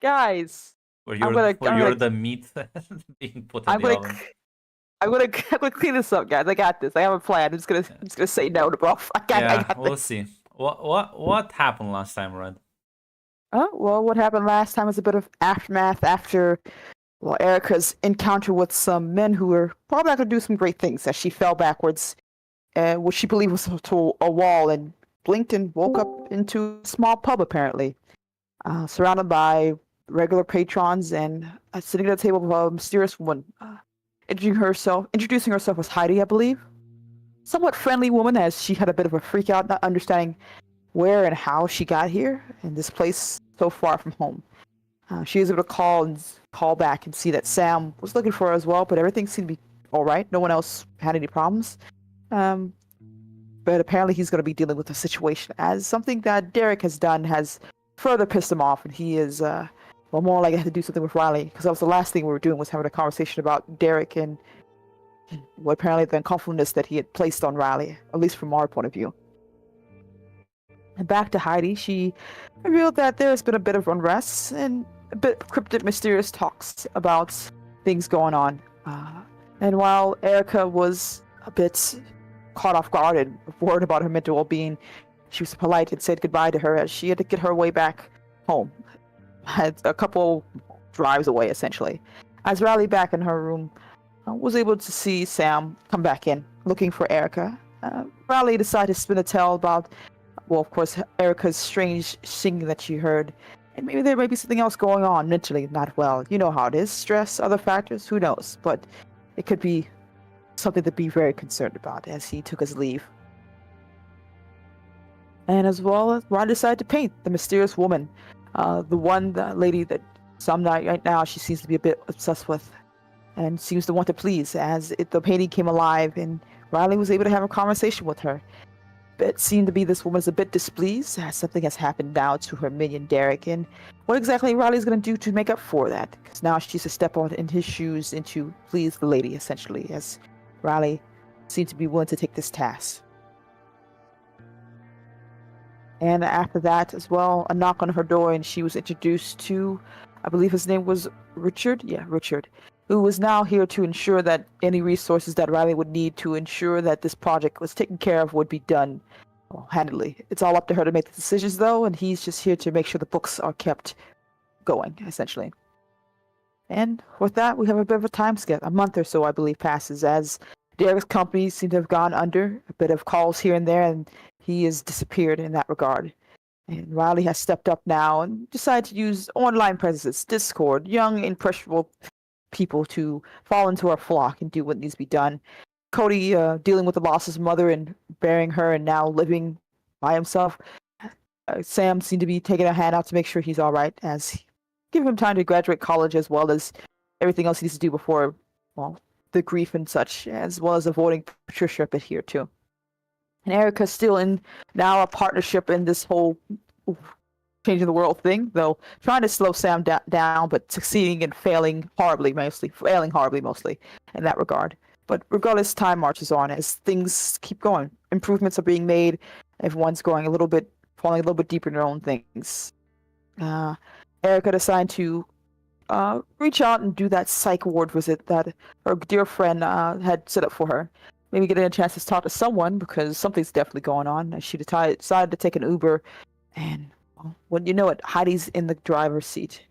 Guys, Where I'm gonna, I'm you're gonna, the meat being put in I'm the gonna, oven. I'm gonna clean this up, guys. I got this. I have a plan. Yeah. I'm just gonna say no to both. I Yeah, got we'll this. see. What happened last time, Red? Oh, well, what happened last time was a bit of aftermath after, well, Erica's encounter with some men who were probably not gonna do some great things as she fell backwards, which she believed was to a wall and blinked and woke up into a small pub, apparently, surrounded by regular patrons and sitting at a table with a mysterious woman. Introducing herself as Heidi, I believe. Somewhat friendly woman, as she had a bit of a freak out, not understanding where and how she got here in this place so far from home. She was able to call back and see that Sam was looking for her as well, but everything seemed to be all right. No one else had any problems. Um, but apparently he's going to be dealing with the situation as something that Derek has done has further pissed him off, and he is well, more likely to do something with Riley, because that was the last thing we were doing, was having a conversation about Derek and what apparently the uncomfortableness that he had placed on Riley, at least from our point of view. And back to Heidi, she revealed that there's been a bit of unrest and a bit cryptic, mysterious talks about things going on. And while Erica was a bit caught off guard and worried about her mental well-being, she was polite and said goodbye to her as she had to get her way back home. Had a couple drives away, essentially. As Riley, back in her room, was able to see Sam come back in, looking for Erica. Riley decided to spin a tale about, well, of course, Erica's strange singing that she heard. And maybe there may be something else going on mentally, not well. You know how it is. Stress, other factors, who knows? But it could be something to be very concerned about as he took his leave. And as well, Ron decided to paint the mysterious woman. The lady that some night right now she seems to be a bit obsessed with and seems to want to please, as the painting came alive and Riley was able to have a conversation with her. It seemed to be this woman's a bit displeased as something has happened now to her minion Derek, and what exactly Riley's going to do to make up for that, because now she's to step on in his shoes and to please the lady, essentially, as Riley seemed to be willing to take this task. And after that as well, a knock on her door, and she was introduced to, I believe his name was Richard? Yeah, Richard, who was now here to ensure that any resources that Riley would need to ensure that this project was taken care of would be done handedly. It's all up to her to make the decisions, though, and he's just here to make sure the books are kept going, essentially. And with that, we have a bit of a time skip. A month or so, I believe, passes as Derek's company seemed to have gone under, a bit of calls here and there, and he has disappeared in that regard. And Riley has stepped up now and decided to use online presence, Discord, young, impressionable people to fall into our flock and do what needs to be done. Cody dealing with the loss of his mother and burying her and now living by himself. Sam seemed to be taking a hand out to make sure he's all right, as give him time to graduate college as well as everything else he needs to do before, well, the grief and such, as well as avoiding Patricia a bit here too. And Erica's still in now a partnership in this whole changing the world thing, though trying to slow Sam down, but succeeding and failing horribly mostly in that regard. But regardless, time marches on as things keep going. Improvements are being made. Everyone's falling a little bit deeper in their own things. Erica decided to reach out and do that psych ward visit that her dear friend had set up for her. Maybe getting a chance to talk to someone, because something's definitely going on. She decided to take an Uber, and when you know it, Heidi's in the driver's seat,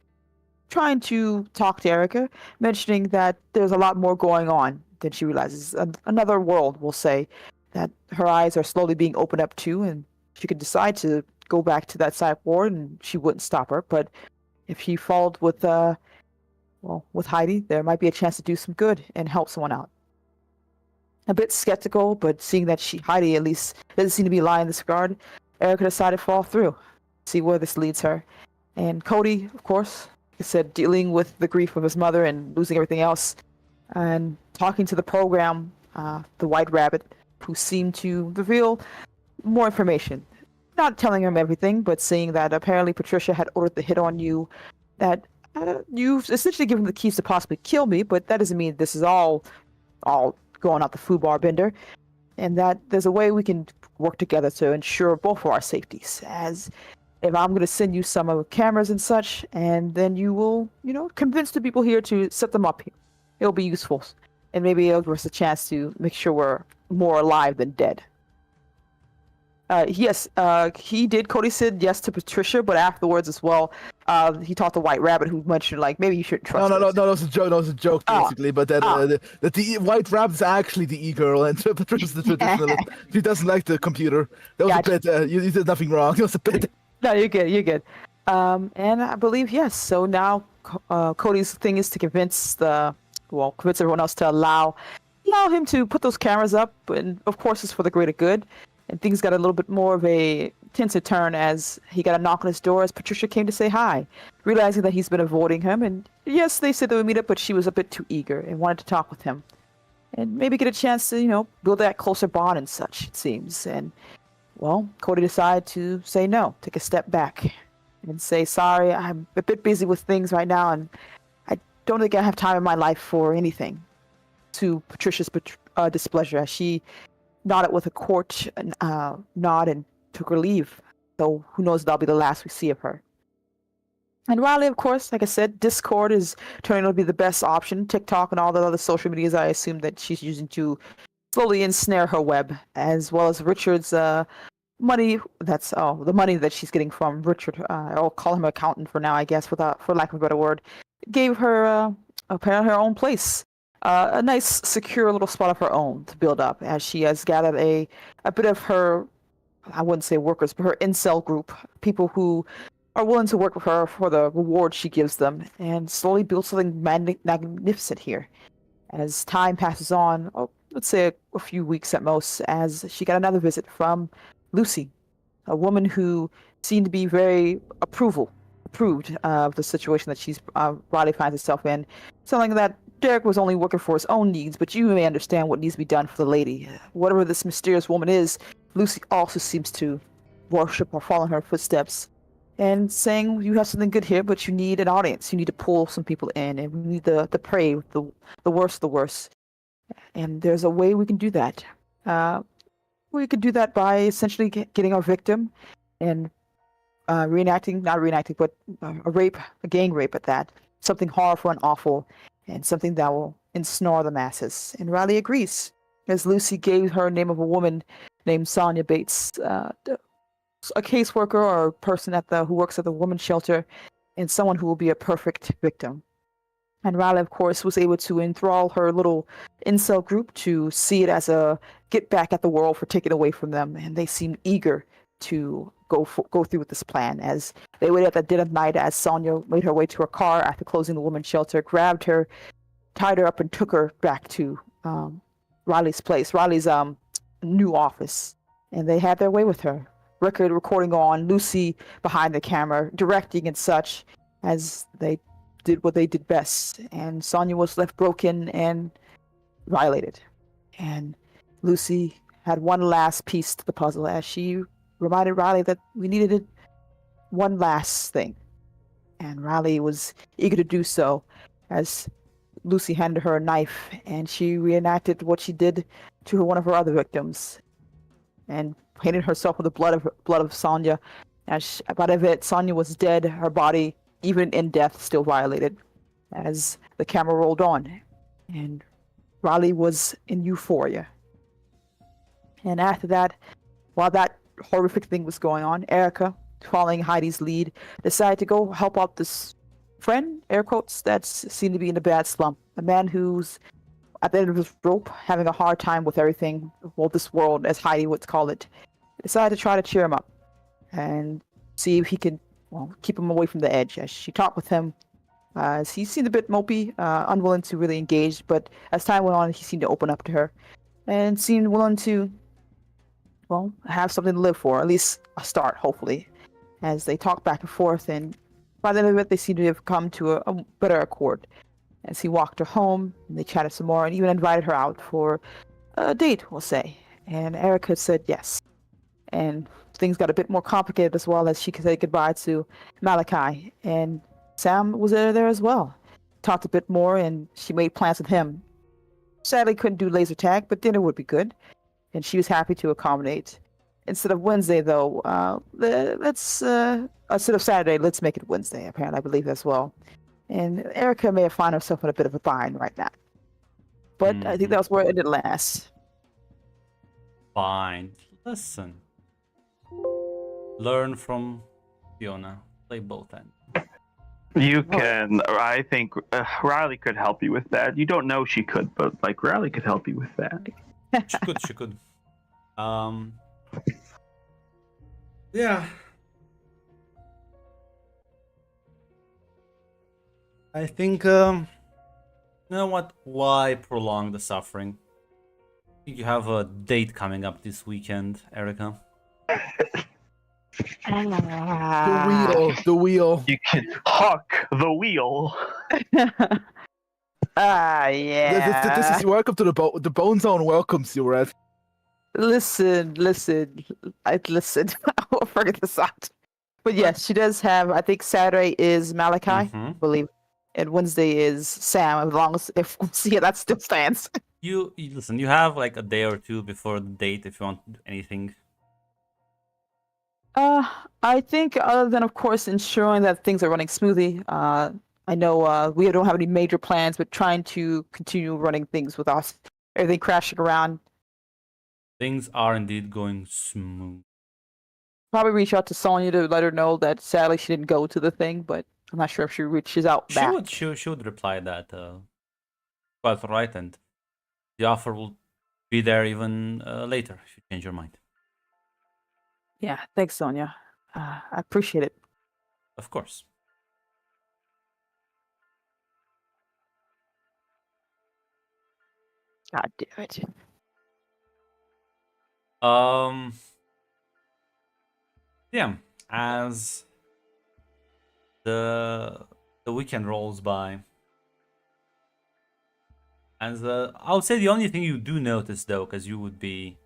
trying to talk to Erica, mentioning that there's a lot more going on than she realizes. Another world, we'll say, that her eyes are slowly being opened up to, and she could decide to go back to that psych ward, and she wouldn't stop her. But if she followed with Heidi, there might be a chance to do some good and help someone out. A bit skeptical, but seeing that Heidi at least doesn't seem to be lying in this regard, Erica decided to fall through, see where this leads her. And Cody, of course, like I said, dealing with the grief of his mother and losing everything else, and talking to the program, the White Rabbit, who seemed to reveal more information. Not telling him everything, but saying that apparently Patricia had ordered the hit on you, that you've essentially given the keys to possibly kill me, but that doesn't mean this is all going out the foobar bender, and that there's a way we can work together to ensure both of our safeties, as if I'm going to send you some of the cameras and such, and then you will, convince the people here to set them up here. It'll be useful. And maybe it'll give us a chance to make sure we're more alive than dead. Yes, he did. Cody said yes to Patricia, but afterwards as well, he talked to White Rabbit, who mentioned like maybe you shouldn't trust. No, that was a joke. That was a joke, basically. But that the White Rabbit's actually the e-girl, and Patricia's the traditionalist. She doesn't like the computer. That was a bit. You did nothing wrong. It was a bit. No, you're good. You're good. And I believe yes. So now Cody's thing is to convince everyone else to allow him to put those cameras up, and of course it's for the greater good. And things got a little bit more of a tense turn as he got a knock on his door as Patricia came to say hi, realizing that he's been avoiding him. And yes, they said they would meet up, but she was a bit too eager and wanted to talk with him and maybe get a chance to, build that closer bond and such, it seems. And, well, Cody decided to say no, take a step back and say, sorry, I'm a bit busy with things right now, and I don't think I have time in my life for anything, to Patricia's displeasure as she nodded with a court nod and took her leave. So who knows, that'll be the last we see of her. And Riley, of course, like I said, Discord is turning out to be the best option. TikTok and all the other social medias I assume that she's using to slowly ensnare her web, as well as Richard's money. That's the money that she's getting from Richard. I'll call him accountant for now, I guess, for lack of a better word. Gave her apparently her own place. A nice, secure little spot of her own to build up, as she has gathered a bit of her, I wouldn't say workers, but her incel group, people who are willing to work with her for the reward she gives them, and slowly build something magnificent here. As time passes on, let's say a few weeks at most, as she got another visit from Lucy, a woman who seemed to be very approved of the situation that Riley finds herself in, telling that Derek was only working for his own needs, but you may understand what needs to be done for the lady. Whatever this mysterious woman is, Lucy also seems to worship or follow in her footsteps, and saying, you have something good here, but you need an audience. You need to pull some people in, and we need the prey, the worst of the worst. And there's a way we can do that. We could do that by essentially getting our victim and not reenacting, but a gang rape at that. Something horrible and awful, and something that will ensnare the masses. And Riley agrees, as Lucy gave her name of a woman named Sonia Bates, a caseworker or a person who works at the women's shelter, and someone who will be a perfect victim. And Riley, of course, was able to enthrall her little incel group to see it as a get back at the world for taking away from them, and they seemed eager to go through with this plan, as they waited at the dead of night as Sonia made her way to her car after closing the women's shelter, grabbed her, tied her up, and took her back to Riley's place, Riley's new office. And they had their way with her. Recording on, Lucy behind the camera, directing and such, as they did what they did best. And Sonia was left broken and violated. And Lucy had one last piece to the puzzle, as she reminded Riley that we needed one last thing. And Riley was eager to do so, as Lucy handed her a knife, and she reenacted what she did to one of her other victims, and painted herself with the blood of Sonia. As by the end, Sonia was dead, her body, even in death, still violated. As the camera rolled on, and Riley was in euphoria. And after that, while that horrific thing was going on, Erica, following Heidi's lead, decided to go help out this friend, air quotes, that seemed to be in a bad slump. A man who's at the end of his rope, having a hard time with everything, this world, as Heidi would call it. Decided to try to cheer him up and see if he could keep him away from the edge. As she talked with him, he seemed a bit mopey, unwilling to really engage, but as time went on, he seemed to open up to her and seemed willing to have something to live for, at least a start, hopefully. As they talked back and forth, and by the end of it, they seemed to have come to a better accord. As he walked her home, and they chatted some more, and even invited her out for a date, we'll say. And Erica said yes. And things got a bit more complicated as well, as she could say goodbye to Malachi. And Sam was there as well. Talked a bit more, and she made plans with him. Sadly, couldn't do laser tag, but dinner would be good. And she was happy to accommodate. instead of Wednesday, though, let's instead of Saturday, let's make it Wednesday. Apparently, I believe as well. And Erica may have found herself in a bit of a bind right now. But I think that was where it ended last. Fine. Listen. Learn from Fiona. Play both ends. You can. I think Riley could help you with that. You don't know she could, but like Riley could help you with that. She could. Yeah. I think, you know what? Why prolong the suffering? I think you have a date coming up this weekend, Erica. The wheel. You can hawk the wheel. Yeah. This is welcome to the Bone Zone welcomes you, Red. Listen. I listened. I will figure this out. But yes, she does have. I think Saturday is Malachi, I believe, and Wednesday is Sam. As long as if that still stands. You listen. You have like a day or two before the date if you want to do anything. I think other than of course ensuring that things are running smoothly. I know we don't have any major plans, but trying to continue running things with us. Everything crashing around. Things are indeed going smooth. Probably reach out to Sonya to let her know that sadly she didn't go to the thing, but I'm not sure if she reaches out back. She would reply that quite right, and the offer will be there even later if you change your mind. Yeah, thanks, Sonya. I appreciate it. Of course. God damn it. Yeah, as the weekend rolls by, and I would say the only thing you do notice though, because you would be,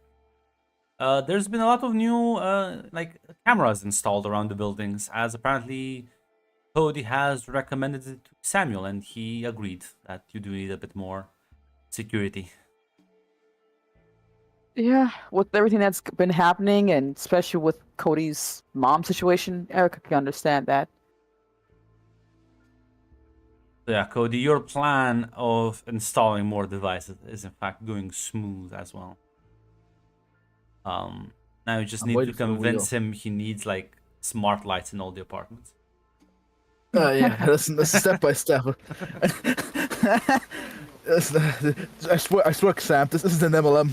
there's been a lot of new like cameras installed around the buildings, as apparently Cody has recommended it to Samuel, and he agreed that you do need a bit more security. Yeah, with everything that's been happening, and especially with Cody's mom situation, Erica can understand that. So yeah, Cody, your plan of installing more devices is in fact going smooth as well. Now you just need to convince him he needs like smart lights in all the apartments. Yeah, that's step by step. I swear, Sam, this is an MLM.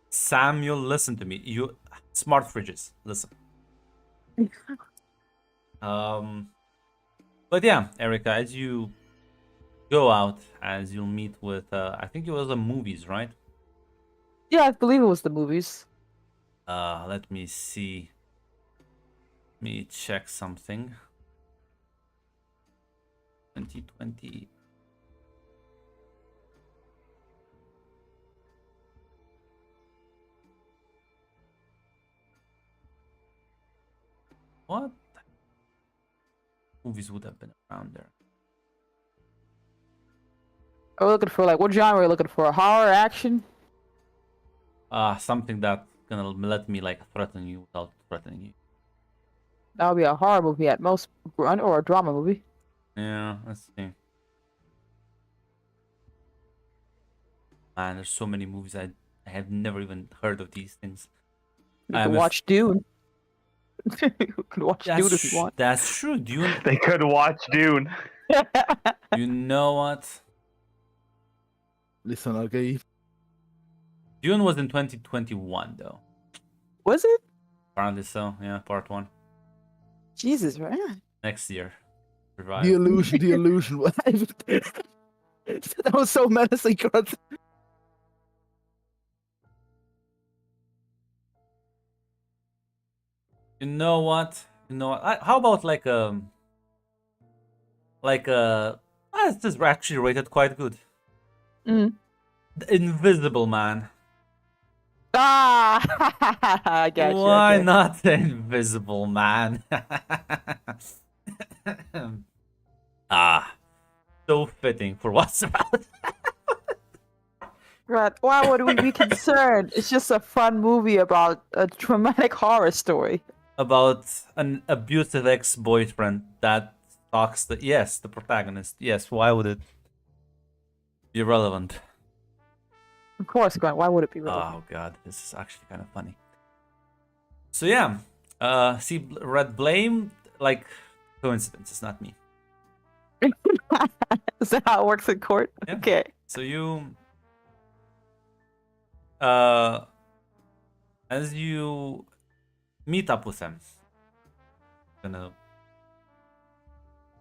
Samuel, listen to me. You smart fridges. Listen. But yeah, Erica, as you go out, as you'll meet with, I think it was the movies, right? Yeah, I believe it was the movies. Let me see. Let me check something. 2020. What movies would have been around there? Are we looking for like what genre are we looking for? Horror, action? Something that's gonna let me like threaten you without threatening you. That would be a horror movie at most, or a drama movie. Yeah, let's see. Man, there's so many movies I have never even heard of these things. You can watch Dune. You can watch That's Dune if you want. That's true, Dune. They could watch Dune. You know what? Listen, okay. Dune was in 2021, though. Was it? Apparently so. Yeah, part 1. Jesus, right? Next year. The illusion. That was so menacing, God. You know what? How about like this is actually rated quite good. Mm. The Invisible Man. I got you. Why okay. not the Invisible Man? So fitting for what's about. Right. Why would we be concerned? It's just a fun movie about a traumatic horror story. About an abusive ex-boyfriend that stalks the protagonist. Yes, why would it be relevant? Of course, Grant. Why would it be relevant? Oh god, this is actually kind of funny. So yeah, see, Red blame, like, coincidence, it's not me. Is that how it works in court? Yeah. Okay. So as you meet up with them, gonna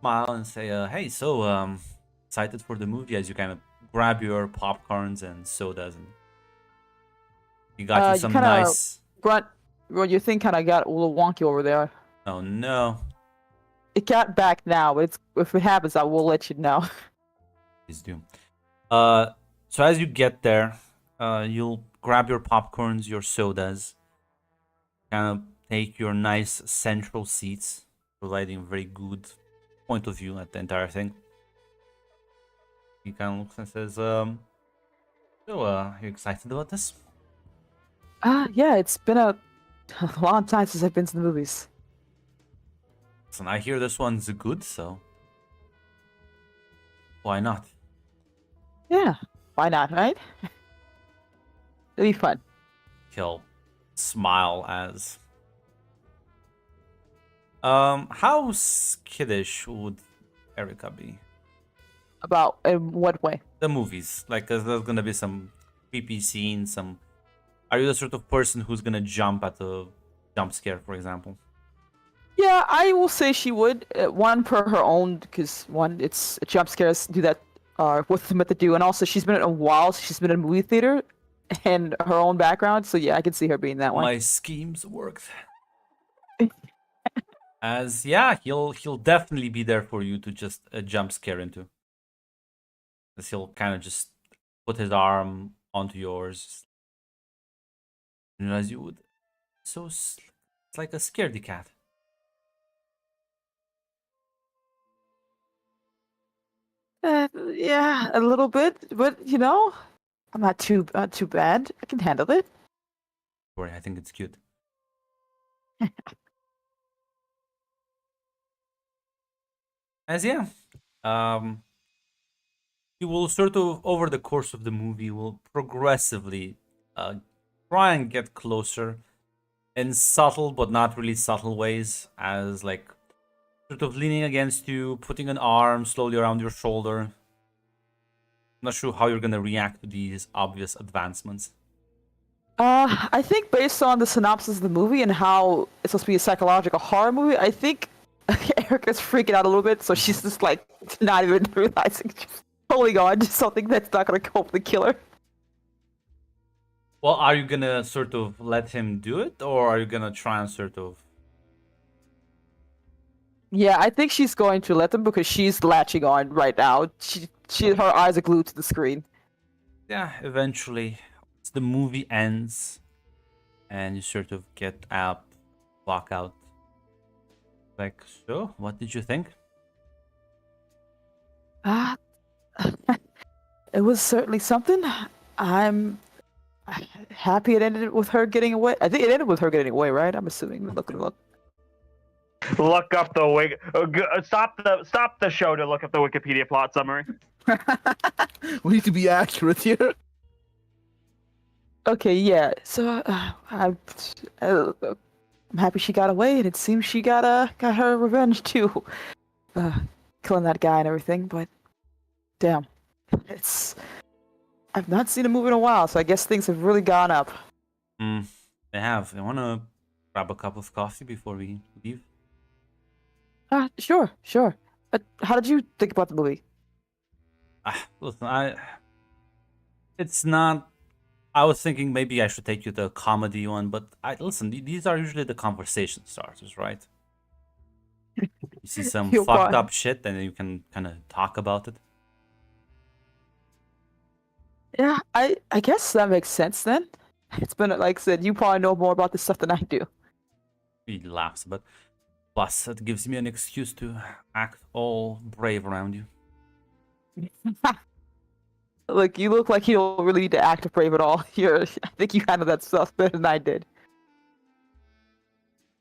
smile and say, hey, so, excited for the movie, as you kind of grab your popcorns and sodas, and you got you You some kinda- nice... Grunt, well, your thing kind of got a little wonky over there. Oh no. It got back now, but if it happens, I will let you know. Please do. So as you get there, you'll grab your popcorns, your sodas, kind of take your nice central seats, providing a very good point of view at the entire thing. He kind of looks and says, so, are you excited about this? Yeah, it's been a long time since I've been to the movies. And I hear this one's good, so why not? Yeah, why not, right? It'll be fun. He'll smile as... how skittish would Erica be? About in what way? The movies, like, there's gonna be some creepy scenes, some... Are you the sort of person who's gonna jump at a jump scare, for example? Yeah, I will say she would. One per her own, because one, it's jump scares do that what's the meant to do, and also she's been in a while. She's been in a movie theater, and her own background. So yeah, I can see her being that one. My schemes worked. As yeah, he'll definitely be there for you to just jump scare into. As he'll kind of just put his arm onto yours, and as you would, it's like a scaredy cat. Yeah, a little bit, but I'm not too bad. I can handle it. Sorry, I think it's cute. As yeah, you will sort of, over the course of the movie, will progressively try and get closer in subtle but not really subtle ways, as like sort of leaning against you, putting an arm slowly around your shoulder. Not sure how you're gonna react to these obvious advancements. I think based on the synopsis of the movie and how it's supposed to be a psychological horror movie, I think Erica's freaking out a little bit, so she's just like not even realizing, just holding on to something that's not gonna hopefully kill her. Well, are you gonna sort of let him do it, or are you gonna try and sort of... Yeah, I think she's going to let them because she's latching on right now. Her eyes are glued to the screen. Yeah, eventually, the movie ends, and you sort of get up, walk out. Like, so, what did you think? It was certainly something. I'm happy it ended with her getting away. I think it ended with her getting away, right? I'm assuming. Look. Look up the stop the show to look up the Wikipedia plot summary. We need to be accurate here. Okay, yeah. So I'm happy she got away, and it seems she got her revenge too, killing that guy and everything. But damn, I've not seen a movie in a while, so I guess things have really gone up. They have. I wanna grab a cup of coffee before we leave. Sure. How did you think about the movie? Listen, it's not... I was thinking maybe I should take you to a comedy one, but listen, these are usually the conversation starters, right? You see some You're fucked fine. up shit, and then you can kind of talk about it. Yeah, I guess that makes sense then. It's been, like I said, you probably know more about this stuff than I do. He laughs, but plus it gives me an excuse to act all brave around you. Look, you look like you don't really need to act brave at all. I think you handled that stuff better than I did.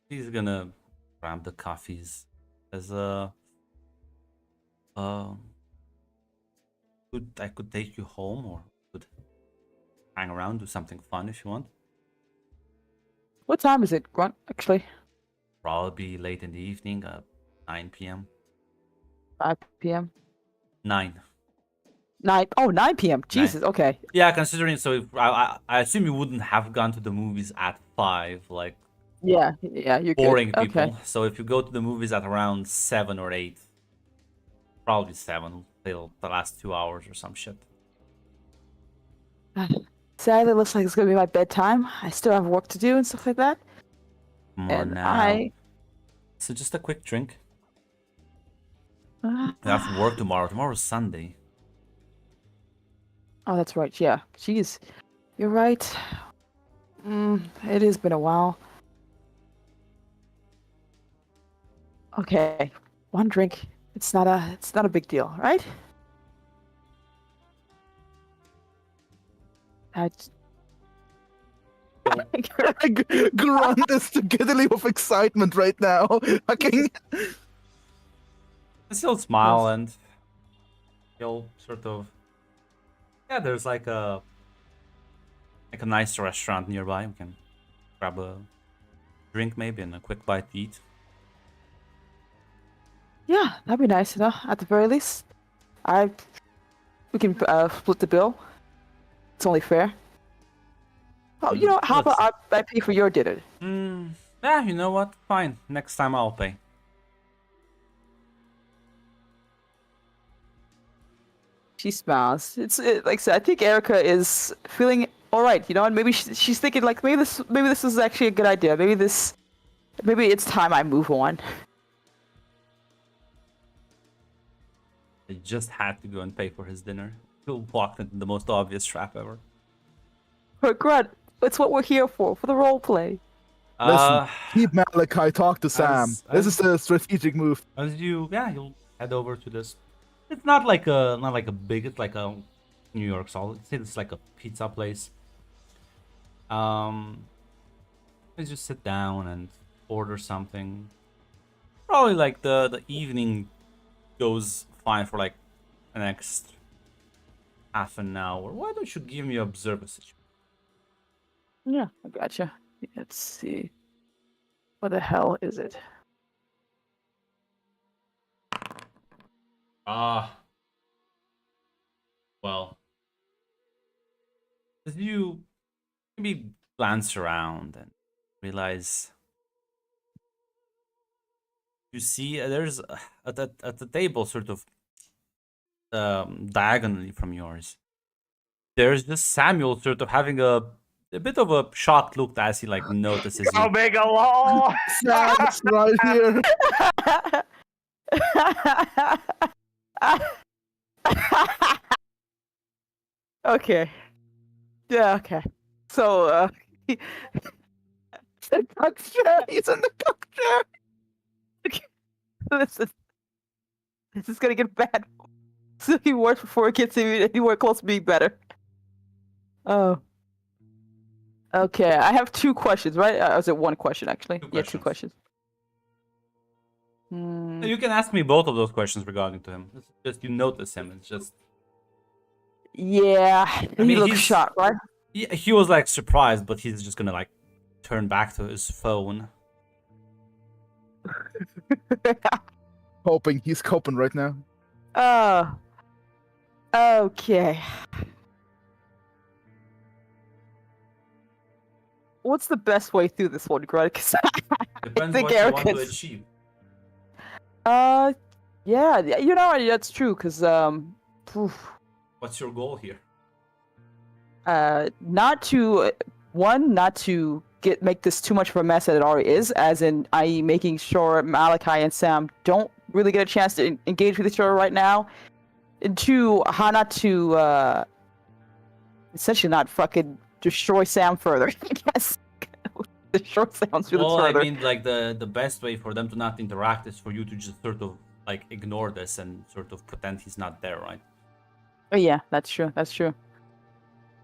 He's gonna grab the coffees as I could take you home or could hang around, do something fun if you want. What time is it, Grunt, actually? Probably late in the evening, 9 p.m. 5 p.m.? 9. 9 p.m. Jesus, okay. Yeah, considering, so if, I assume you wouldn't have gone to the movies at 5, like Yeah, you're boring good. people. Okay. So if you go to the movies at around 7 or 8, probably 7, till the last 2 hours or some shit. Sadly, it looks like it's gonna be my bedtime. I still have work to do and stuff like that. More And now. So just a quick drink. You have work tomorrow. Tomorrow's Sunday. Oh, that's right. Yeah. Jeez. You're right. It has been a while. Okay. One drink. It's not a big deal, right? Grunt is giggling with excitement right now. Fucking. He'll smile and he'll sort of, yeah, there's like a nice restaurant nearby. We can grab a drink maybe and a quick bite to eat. Yeah, that'd be nice, at the very least. We can split the bill. It's only fair. Oh, how about I pay for your dinner? Yeah, you know what? Fine. Next time I'll pay. She smiles. Like I said, I think Erica is feeling all right. And maybe she's thinking like maybe this is actually a good idea. Maybe it's time I move on. I just had to go and pay for his dinner. He walked into the most obvious trap ever. But Grunt, it's what we're here for the role play. Listen, keep Malachi, talk to Sam. as- This is a strategic move. As you'll head over to this. It's not like a big. It's like a New York solid. It's like a pizza place. Let's just sit down and order something. Probably like the evening goes fine for like the next half an hour. Why don't you give me a observer situation? Yeah, I gotcha. Let's see. What the hell is it? Well, as you maybe glance around and realize you see there's at the table sort of diagonally from yours, there's just Samuel sort of having a bit of a shocked look as he like notices you. Omega law. Sam's right here. Okay. Yeah, okay. So, The cock chair. He's in the cock chair. this is gonna get bad. It's gonna get worse before it gets anywhere close to being better. Oh. Okay, I have 2 questions, right? Or is it 1 question, actually? Yeah, 2 questions. You can ask me both of those questions regarding to him. It's just you notice him. It's just Yeah, he looks shocked, right? he was like surprised, but he's just gonna like turn back to his phone. He's coping right now. Okay. What's the best way through this one, Greg? 'Cause Depends think what you want to Erica's- achieve. yeah, that's true, because, What's your goal here? not to make this too much of a mess that it already is, as in, i.e. making sure Malachi and Sam don't really get a chance to engage with each other right now, and 2, how not to, essentially not fucking destroy Sam further, I guess. Destroy Sam further. Well, I mean, like the best way for them to not interact is for you to just sort of like ignore this and sort of pretend he's not there, right? Oh yeah, that's true. That's true.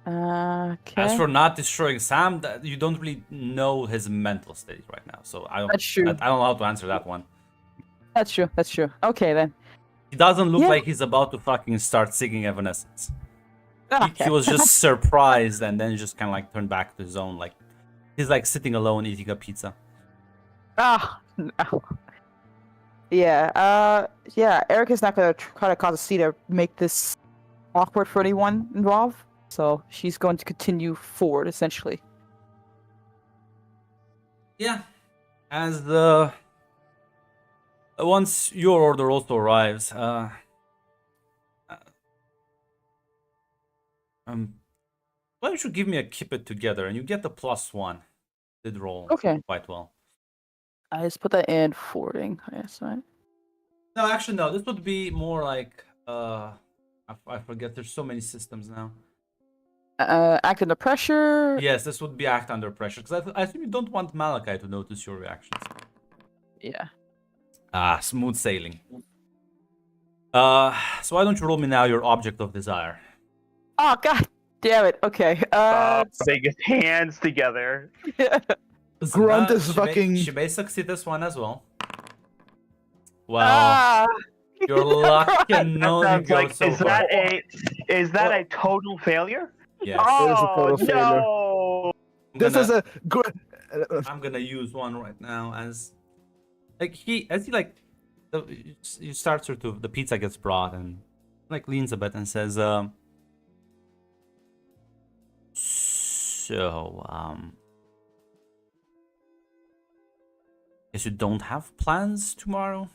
Okay. As for not destroying Sam, you don't really know his mental state right now, so That's true. I don't know how to answer that one. That's true. That's true. Okay then. He doesn't look Yeah. like he's about to fucking start singing Evanescence. Okay. He was just surprised and then just kind of like turned back to his own, like he's like sitting alone eating a pizza. Ah, no. Yeah. Yeah. Erica's not gonna try to cause a scene or make this awkward for anyone involved. So she's going to continue forward, essentially. Yeah. As the once your order also arrives, why don't you give me a keep it together and you get the +1. Did roll Okay. quite well. I just put that in forwarding. Yes, right. No, actually, no. This would be more like I forget. There's so many systems now. Act under pressure. Yes, this would be act under pressure because I think you don't want Malachi to notice your reactions. Yeah. Ah, smooth sailing. So why don't you roll me now your object of desire? Oh god damn it. Okay. Biggest hands together. Grunt is she fucking. She may succeed this one as well. Well, Ah. your luck can That only sounds go like, so is far. that a total failure? Yes. It is a Oh total failure. no! This is a. I'm gonna use one right now as like he like you start sort of the pizza gets brought and like leans a bit and says guess you don't have plans tomorrow?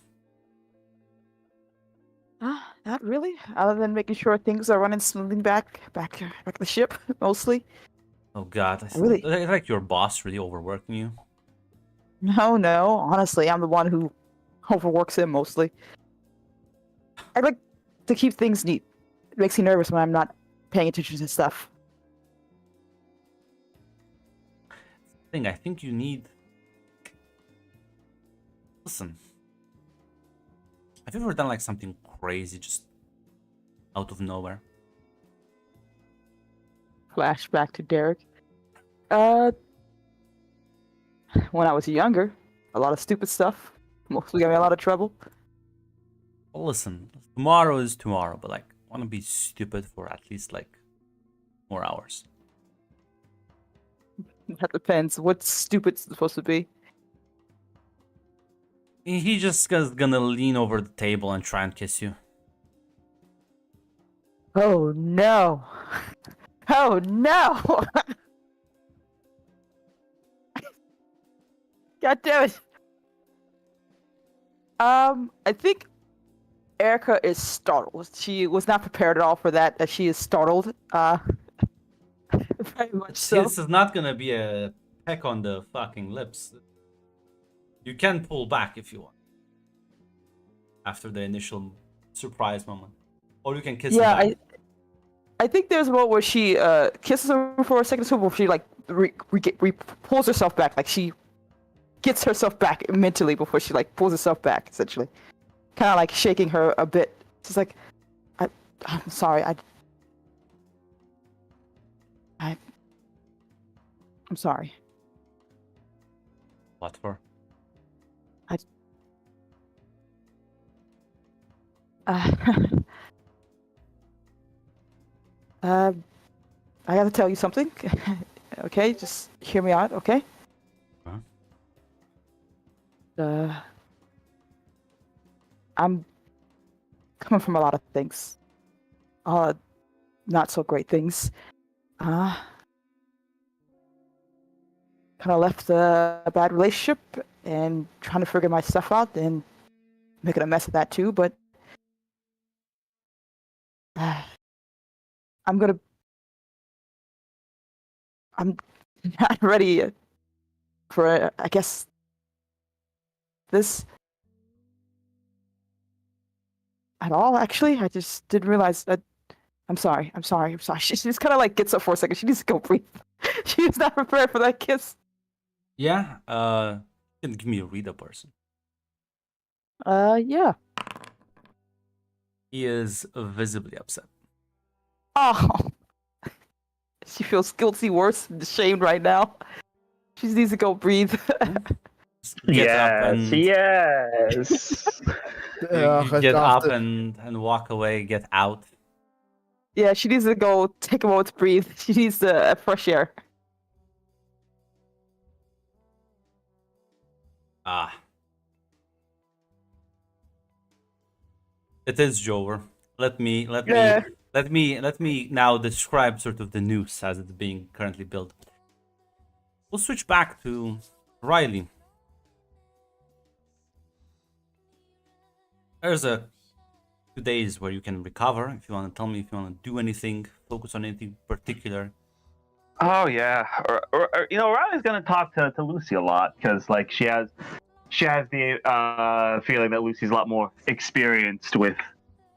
Not really. Other than making sure things are running smoothly back the ship, mostly. Oh god, Really? I like your boss really overworking you. No. Honestly, I'm the one who overworks him mostly. I like to keep things neat. It makes me nervous when I'm not paying attention to stuff. I think you need. Listen. Have you ever done like something crazy just out of nowhere? Flashback to Derek. When I was younger, a lot of stupid stuff. Mostly got me in a lot of trouble. Well, listen, tomorrow is tomorrow, but like, I want to be stupid for at least like more hours. That depends. What's stupid supposed to be? He just is gonna lean over the table and try and kiss you. Oh no! Oh no! God damn it! I think Erica is startled. She was not prepared at all for that. That she is startled. Very much so. This is not gonna be a peck on the fucking lips. You can pull back if you want. After the initial surprise moment. Or you can kiss him back. I think there's a moment where she kisses him for a second, so before she like pulls herself back, like she gets herself back mentally before she like pulls herself back, essentially, kind of like shaking her a bit. She's like, "I'm sorry, I'm sorry." What for? I gotta tell you something. Okay, just hear me out, okay? Huh? I'm coming from a lot of things. Not so great things. Kind of left a bad relationship and trying to figure my stuff out and making a mess of that too, but I'm not ready for, I guess, this at all, actually. I just didn't realize that. I'm sorry. She just kind of like gets up for a second. She needs to go breathe. She's not prepared for that kiss. Yeah, you can give me a read a person. Yeah. He is visibly upset. Oh, she feels guilty, worse, and ashamed right now. She needs to go breathe. Just get up Yes, and yes. you get up After, and walk away, get out. Yeah, she needs to go take a moment to breathe. She needs fresh air. Ah. It is Jover. Let me Yeah. now describe sort of the noose as it's being currently built. We'll switch back to Riley. There's a 2 days where you can recover. If you want to tell me if you want to do anything, focus on anything particular. Oh yeah, or Riley's gonna talk to Lucy a lot because like she has the feeling that Lucy's a lot more experienced with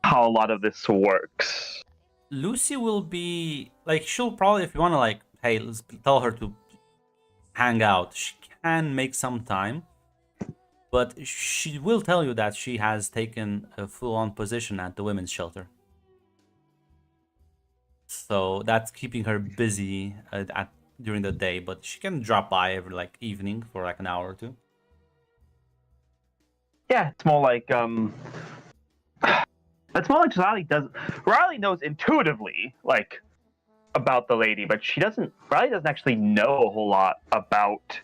how a lot of this works. Lucy will be like, she'll probably, if you want to like, hey, let's tell her to hang out. She can make some time, but she will tell you that she has taken a full-on position at the women's shelter. So that's keeping her busy during the day, but she can drop by every like evening for like an hour or two. Yeah, it's more like it's more like Riley knows intuitively like about the lady, but Riley doesn't actually know a whole lot about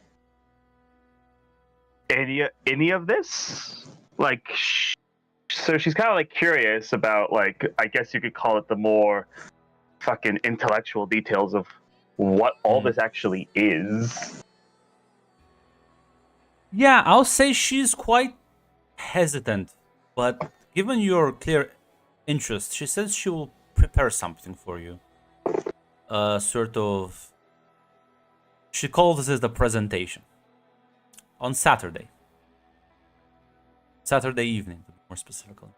any of this. Like so she's kind of like curious about like, I guess you could call it the more fucking intellectual details of what all this actually is. Yeah, I'll say she's quite hesitant, but given your clear interest, she says she will prepare something for you. Sort of. She calls this the presentation on Saturday. Saturday evening, to be more specifically.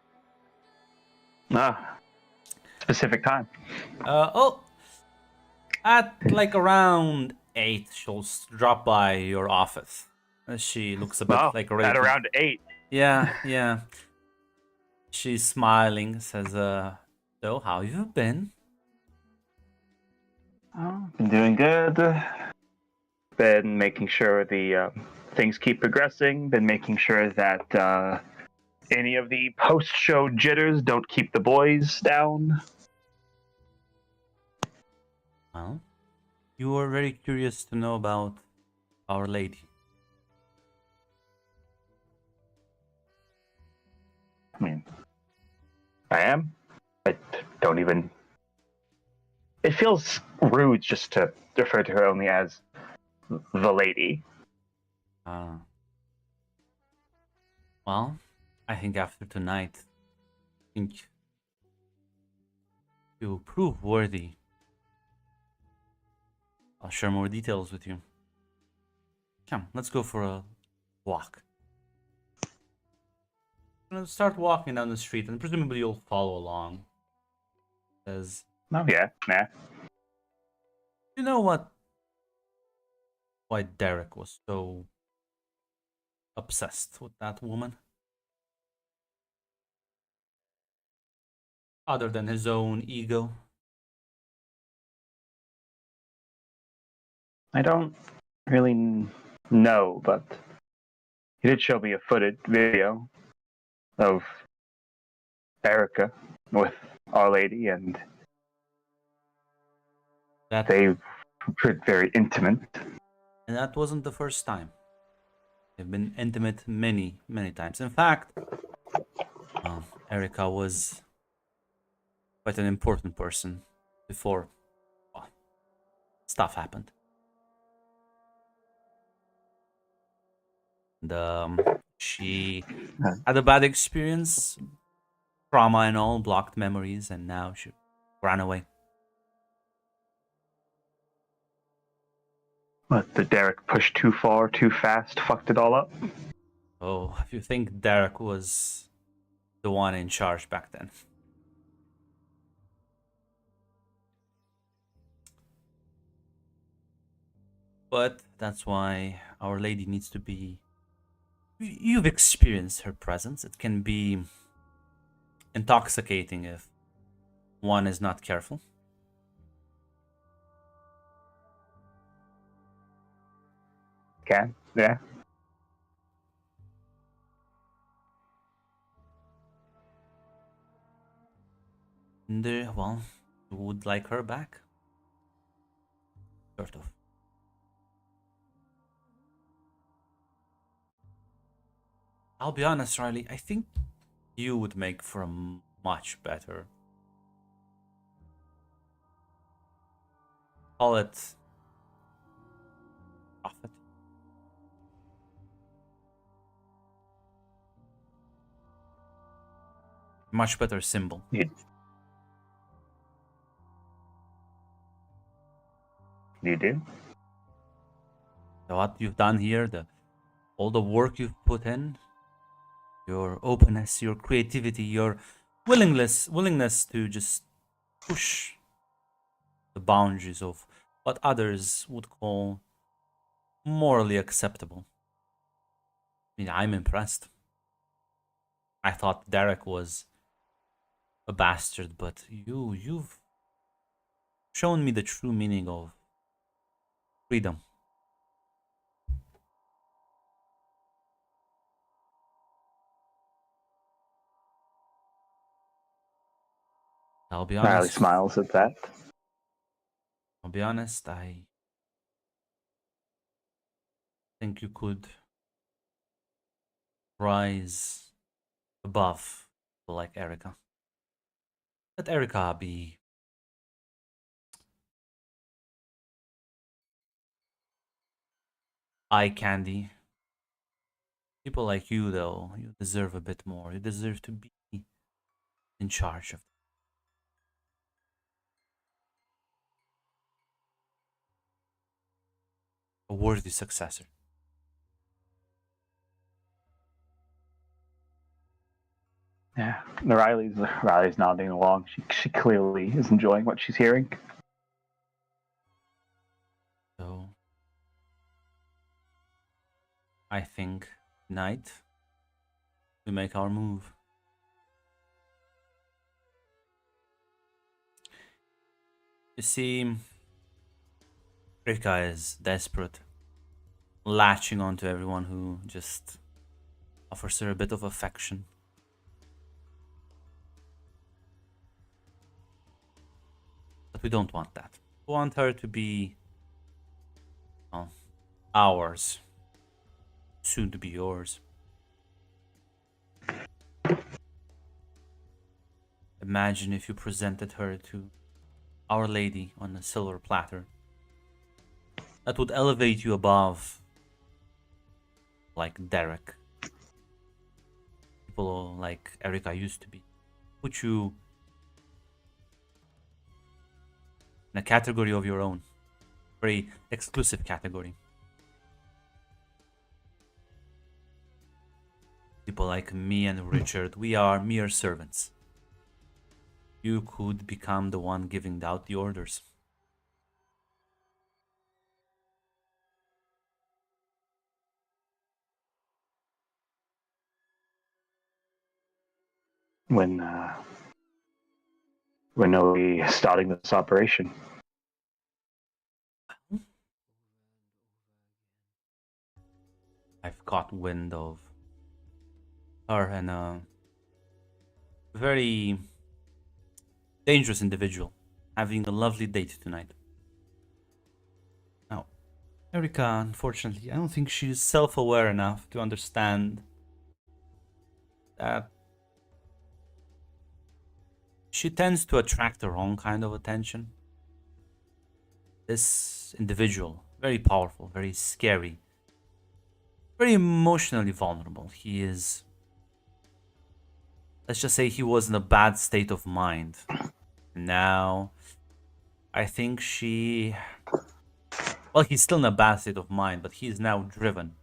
Specific time. At like around 8, she'll drop by your office. She looks a bit like ready at to- around 8. Yeah. She's smiling, says, so how you been? Oh, been doing good. Been making sure the things keep progressing. Been making sure that any of the post-show jitters don't keep the boys down. Well, you were very curious to know about Our Lady. I mean, I am. I don't even. It feels rude just to refer to her only as the lady. Well, I think after tonight, I think you prove worthy. I'll share more details with you. Come, let's go for a walk. I'm gonna start walking down the street, and presumably you'll follow along. Says, Oh yeah, nah. you know why Derek was so obsessed with that woman? Other than his own ego. I don't really know, but he did show me a footage video of Erica with Our Lady, and That they were very intimate. And that wasn't the first time. They've been intimate many, many times. In fact, Erica was quite an important person before stuff happened. And she had a bad experience, trauma and all, blocked memories, and now she ran away. But the Derek pushed too far, too fast, fucked it all up. Oh, if you think Derek was the one in charge back then. But that's why Our Lady needs to be... You've experienced her presence. It can be intoxicating if one is not careful. Can, yeah. Well, you would like her back? Sort of. I'll be honest, Riley, I think you would make for a much better. Call it prophet. Much better symbol. You do? So what you've done here, all the work you've put in, your openness, your creativity, your willingness to just push the boundaries of what others would call morally acceptable. I mean, I'm impressed. I thought Derek was a bastard, but you've shown me the true meaning of freedom. I'll be Riley honest. smiles at that. I'll be honest, I think you could rise above people like Erica. Let Erica be eye candy. People like you, though, you deserve a bit more. You deserve to be in charge of a worthy successor. Yeah. Riley's nodding along. She clearly is enjoying what she's hearing. So, I think tonight we make our move. You see, Rika is desperate, latching onto everyone who just offers her a bit of affection. But we don't want that. We want her to be, well, ours, soon to be yours. Imagine if you presented her to Our Lady on a silver platter. That would elevate you above, like Derek. People like Erica used to be. Put you in a category of your own. Very exclusive category. People like me and Richard, we are mere servants. You could become the one giving out the orders. When are we starting this operation? I've caught wind of her and a very dangerous individual having a lovely date tonight. Now, Erica, unfortunately, I don't think she's self-aware enough to understand that she tends to attract the wrong kind of attention. This individual, very powerful, very scary, very emotionally vulnerable. He is, let's just say he was in a bad state of mind. Now, I think well, he's still in a bad state of mind, but he is now driven,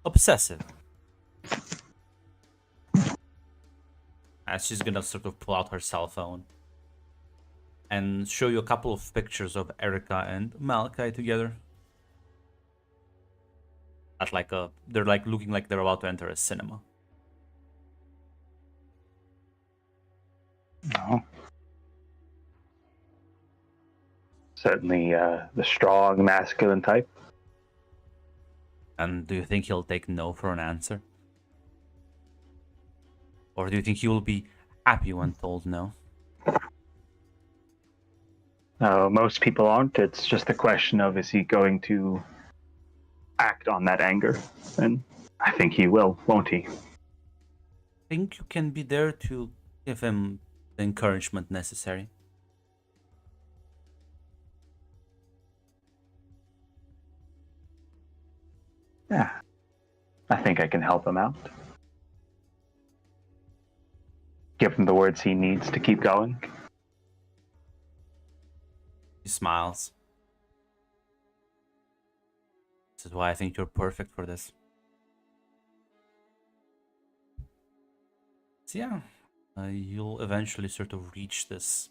obsessive. And she's gonna sort of pull out her cell phone and show you a couple of pictures of Erica and Malachi together. At they're like looking like they're about to enter a cinema. No. Certainly the strong masculine type. And do you think he'll take no for an answer? Or do you think he will be happy when told no? Most people aren't. It's just a question of, is he going to act on that anger? And I think he will, won't he? Think you can be there to give him the encouragement necessary? Yeah. I think I can help him out. Give him the words he needs to keep going. He smiles. This is why I think you're perfect for this. So yeah, you'll eventually sort of reach this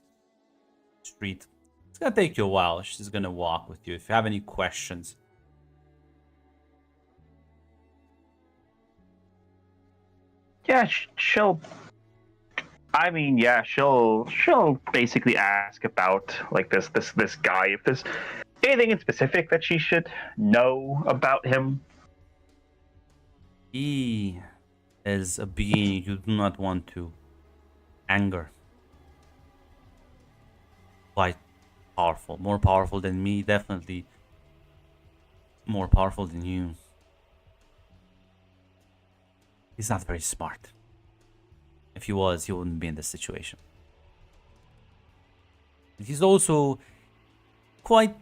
street. It's gonna take you a while. She's gonna walk with you. If you have any questions, Yeah, she'll. I mean, yeah, she'll basically ask about like this guy. If there's anything in specific that she should know about him. he is a being you do not want to anger. Quite powerful, more powerful than me, definitely more powerful than you. He's not very smart. If he was, he wouldn't be in this situation. He's also quite,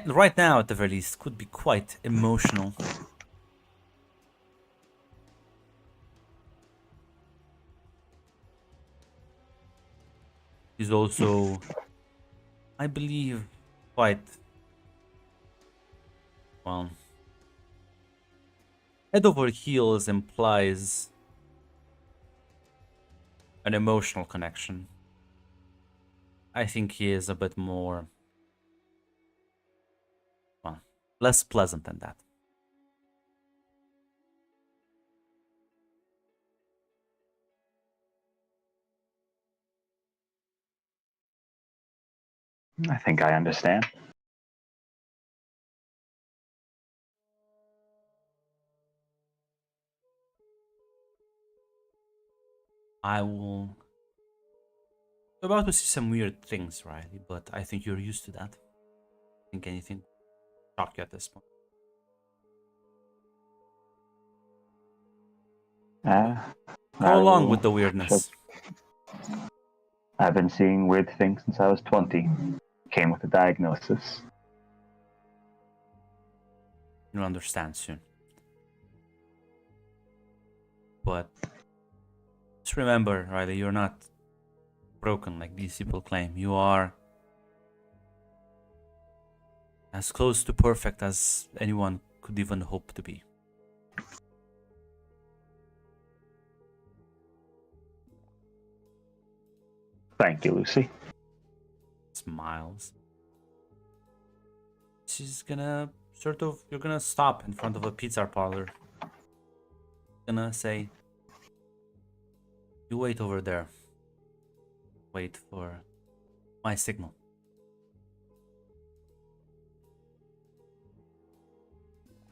right now at the very least, could be quite emotional. He's also, I believe, quite, well, head over heels implies an emotional connection. I think he is a bit more, well, less pleasant than that. I think I understand. I will. You're about to see some weird things, Riley, but I think you're used to that. I think anything shock you at this point. Go along with the weirdness. I've been seeing weird things since I was 20. Came with a diagnosis. You'll understand soon. But just remember, Riley, you're not broken like these people claim. You are as close to perfect as anyone could even hope to be. Thank you, Lucy. Smiles. She's gonna you're gonna stop in front of a pizza parlor. Gonna say, you wait over there. Wait for my signal.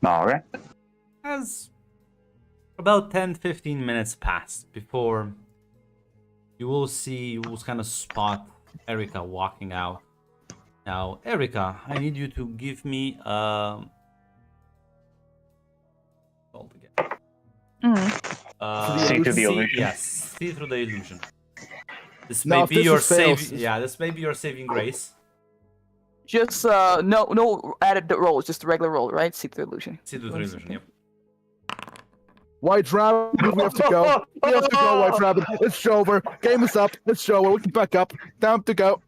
All right. As about 10-15 minutes pass before you will kind of spot Erica walking out. Now, Erica, I need you to give me hold again. See through the illusion. Yes, see through the illusion. This Now, may if be this your is fails- this may be your saving grace. Just no added rolls, just the regular roll, right? See through illusion. See through the illusion. Yep. White Rabbit, we have to go. We have to go, White Rabbit. It's over. Game is up. It's over. We can back up. Time to go.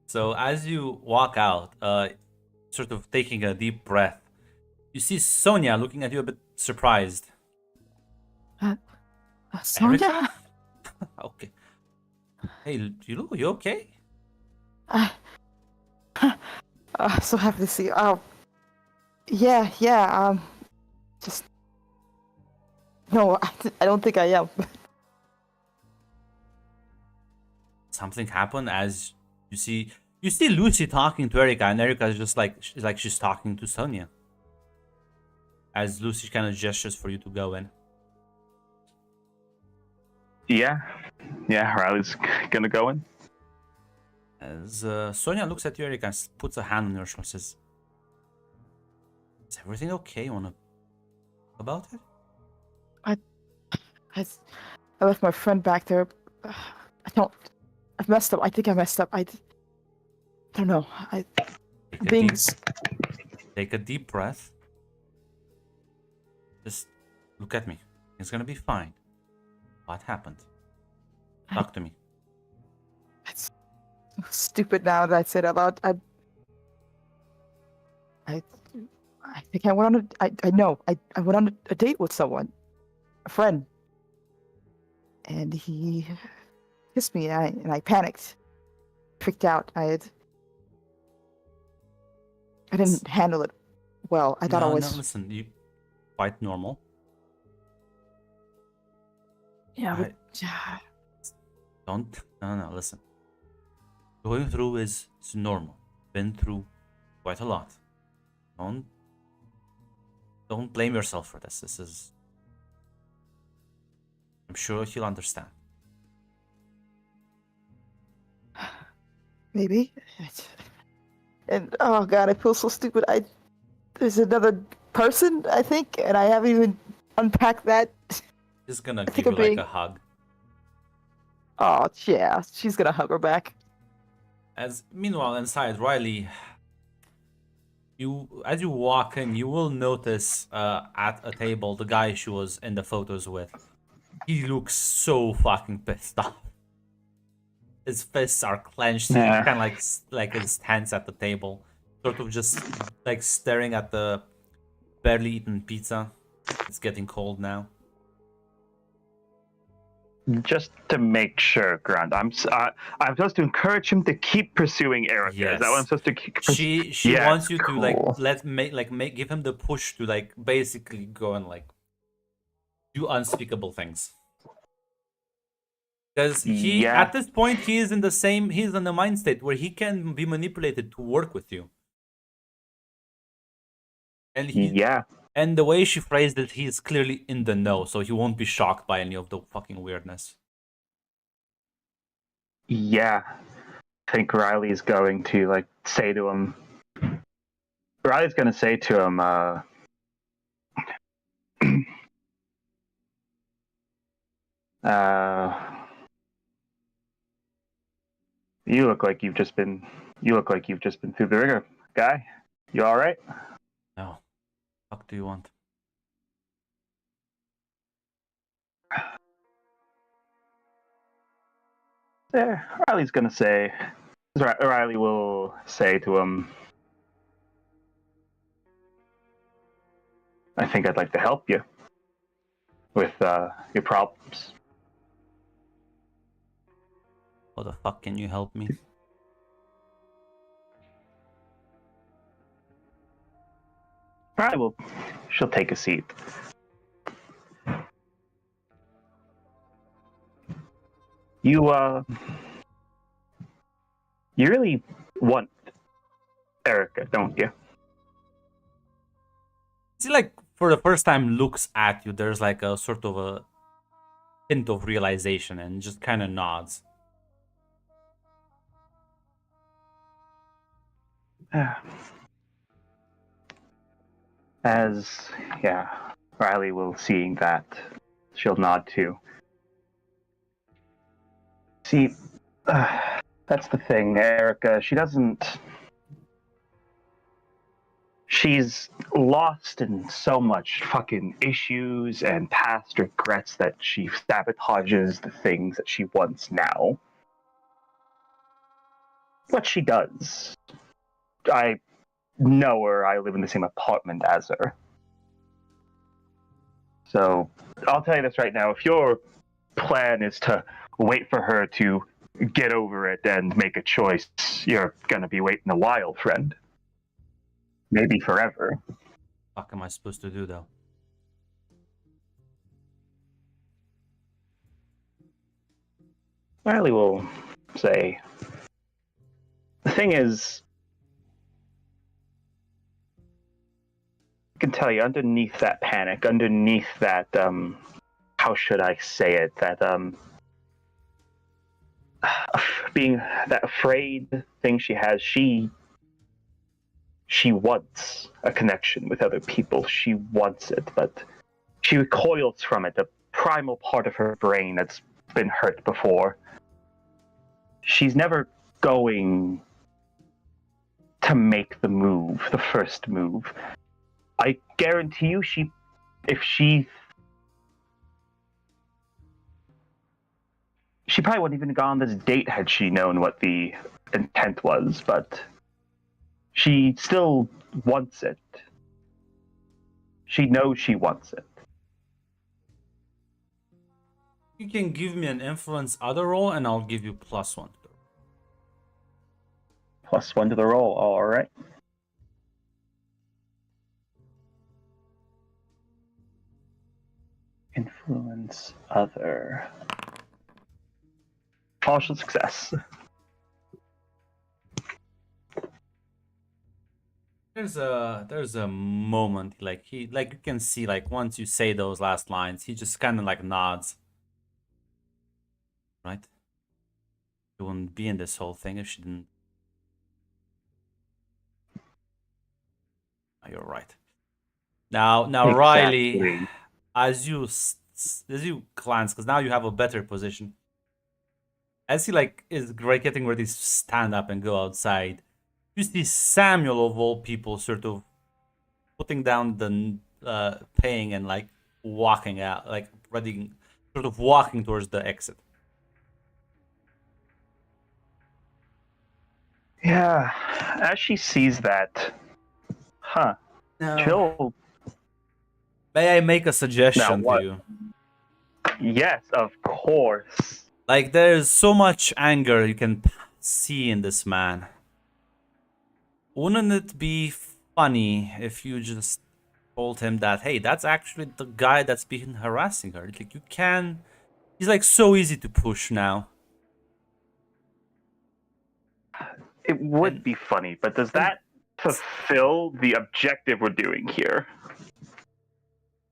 So as you walk out, sort of taking a deep breath, you see Sonia looking at you a bit surprised. Sonia? Okay. Hey, you okay? So happy to see you. Oh, yeah. Just no, I don't think I am. Something happened as you see Lucy talking to Erica, and Erica is just like she's talking to Sonia. as Lucy kind of gestures for you to go in. Yeah, Riley's gonna go in. As Sonia looks at you, Eric, and puts a hand on your shoulder, says, "Is everything okay? You wanna talk about it?" I left my friend back there. I've messed up. I think I messed up. I don't know. Take a deep breath. Just look at me. It's gonna be fine. What happened? Talk to me. It's stupid now that I said it out loud. I think I went on I went on a date with someone, a friend, and he kissed me, and I panicked, freaked out. I didn't handle it well. I thought I was. No, listen, you quite normal. Yeah, but, No, listen. Going through is normal. Been through quite a lot. Don't blame yourself for this. This is... I'm sure he'll understand. maybe. And oh god, I feel so stupid. There's another person, I think, and I haven't even unpacked that. He's gonna think give you I'm being- like a hug. Oh yeah, she's gonna hug her back. As meanwhile inside, Riley, as you walk in, you will notice at a table the guy she was in the photos with. He looks so fucking pissed off. His fists are clenched. Yeah. He's kind of like his hands at the table, sort of just like staring at the barely eaten pizza. It's getting cold now. Just to make sure, Grant, I'm supposed to encourage him to keep pursuing Erica. Yes. Is that what I'm supposed to keep? She Yeah, wants you to like cool. give him the push to like basically go and like do unspeakable things. Because at this point he's in the mind state where he can be manipulated to work with you. And the way she phrased it, he's clearly in the know, so he won't be shocked by any of the fucking weirdness. Yeah. I think Riley's going to like say to him. Riley's going to say to him, you look like you've just been through the ringer, guy. You all right? No. What do you want? There. Riley will say to him, I think I'd like to help you with your problems. How the fuck can you help me? Riley will. She'll take a seat. You really want Erica, don't you? She like for the first time looks at you. There's like a sort of a hint of realization and just kind of nods. Riley will, seeing that, she'll nod too. See, that's the thing, Erica. She's lost in so much fucking issues and past regrets that she sabotages the things that she wants now. What she does. I know her. I live in the same apartment as her. So, I'll tell you this right now. If your plan is to wait for her to get over it and make a choice, you're gonna be waiting a while, friend. Maybe forever. What am I supposed to do though? Riley will say, the thing is, can tell you, underneath that panic, underneath that, how should I say it? That, being that afraid thing she has, she wants a connection with other people. She wants it, but she recoils from it. The primal part of her brain that's been hurt before. She's never going to make the move, the first move. I guarantee you, if she probably wouldn't even gone on this date had she known what the intent was, but she still wants it. She knows she wants it. You can give me an influence other roll, and I'll give you +1. +1 to the roll, all right. Influence other. Partial success. There's a moment you can see once you say those last lines, he just kind of nods. Right? She wouldn't be in this whole thing if she didn't. Oh, you're right. Now, Exactly. Riley, as you glance, because now you have a better position. As he is getting ready to stand up and go outside, you see Samuel of all people sort of putting down the paying and walking out, ready, sort of walking towards the exit. Yeah, as she sees that, she'll. May I make a suggestion Now what? to you? Yes, of course. There's so much anger you can see in this man. Wouldn't it be funny if you just told him that, hey, that's actually the guy that's been harassing her? You can. He's so easy to push now. It would be funny, but does that fulfill the objective we're doing here?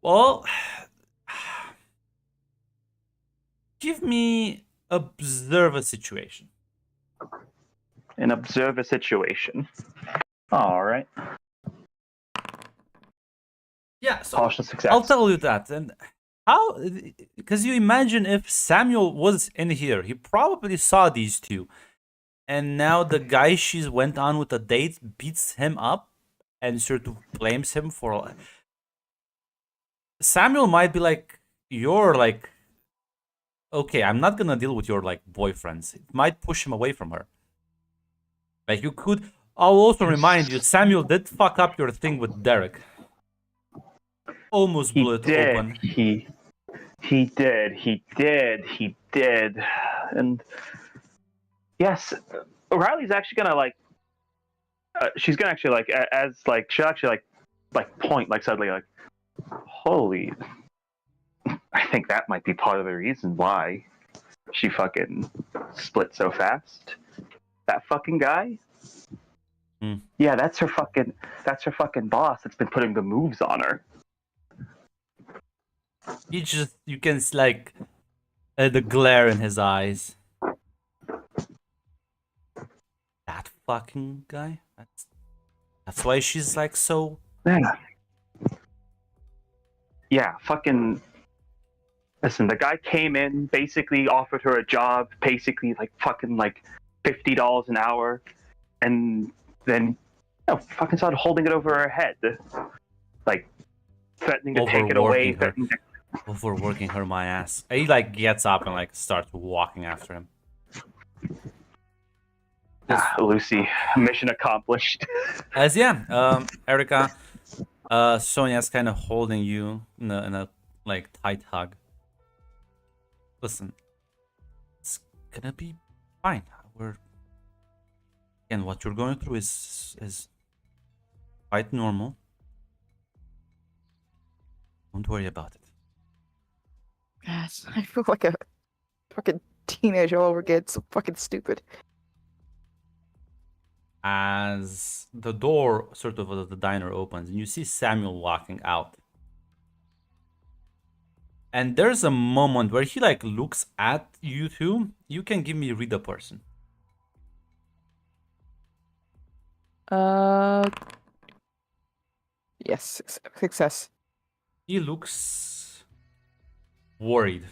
Well, give me observe a situation. And observe a situation. All right. Yeah, so Partial success. I'll tell you that. And how? Because you imagine if Samuel was in here, he probably saw these two. And now the guy she's went on with a date beats him up and sort of blames him for. Samuel might be you're okay, I'm not gonna deal with your boyfriends. It might push him away from her. You could. I'll also remind you, Samuel did fuck up your thing with Derek. Almost blew it open. He did. And yes, Riley's actually gonna she's gonna actually she'll actually point suddenly holy, I think that might be part of the reason why she fucking split so fast. That fucking guy. Yeah, that's her fucking boss that's been putting the moves on her. You can see the glare in his eyes. That fucking guy. That's why she's so. Yeah, fucking. Listen, the guy came in, basically offered her a job, basically fucking $50 an hour, and then fucking started holding it over her head, threatening to take it away. Overworking her, my ass. He gets up and starts walking after him. Lucy, mission accomplished. Erica, Sonia's kind of holding you in a tight hug. Listen, it's gonna be fine. What you're going through is quite normal. Don't worry about it. Yes, I feel like a fucking teenager all over again. So fucking stupid. as the door sort of the diner opens and you see Samuel walking out. And there's a moment where he like looks at you two. You can give me read a person. Yes, success. He looks worried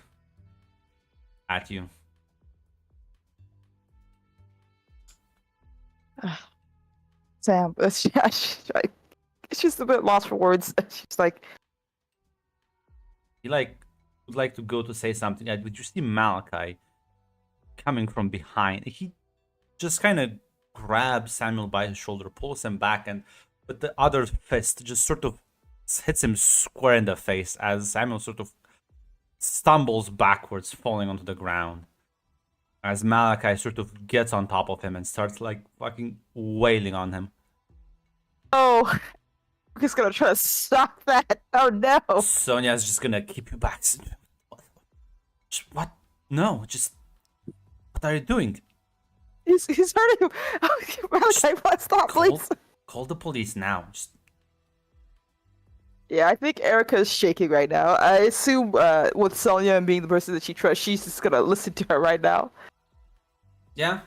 at you. Sam, it's just a bit lost for words. She's like, He like would like to go to say something, but you see Malachi coming from behind. He just kind of grabs Samuel by his shoulder, pulls him back, and with the other fist just sort of hits him square in the face as Samuel sort of stumbles backwards, falling onto the ground. As Malachi sort of gets on top of him and starts like fucking wailing on him. oh, I'm just gonna try to stop that. Oh no. Sonia's just gonna keep you back. What? No, just what are you doing? He's hurting him. Oh, Malachi, please stop, please. Call the police now. Just Yeah, I think Erica is shaking right now. I assume with Sonia and being the person that she trusts, she's just gonna listen to her right now. yeah.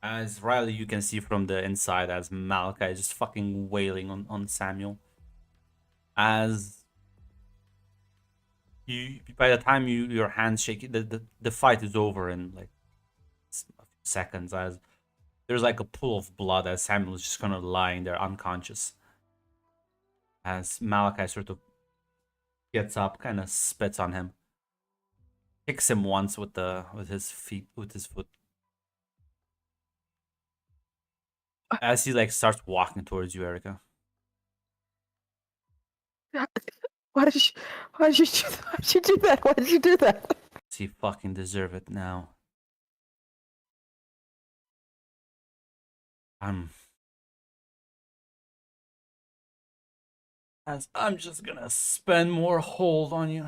As Riley, you can see from the inside as Malachi is just fucking wailing on Samuel. As you, by the time your hands shake, the fight is over in like a few seconds. As there's like a pool of blood as Samuel is just kind of lying there unconscious. As Malachi sort of gets up, kind of spits on him, kicks him once with his foot. As he like starts walking towards you, Erica. Why did you do that? Why did you do that? Does he fucking deserve it now? As I'm just gonna spend more hold on you.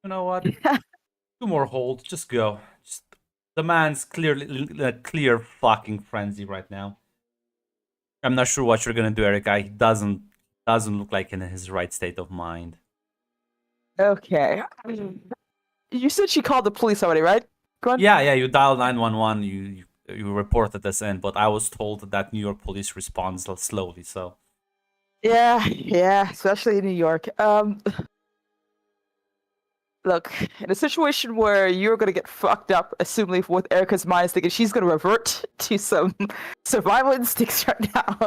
You know what? 2 more hold. Just go. Just the man's clearly in a clear fucking frenzy right now. I'm not sure what you're gonna do, Erica. He doesn't look like in his right state of mind. Okay. You said she called the police already, right? Go on. Yeah. You dialed 911. You reported this in, but I was told that New York police responds slowly. So Yeah, especially in New York. Look, in a situation where you're gonna get fucked up, assuming with Erica's mind is thinking she's gonna revert to some survival instincts right now.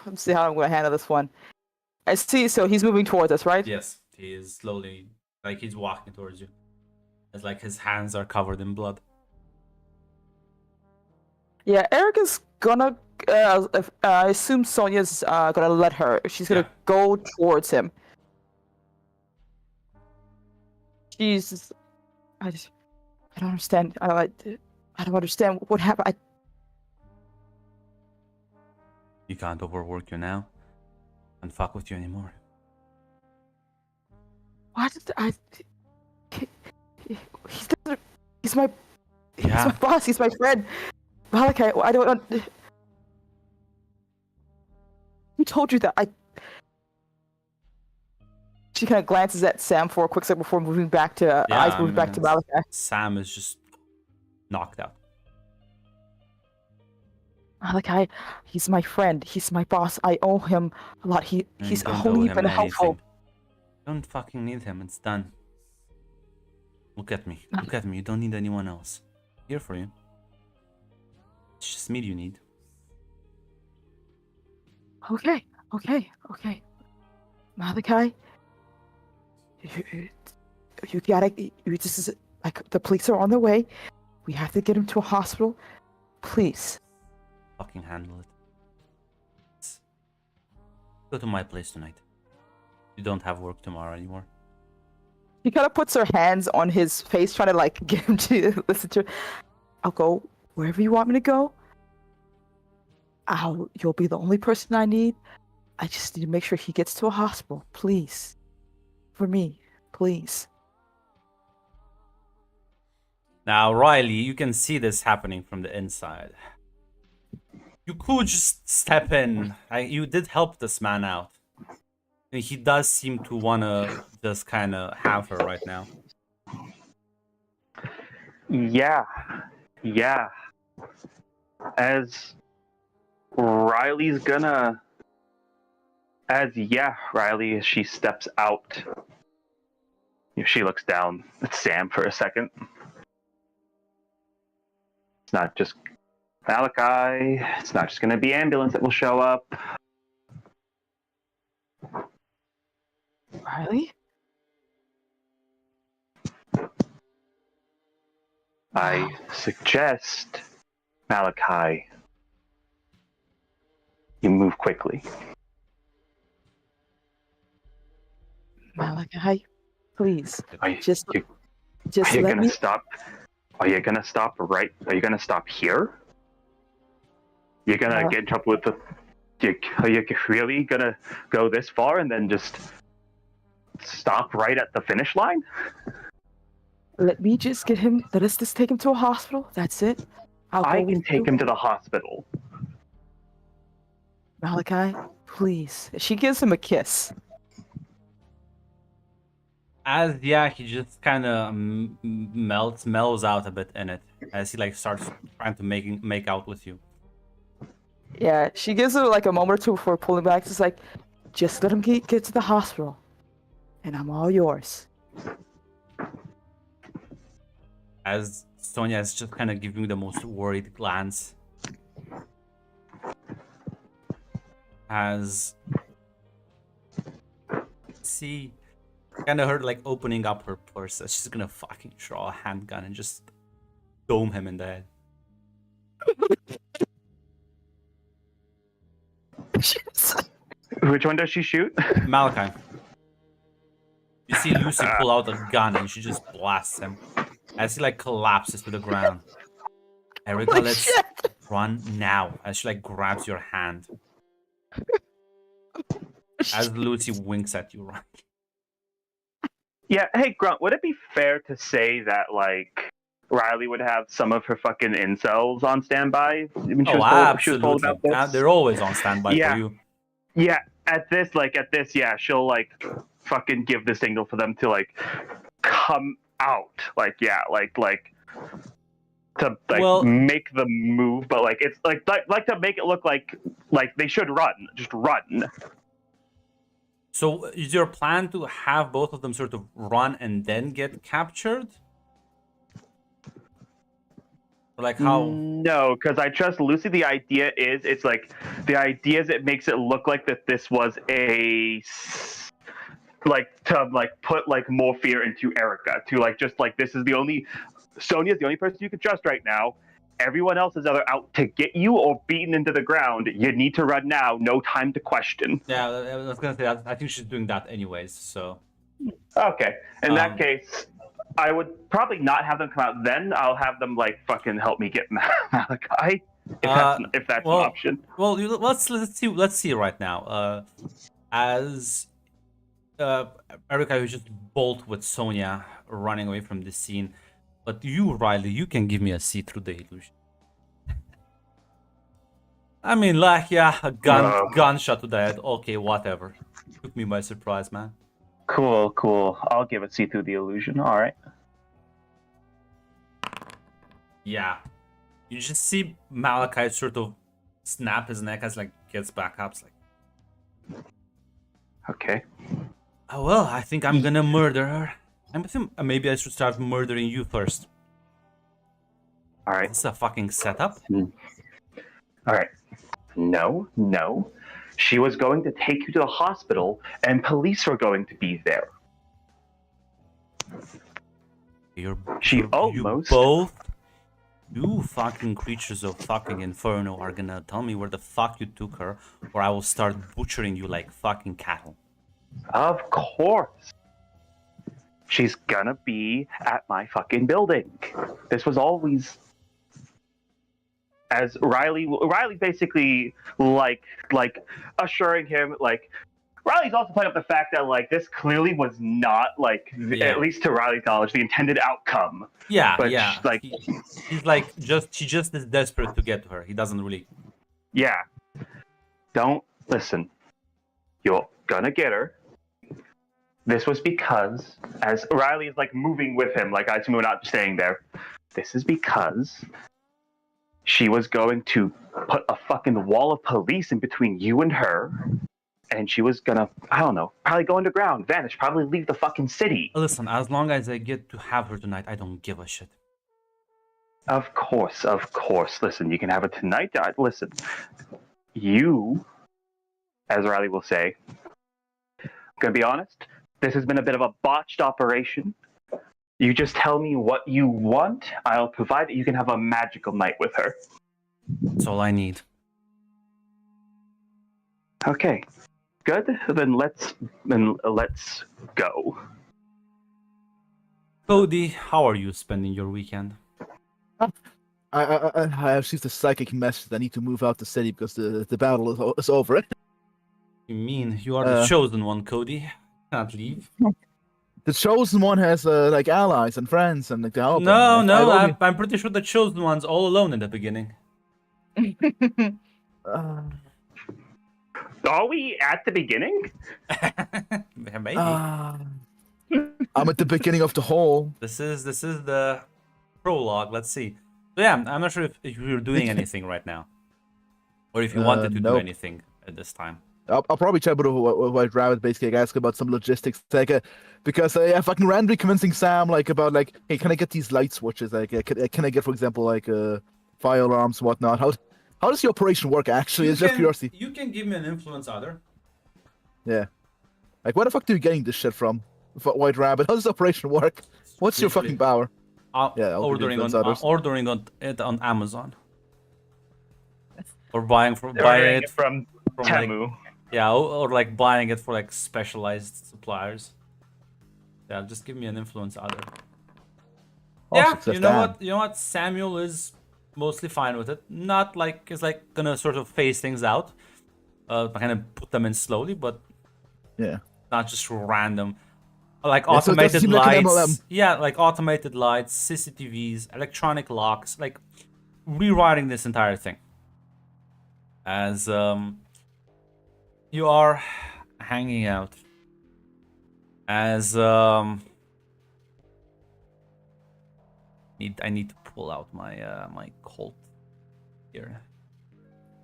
Let's see how I'm gonna handle this one. I see. So he's moving towards us, right? yes, he is slowly, like he's walking towards you. It's like his hands are covered in blood. Yeah, Erica's gonna. I assume Sonia's gonna let her. She's gonna go towards him. She's. I don't understand. I don't understand what happened. You can't overwork you now. And fuck with you anymore. What? He's my boss. He's my friend. Malachi, I don't. Who told you that? She kind of glances at Sam for a quick second before moving back to eyes moving back to Malachi. Sam is just knocked out. Malachi, he's my friend. He's my boss. I owe him a lot. He's only been helpful. Don't fucking need him. It's done. Look at me. Look at me. You don't need anyone else. I'm here for you. It's just me you need. Okay. Malachi, you gotta. This is like the police are on their way. We have to get him to a hospital. Please. Fucking handle it. Go to my place tonight. You don't have work tomorrow anymore. She kind of puts her hands on his face, trying to like get him to listen to. I'll go wherever you want me to go. You'll be the only person I need. I just need to make sure he gets to a hospital, please. For me, please. Now, Riley, you can see this happening from the inside. You could just step in. You did help this man out. And he does seem to want to just kind of have her right now. Yeah. As Riley's gonna... Riley, as she steps out, she looks down at Sam for a second. It's not just Malachi. It's not just going to be ambulance that will show up. Riley? I suggest, Malachi, you move quickly. Malachi, please, Are you let gonna me. stop? Are you gonna stop right? Are you gonna stop here? You're gonna get in trouble with the... Are you really gonna go this far and then just stop right at the finish line? Let me just get him. Let us just take him to a hospital. That's it. I can take him to the hospital. Malachi, please. She gives him a kiss. He just kind of mellows out a bit in it as he like starts trying to make out with you. Yeah, she gives her like a moment or two before pulling back. Just like, just let him get to the hospital, and I'm all yours. As Sonia is just kind of giving the most worried glance. As see kind of her like opening up her purse. She's gonna fucking draw a handgun and just dome him in the head. Which one does she shoot? Malachi. You see Lucy pull out a gun and she just blasts him as he like collapses to the ground. Erica, let's run now. As she like grabs your hand. As Lucy winks at you, right? Yeah, hey Grunt, would it be fair to say that like Riley would have some of her fucking incels on standby? I mean, she was told about this. They're always on standby for you. Yeah, at this, yeah, she'll like fucking give the signal for them to like come out. Like, yeah, like to like make the move, but like it's like to make it look like they should run, just run. So is your plan to have both of them sort of run and then get captured? Like how? No, because I trust Lucy. The idea is it makes it look like that this was a to put like more fear into Erica, to like just like this is the only Sonia's the only person you can trust right now. Everyone else is either out to get you or beaten into the ground. You need to run now. No time to question. Yeah, I was gonna say that. I think she's doing that anyways. So. Okay. In that case, I would probably not have them come out then. I'll have them like fucking help me get Malachi. If that's an option. Well, let's see right now. As Erica, you just bolt with Sonia running away from the scene. But you, Riley, you can give me a see through the illusion. I mean, like, yeah, a gunshot to the head. Okay, whatever. Took me by surprise, man. Cool. I'll give it see through the illusion. All right. Yeah. You just see Malachi sort of snap his neck as like gets back up. It's like, okay. Oh well, I think I'm gonna murder her. Maybe I should start murdering you first. All right. This is a fucking setup. All right. No. She was going to take you to the hospital, and police were going to be there. You fucking creatures of fucking inferno are gonna tell me where the fuck you took her, or I will start butchering you like fucking cattle. Of course. She's gonna be at my fucking building. This was always... As Riley basically like assuring him like, Riley's also playing up the fact that like this clearly was not like Yeah. at least to Riley's knowledge the intended outcome. Yeah, But yeah. like He's like she just is desperate to get to her. He doesn't really. yeah, don't listen. You're gonna get her. This was because as Riley is like moving with him, like I assume we're not staying there. This is because she was going to put a fucking wall of police in between you and her. And she was gonna, I don't know, probably go underground, vanish, probably leave the fucking city. Listen, as long as I get to have her tonight, I don't give a shit. Of course. Listen, you can have it tonight. Listen, you, as Riley will say, I'm gonna be honest, this has been a bit of a botched operation. You just tell me what you want, I'll provide it. You can have a magical night with her. That's all I need. Okay. Good. Then let's go. Cody, how are you spending your weekend? I have received a psychic message that I need to move out the city because the battle is over. You mean you are the chosen one, Cody? Can't leave. The chosen one has like allies and friends and like to help. No, him. no, I've I'm pretty sure the chosen one's all alone in the beginning. Are we at the beginning? Maybe. I'm at the beginning of the whole. This is the prologue. Let's see. So yeah, I'm not sure if you're doing anything right now, or if you wanted to do nope. anything at this time. I'll probably chat with White Rabbit, basically, ask about some logistics, like, because fucking randomly convincing Sam, like, about, like, hey, can I get these light switches? Like, can I get, for example, like, fire alarms and whatnot? How does the operation work, actually? It's just curiosity. You can give me an influence either. Yeah. Like, where the fuck are you getting this shit from? White Rabbit, how does the operation work? What's your fucking power? Yeah, ordering on it on Amazon, or buying it from Temu. Like, yeah, or like buying it for like specialized suppliers. Yeah, just give me an influence either. Yeah, you know what? Samuel is mostly fine with it. Not like is like gonna sort of phase things out, kind of put them in slowly, but yeah, not just random. Like automated lights, yeah, like automated lights, CCTVs, electronic locks, like rewriting this entire thing. As you are hanging out, as I need to pull out my my Kult here.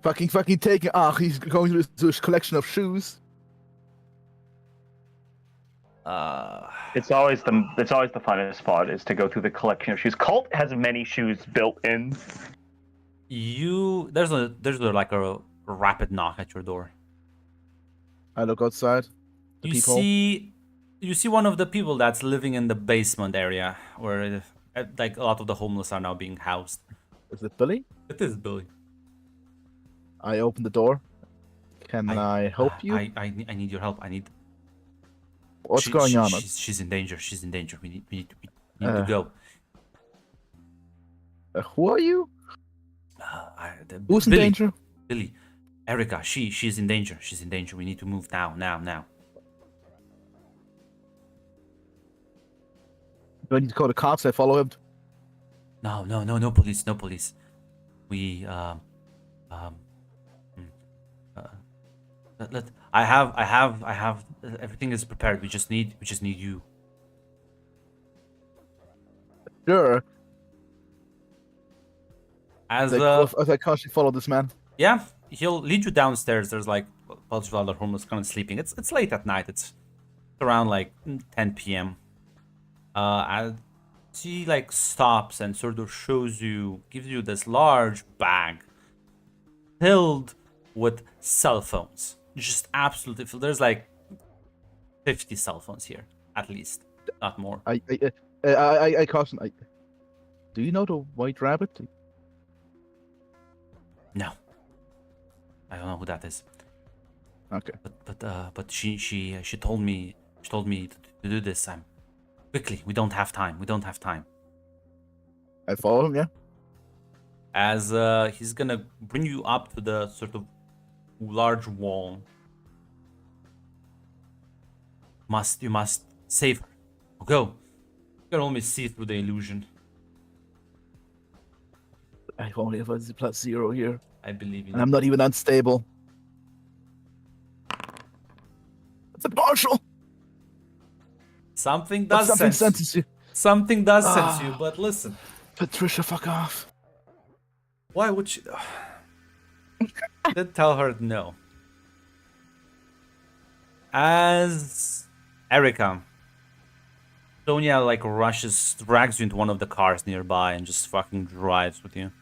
Fucking taking. He's going to his collection of shoes. It's always the funnest part is to go through the collection of shoes. Kult has many shoes built in. There's like a rapid knock at your door. I look outside. You see one of the people that's living in the basement area where like a lot of the homeless are now being housed. Is it Billy? It is Billy. I open the door. Can I help you? I need your help. What's going on? She's in danger. She's in danger. We need to go. Who are you? Who's Billy, in danger? Billy. Erica, she's in danger. She's in danger. We need to move now. Do I need to call the cops? I follow him. No police. We I have everything is prepared. We just need you. Sure. As I constantly follow this man. Yeah, he'll lead you downstairs. There's like a bunch of other homeless kind of sleeping. It's late at night. It's around like 10 p.m. And she like stops and sort of gives you this large bag filled with cell phones. Just absolutely filled. There's like 50 cell phones here, at least, not more. I caution. Do you know the White Rabbit? No, I don't know who that is. Okay. But she told me to do this. Quickly. We don't have time. I follow him. Yeah. As he's gonna bring you up to the sort of large wall. You must save her. Go. You can only see through the illusion. I only have a +0 here, I believe in and I'm not even unstable. It's a partial. Something But does something sense. senses you. Something does sense you, Ah. but listen. Patricia, fuck off. Why would she? Then tell her no. As Erica, Sonia like drags you into one of the cars nearby and just fucking drives with you.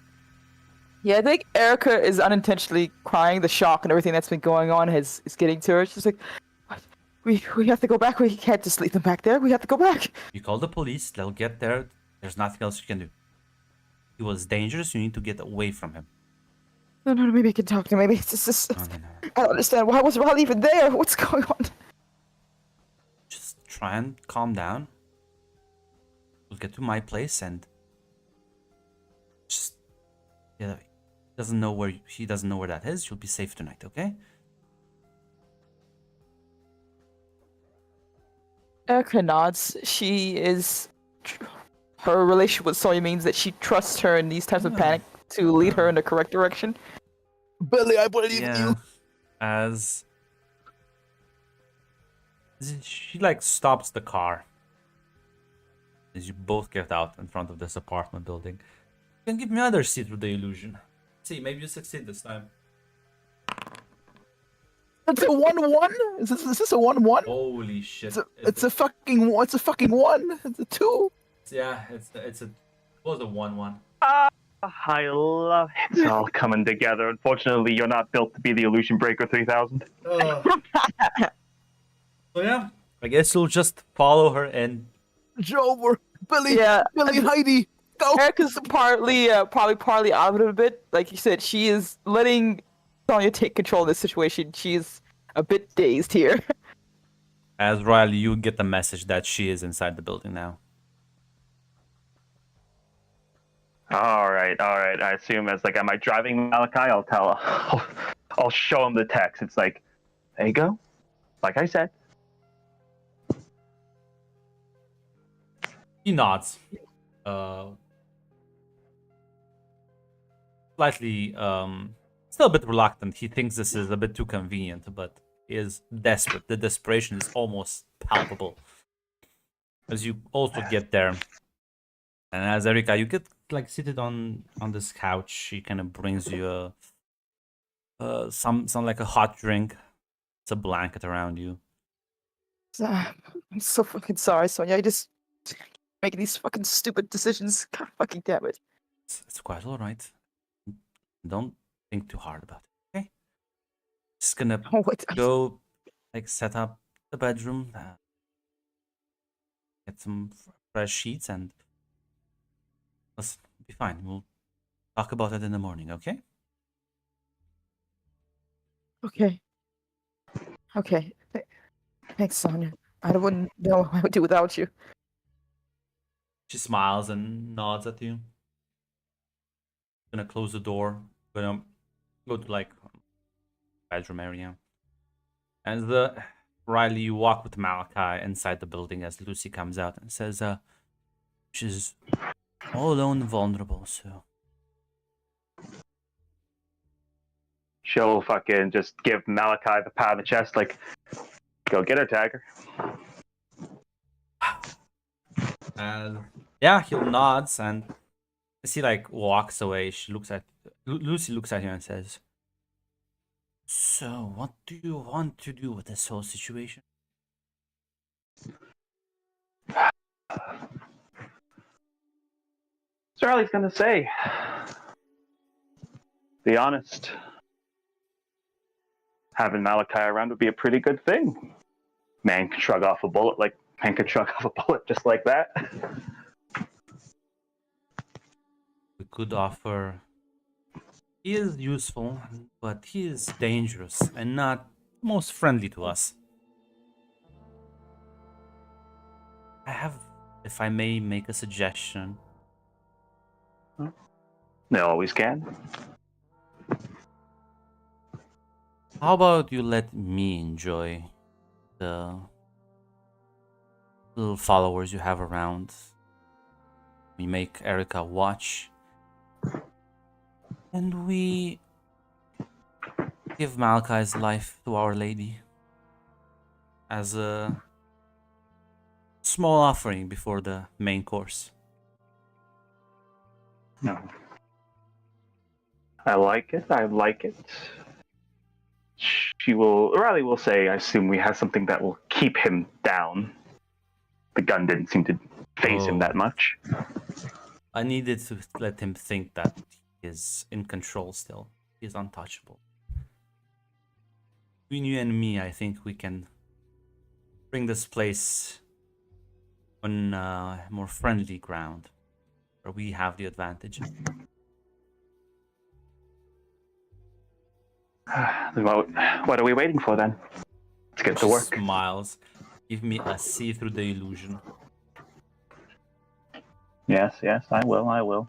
Yeah, I think Erica is unintentionally crying. The shock and everything that's been going on is getting to her. She's like, "What? We have to go back. We can't just leave them back there. We have to go back." You call the police, they'll get there. There's nothing else you can do. He was dangerous, you need to get away from him. No, maybe I can talk to him. Maybe it's just No. I don't understand. Why was Riley even there? What's going on? Just try and calm down. We'll get to my place and just he doesn't know where that is. You'll be safe tonight, okay? Erica nods. Her relationship with Sonya means that she trusts her in these times of panic to lead her in the correct direction. Billy, I believe in Yeah. you. As she like stops the car as you both get out in front of this apartment building. You can give me another seat with the illusion. See, maybe you succeed this time. It's a 1-1. Is this a 1-1? Holy shit! It's a fucking 1. It's a 2. Yeah, it was a 1-1. I love it. It's all coming together. Unfortunately, you're not built to be the Illusion Breaker 3000. So yeah, I guess you'll just follow her in. Jover, Billy, Yeah. Billy, Heidi, go. Erica's partly out of it a bit. Like you said, she is letting Sonya take control of this situation. She's a bit dazed here. As Riley, you get the message that she is inside the building now. All right. I assume as like, am I driving Malachi? I'll tell her. I'll show him the text. It's like, there you go. Like I said. He nods. Slightly, still a bit reluctant. He thinks this is a bit too convenient, but he is desperate. The desperation is almost palpable. As you also get there, and as Erika, you get like seated on this couch. She kind of brings you some like a hot drink. It's a blanket around you. I'm so fucking sorry, Sonya. I just making these fucking stupid decisions. God fucking damn it. It's quite all right. Don't think too hard about it, okay? Just gonna Oh, wait. go, like, set up the bedroom, get some fresh sheets, and let's be fine. We'll talk about it in the morning, okay? Okay. Okay. Thanks, Sonya. I wouldn't know what I would do without you. She smiles and nods at you. Gonna close the door. Gonna go to like bedroom area. And Riley, you walk with Malachi inside the building as Lucy comes out and says, she's all alone and vulnerable, so She'll fucking just give Malachi the pat on the chest, like, go get her, Tiger. and yeah, he nods and as he like walks away, Lucy looks at you and says, "So, what do you want to do with this whole situation?" Charlie's gonna say, be honest, having Malachi around would be a pretty good thing. Man could shrug off a bullet just like that. We could offer. He is useful, but he is dangerous and not most friendly to us. If I may make a suggestion. They always can. How about you let me enjoy the little followers you have around. We make Erica watch. And we give Malachi's life to Our Lady as a small offering before the main course. No. I like it. I like it. Riley will say, I assume we have something that will keep him down. The gun didn't seem to phase him that much. I needed to let him think that he is in control still. He is untouchable. Between you and me, I think we can bring this place on more friendly ground, where we have the advantage. What are we waiting for then? Let's get to work. Smiles. Give me a see through the illusion. Yes, I will.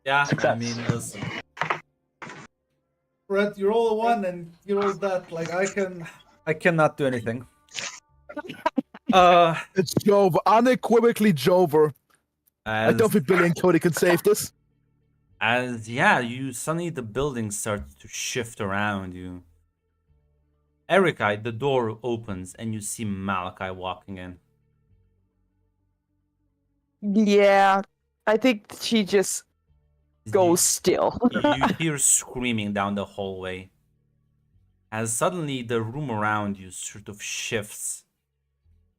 Yeah, Success. I mean, listen. Brett, you roll a 1 and you roll that. Like I cannot do anything. It's Jover, unequivocally Jover. I As, don't think Billy and Cody can save this. you suddenly the building starts to shift around you. Erica, the door opens and you see Malachi walking in. Yeah, I think she just goes still. You hear screaming down the hallway as suddenly the room around you sort of shifts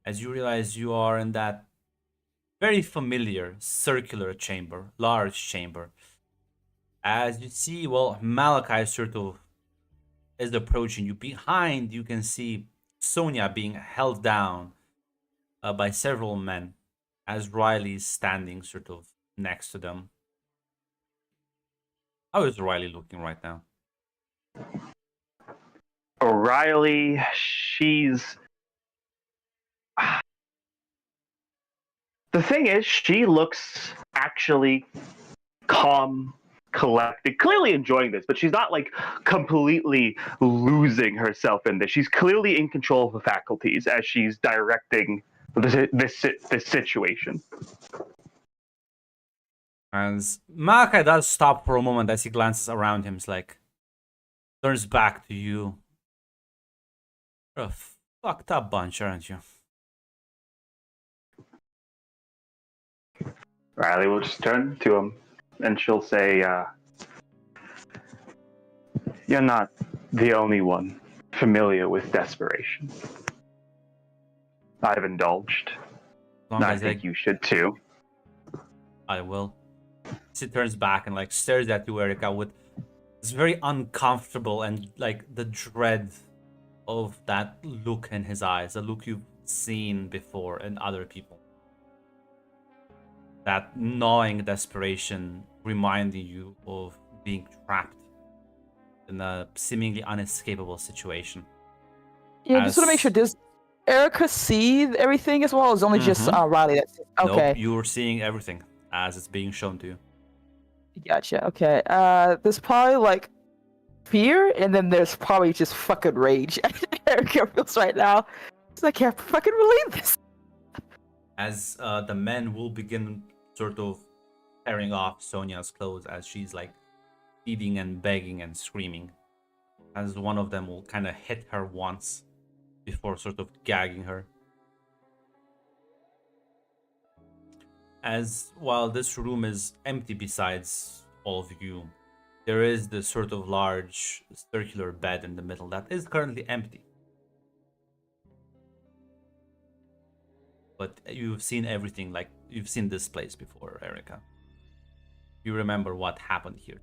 as you realize you are in that very familiar circular chamber, large chamber. As you see, well, Malachi sort of is approaching you. Behind, you can see Sonia being held down by several men as Riley is standing sort of next to them. How is Riley looking right now? O'Reilly, she's... The thing is, she looks actually calm, collected, clearly enjoying this, but she's not like completely losing herself in this. She's clearly in control of her faculties as she's directing this situation. As Malachi does stop for a moment as he glances around him, he's like, turns back to you. You're a fucked up bunch, aren't you? Riley will just turn to him and she'll say, you're not the only one familiar with desperation. I've indulged. As long I as think you should too. I will. She turns back and like stares at you, Erica, with this very uncomfortable and like the dread of that look in his eyes, a look you've seen before in other people. That gnawing desperation reminding you of being trapped in a seemingly unescapable situation. Yeah, just want to make sure, does Erica see everything as well? Or is it only just Riley that's okay? Nope, you're seeing everything as it's being shown to you. Gotcha. Okay. There's probably like fear, and then there's probably just fucking rage. Erica feels right now. I can't fucking believe this. As the men will begin sort of tearing off Sonia's clothes as she's like pleading and begging and screaming. As one of them will kind of hit her once before sort of gagging her. As while this room is empty besides all of you, there is this sort of large circular bed in the middle that is currently empty. But you've seen everything, like you've seen this place before, Erica. You remember what happened here.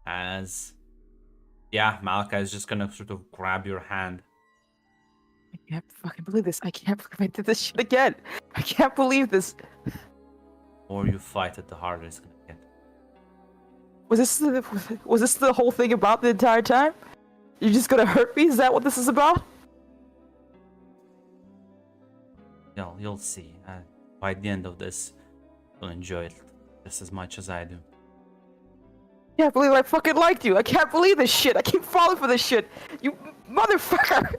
As, yeah, Malachi is just gonna sort of grab your hand. I can't fucking believe this. I can't believe I did this shit again. I can't believe this. The more you fight it, the harder it's gonna get. Was this the whole thing about the entire time? You're just gonna hurt me? Is that what this is about? You'll see. By the end of this, you'll enjoy it just as much as I do. I can't believe I fucking liked you. I can't believe this shit. I keep falling for this shit. You motherfucker.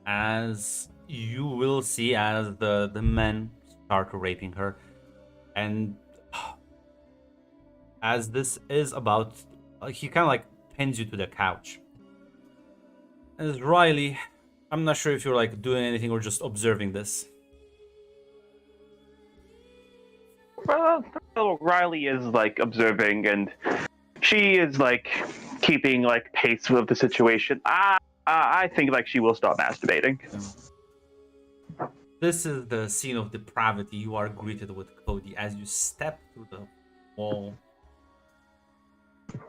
as you will see as the men start raping her, and as this is about, he kind of like pins you to the couch. As Riley, I'm not sure if you're like doing anything or just observing this. Well, Riley is like observing, and she is like keeping like pace with the situation. I think like she will start masturbating. This is the scene of depravity. You are greeted with Cody as you step through the wall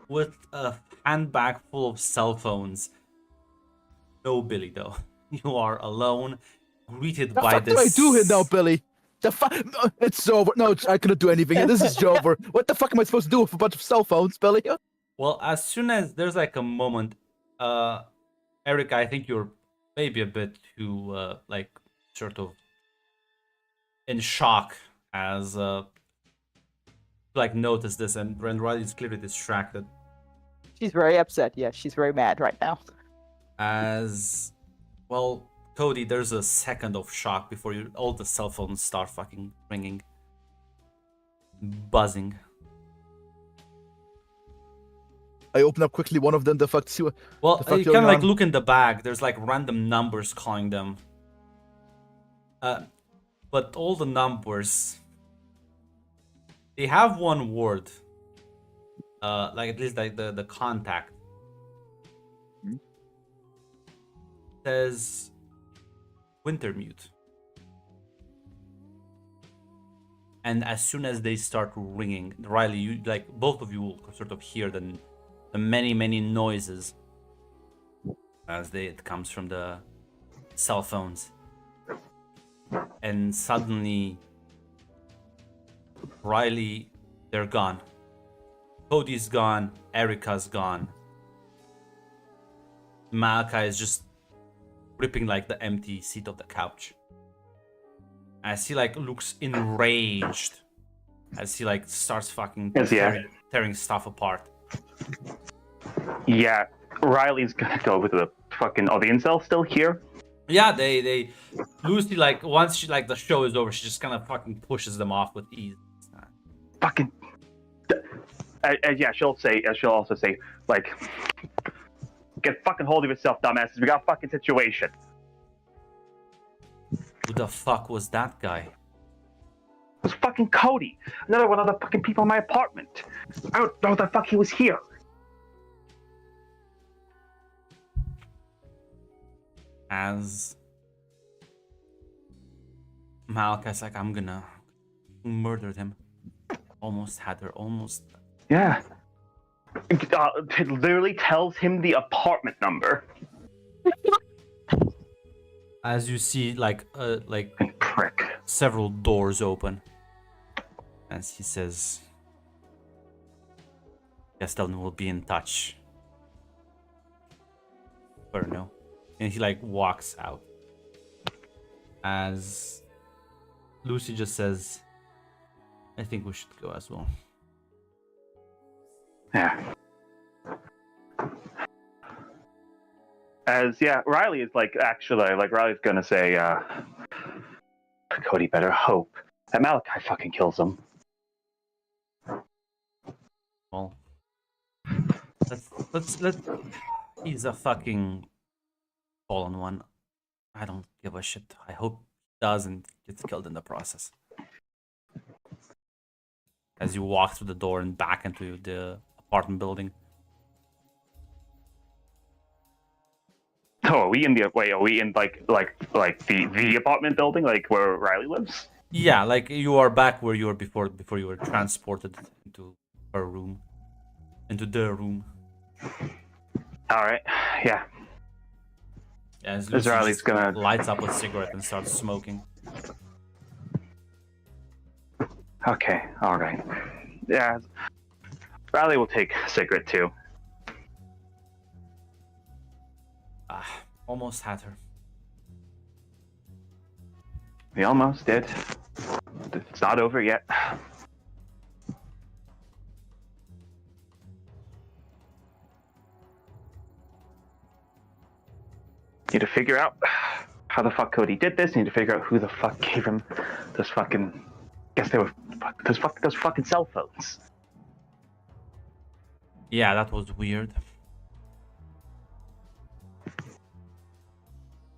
with a handbag full of cell phones. No Billy though. You are alone, greeted The by fuck this. do I do here now, Billy? The fuck? No, it's over. No, I couldn't do anything. This is over. What the fuck am I supposed to do with a bunch of cell phones, Billy? Well, as soon as there's like a moment, Eric, I think you're maybe a bit too like sort of in shock as like notice this, and Riley's clearly distracted She's very upset. Yeah, she's very mad right now. as well. Cody, there's a second of shock before all the cell phones start fucking ringing, buzzing. I open up quickly one of them. The fuck? See what? Well, the fuck you kind going of like on? look in the bag. There's like random numbers calling them. But all the numbers, they have one word. Like at least like the contact says Wintermute. And as soon as they start ringing, Riley, you like both of you will sort of hear the many noises as it comes from the cell phones. And suddenly, Riley, they're gone. Cody's gone. Erica's gone. Malachi is just ripping like the empty seat of the couch. As he like looks enraged. As he like starts fucking Yes, yeah. tearing stuff apart. Yeah, Riley's gonna go with the fucking. Oh, the incel still here? Yeah, they Lucy like once she like the show is over, she just kind of fucking pushes them off with ease. Fucking. Yeah, she'll also say like, get fucking hold of yourself, dumbasses. We got a fucking situation. Who the fuck was that guy? It was fucking Cody. Another one of the fucking people in my apartment. I don't know the fuck he was here. As Malachi's like, I'm gonna murder him. Almost had her, almost. Yeah. It literally tells him the apartment number. As you see, like Prick. several doors open. As he says, Gastelum will be in touch. Or no. And he like walks out. As Lucy just says, I think we should go as well. Yeah. Riley is like, actually, like, Riley's gonna say, Cody better hope that Malachi fucking kills him. Well, let's he's a fucking fallen one. I don't give a shit. I hope he doesn't get killed in the process. As you walk through the door and back into the apartment building. Oh, are we in the the apartment building, like where Riley lives? Yeah, like you are back where you were before you were transported into her room. Into the room. Alright, yeah. As As Riley's just gonna- lights up a cigarette and starts smoking. Okay, alright. Yeah. Riley will take a cigarette too. Almost had her. We almost did. It's not over yet. Need to figure out how the fuck Cody did this. Need to figure out who the fuck gave him those fucking. Guess they were those fucking cell phones. Yeah, that was weird.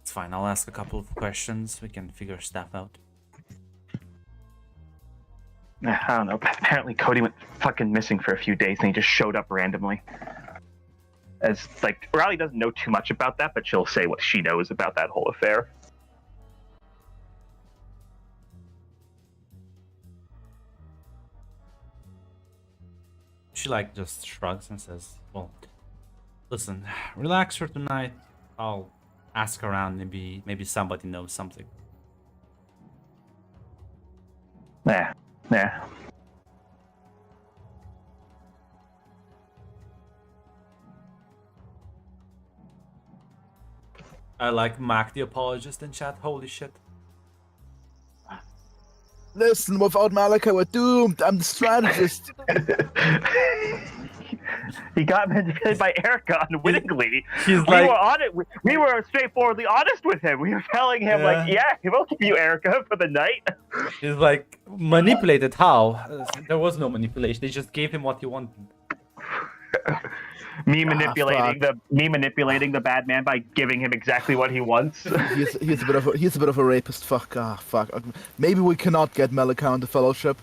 It's fine. I'll ask a couple of questions. We can figure stuff out. I don't know. Apparently, Cody went fucking missing for a few days, and he just showed up randomly. As like, Riley doesn't know too much about that, but she'll say what she knows about that whole affair. She like just shrugs and says, "Well, listen, relax for tonight. I'll ask around. Maybe somebody knows something." Yeah. I like Mac the apologist in chat. Holy shit. Listen, without Malachi, we're doomed. I'm the strategist. He got manipulated by Erica unwittingly. He's we like- were on it. We were straightforwardly honest with him. We were telling him like, yeah, we'll give you Erica for the night. He's like, manipulated how? There was no manipulation. They just gave him what he wanted. Me manipulating the bad man by giving him exactly what he wants. he's a bit of a rapist. Fuck. Fuck. Maybe we cannot get Malachi on the fellowship.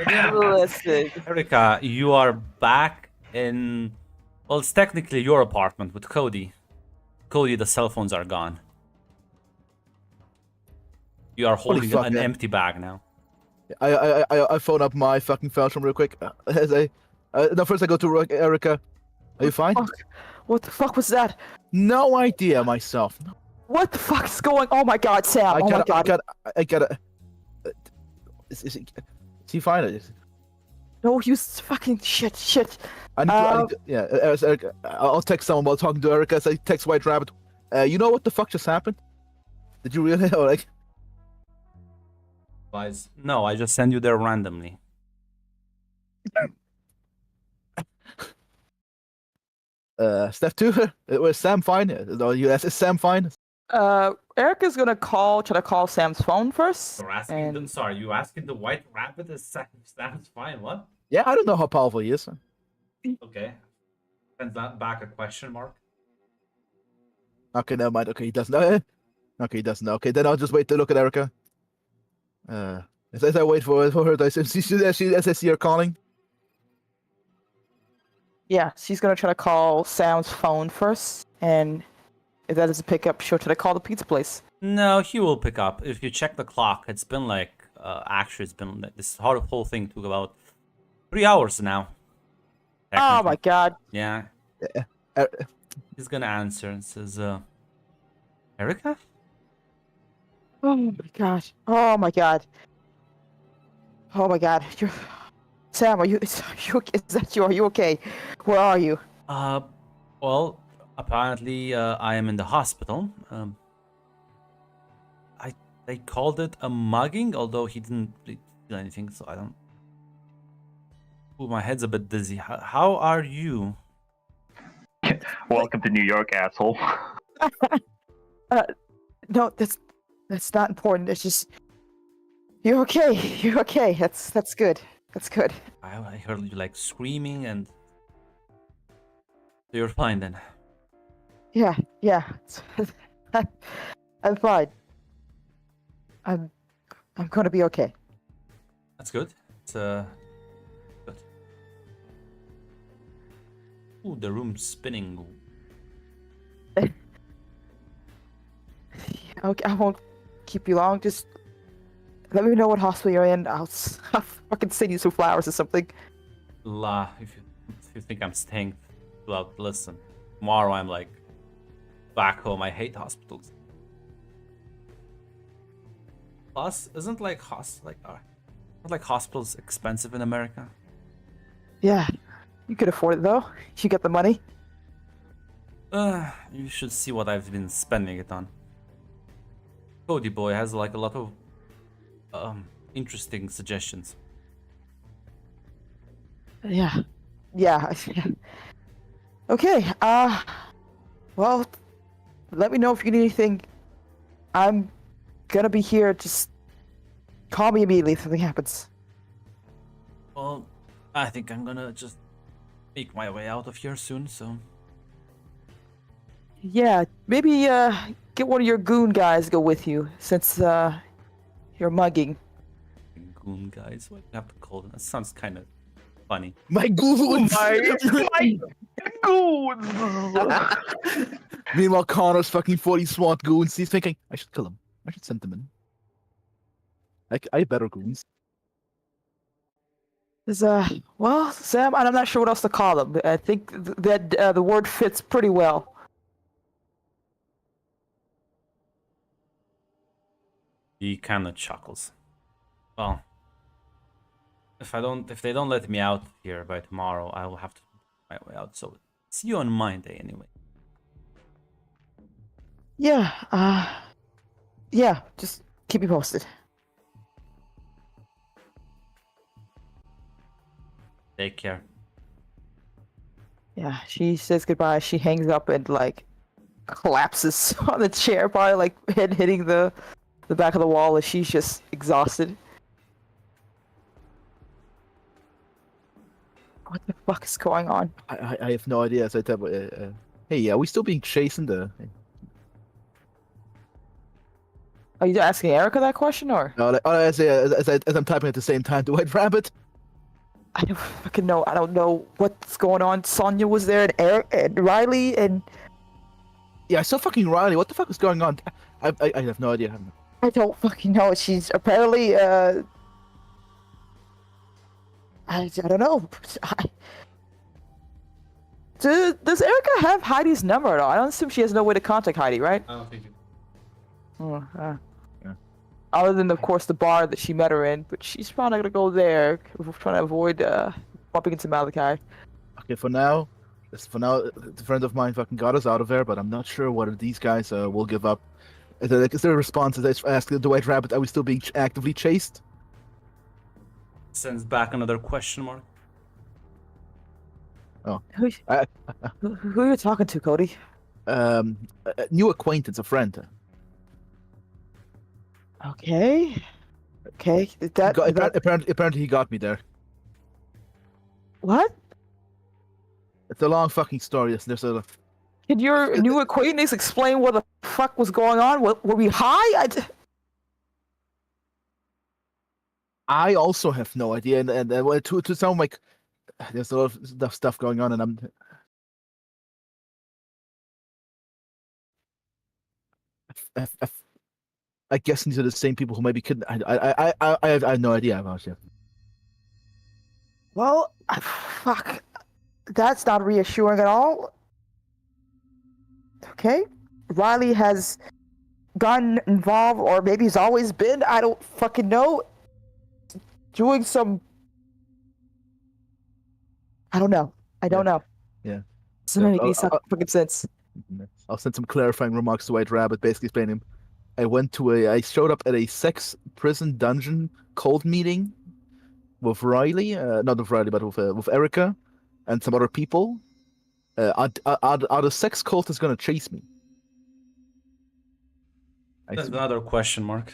Listen. Erica, you are back in... Well, it's technically your apartment with Cody. Cody, the cell phones are gone. You are holding fuck, an man. empty bag now. I phone up my fucking fellowship real quick. No, first I go to Erica. Are you fine? Fuck. What the fuck was that? No idea myself. What the fuck's going? Oh my god, Sam! Oh my god! I gotta. Is he fine? No, he was fucking shit. I need to, yeah, Erica, I'll text someone while talking to Erica. As I text White Rabbit. You know what the fuck just happened? Did you really? Or like? Guys, no, I just send you there randomly. Step 2. Was Sam fine? No, is Sam fine? Erica's gonna try to call Sam's phone first. You're asking them, sorry, you asking the White Rabbit is Sam's fine, what? Yeah, I don't know how powerful he is. Okay. Sends that back a question mark. Okay, never mind. Okay, he doesn't know. Okay, he doesn't know. Okay, then I'll just wait to look at Erica. As I wait for her, as I see her calling. Yeah, she's gonna try to call Sam's phone first, and if that doesn't pick up, she'll try to call the pizza place. No, he will pick up. If you check the clock, it's been like, actually, it's been, this whole thing took about 3 hours now. Oh my god. Yeah. He's gonna answer and says, Erica? Oh my gosh. Oh my god. Oh my god. Sam, are you? Is that you? Are you okay? Where are you? Well, apparently, I am in the hospital. They called it a mugging, although he didn't really do anything, so I don't... Ooh, my head's a bit dizzy. How are you? Welcome to New York, asshole. No, that's not important. It's just you're okay. You're okay. That's good. That's good. I heard you like screaming and... So you're fine then. Yeah. I'm fine. I'm gonna be okay. That's good. It's good. Ooh, the room's spinning. Okay, I won't keep you long. Just let me know what hospital you're in. I'll fucking send you some flowers or something. La, if you think I'm staying, well, listen. Tomorrow I'm like back home. I hate hospitals. Plus, isn't like hospitals expensive in America? Yeah, you could afford it though. You get the money. You should see what I've been spending it on. Cody boy has like a lot of interesting suggestions. Yeah. Okay. Well, let me know if you need anything I'm gonna be here. Just call me immediately if something happens. Well, I think I'm gonna just make my way out of here soon, so... Yeah, maybe get one of your goon guys to go with you, since you're mugging. Goon guys, what do you have to call them? That sounds kind of funny. My goons! My goons! Meanwhile, Connor's fucking 40 SWAT goons. He's thinking, I should kill him. I should send them in. I have better goons. Is well, Sam, I'm not sure what else to call them. I think that the word fits pretty well. He kind of chuckles. Well, if they don't let me out here by tomorrow, I will have to find my way out. So see you on Monday anyway. Yeah, just keep me posted. Take care. Yeah, she says goodbye. She hangs up and like collapses on the chair, probably like head hitting the back of the wall as she's just exhausted. What the fuck is going on? I have no idea. As I tell, hey, are we still being chased in the? Are you asking Erica that question or? No, as I'm typing at the same time, do I rabbit? I don't fucking know. I don't know what's going on. Sonya was there and Eric and Riley and Yeah, I saw fucking Riley. What the fuck is going on? I have no idea. I don't fucking know. She's apparently I don't know. Does Erica have Heidi's number at all? I don't assume she has no way to contact Heidi, right? I don't think Yeah. Other than, of course, the bar that she met her in, but she's probably not gonna go there. We're trying to avoid bumping into Malachi. Okay, for now, the friend of mine fucking got us out of there, but I'm not sure whether these guys will give up. Is there a response? As I ask the White Rabbit, are we still being actively chased? Sends back another question mark. Who are you talking to, Cody? A new acquaintance, a friend. Okay. Apparently he got me there. What? It's a long fucking story. There's a. Can your new acquaintance explain what the fuck was going on? Were we high? I also have no idea, and well, to sound like there's a lot of stuff going on, and I guess these are the same people who maybe couldn't. I have no idea about you. Well, fuck. That's not reassuring at all. Okay. Riley has gotten involved, or maybe he's always been, I don't fucking know, doing some... I don't know. I don't know. Yeah. Doesn't make any fucking sense. I'll send some clarifying remarks to White Rabbit, basically explaining. I showed up at a sex prison dungeon cold meeting with Riley, not with Riley, but with Erica and some other people. Are the sex cult is gonna chase me? That's another question mark.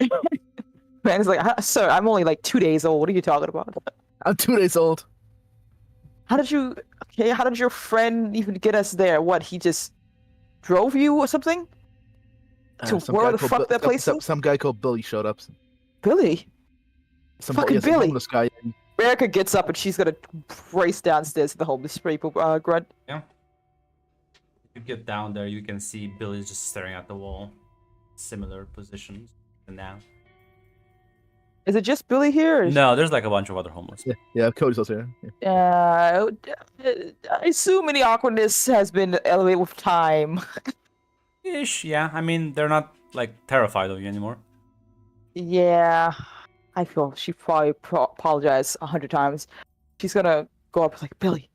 Man, it's like, sir, I'm only like 2 days old. What are you talking about? I'm 2 days old. How did your friend even get us there? What, he just drove you or something? To where the fuck that place is? Some guy called Billy showed up. Billy? Fucking some Billy. homeless guy. Erica gets up and she's gonna race downstairs to the homeless people grunt. Yeah. You get down there, you can see Billy just staring at the wall. Similar positions and now. Is it just Billy here? Or No, there's like a bunch of other homeless. Yeah, Cody's also here. I assume any awkwardness has been elevated with time. Ish, yeah. I mean, they're not like terrified of you anymore. Yeah, I feel she probably apologized 100 times. She's gonna go up like, Billy.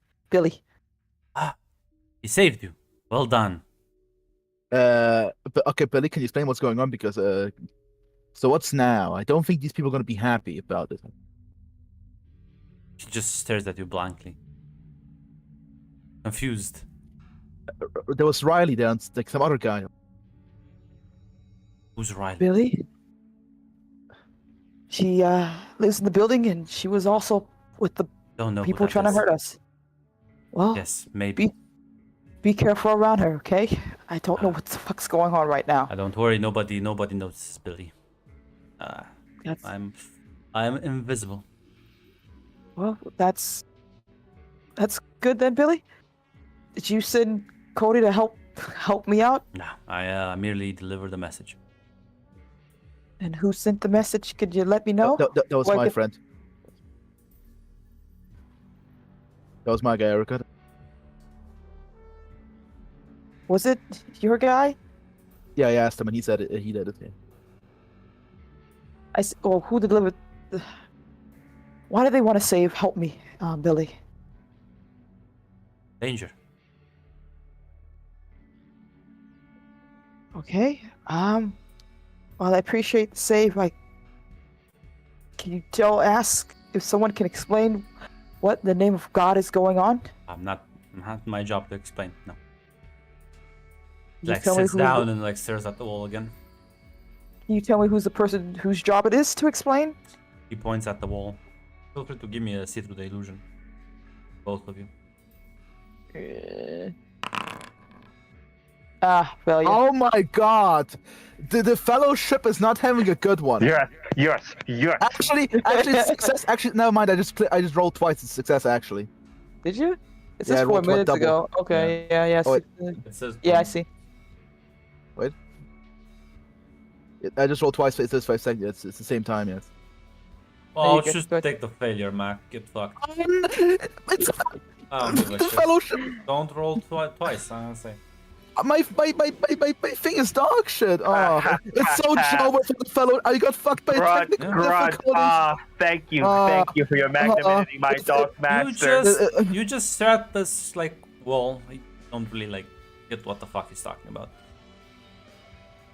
He saved you. Well done. But okay, Billy, can you explain what's going on? Because so what's now? I don't think these people are gonna be happy about it. She just stares at you blankly. Confused. There was Riley there and like some other guy. Who's Riley? Billy. She lives in the building, and she was also with the Don't know people who that trying to is. hurt us. Well, Yes, maybe. be careful around her, okay? I don't know Ah. what the fuck's going on right now. Don't worry. Nobody notices Billy. That's I'm invisible. well, that's good then, Billy. Did you send Cody to help me out? No, I merely delivered the message. And who sent the message? Could you let me know? That was Or I my could- friend. That was my guy, Erica. Was it your guy? Yeah, I asked him, and he said he did it. Yeah. Well, who delivered? Why do they want to help me, Billy? Danger. Okay. Well, I appreciate the save. Can you ask if someone can explain what the name of God is going on? Not my job to explain. No. Can you Like tell me sits who? down and like stares at the wall again. Can you tell me who's the person whose job it is to explain? He points at the wall. Feel free to give me a see through the illusion. Both of you. Failure. Oh my God, the fellowship is not having a good one. Yes. Actually, success. Actually, never mind. I just rolled twice. It's success actually. Did you? It Yeah, I says 4 rolled minutes double. ago. Okay. Yeah. Oh, wait. It says Yeah, I see. I just rolled twice. It says 5 seconds. It's the same time. Yes. Well, you go. just Go ahead. take the failure, Mac. Get fucked. It's I don't give a the shit. fellowship. Don't roll twice, I'm gonna say. My thing is dog shit. Oh, it's so Java for the fellow. I got fucked by Grunt, technical grunt. difficulties. Thank you for your magnanimity, my dog You master. just stare at this like wall. You don't really like get what the fuck he's talking about.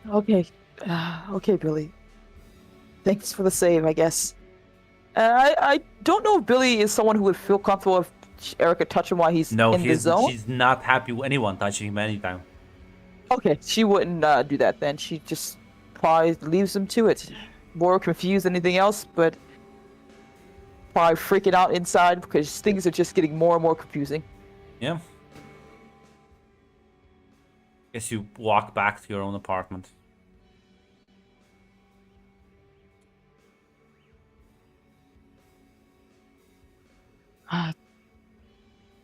Okay. Okay, Billy. Thanks for the save, I guess. I don't know if Billy is someone who would feel comfortable if Erica touch him while he's No, in the zone. she's not happy with anyone touching him anytime. Okay, she wouldn't do that then. She just probably leaves him to it. More confused than anything else, but probably freaking out inside because things are just getting more and more confusing. Yeah. Guess you walk back to your own apartment.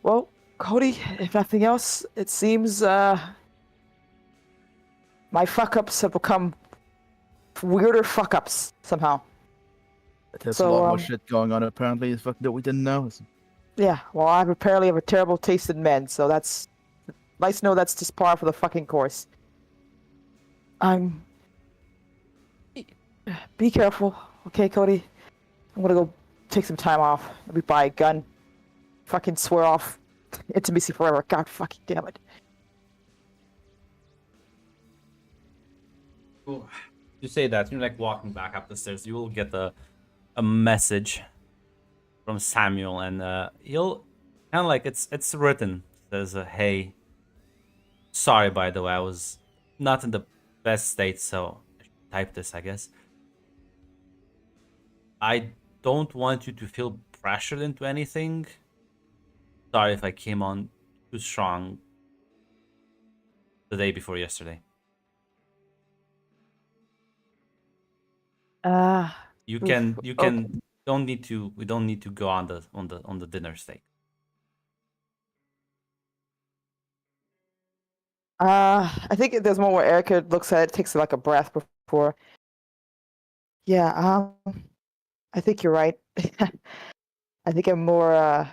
Well, Cody, if nothing else, it seems my fuck-ups have become weirder fuck-ups somehow. There's So, a lot more shit going on apparently that we didn't know. Yeah, well, I apparently have a terrible taste in men, so that's nice to know that's just par for the fucking course. Be careful, okay, Cody? I'm gonna go take some time off. Maybe buy a gun. Fucking swear off intimacy forever. God fucking damn it. You say that, you're like walking back up the stairs. You will get a message from Samuel, and he'll kind of like it's written. It says, "Hey, sorry by the way, I was not in the best state, so I should type this, I guess. I don't want you to feel pressured into anything. Sorry if I came on too strong the day before yesterday. You can okay. don't need to we don't need to go on the dinner steak. I think there's one where Erica looks at it, takes like a breath before. Yeah, I think you're right. I think I'm more, I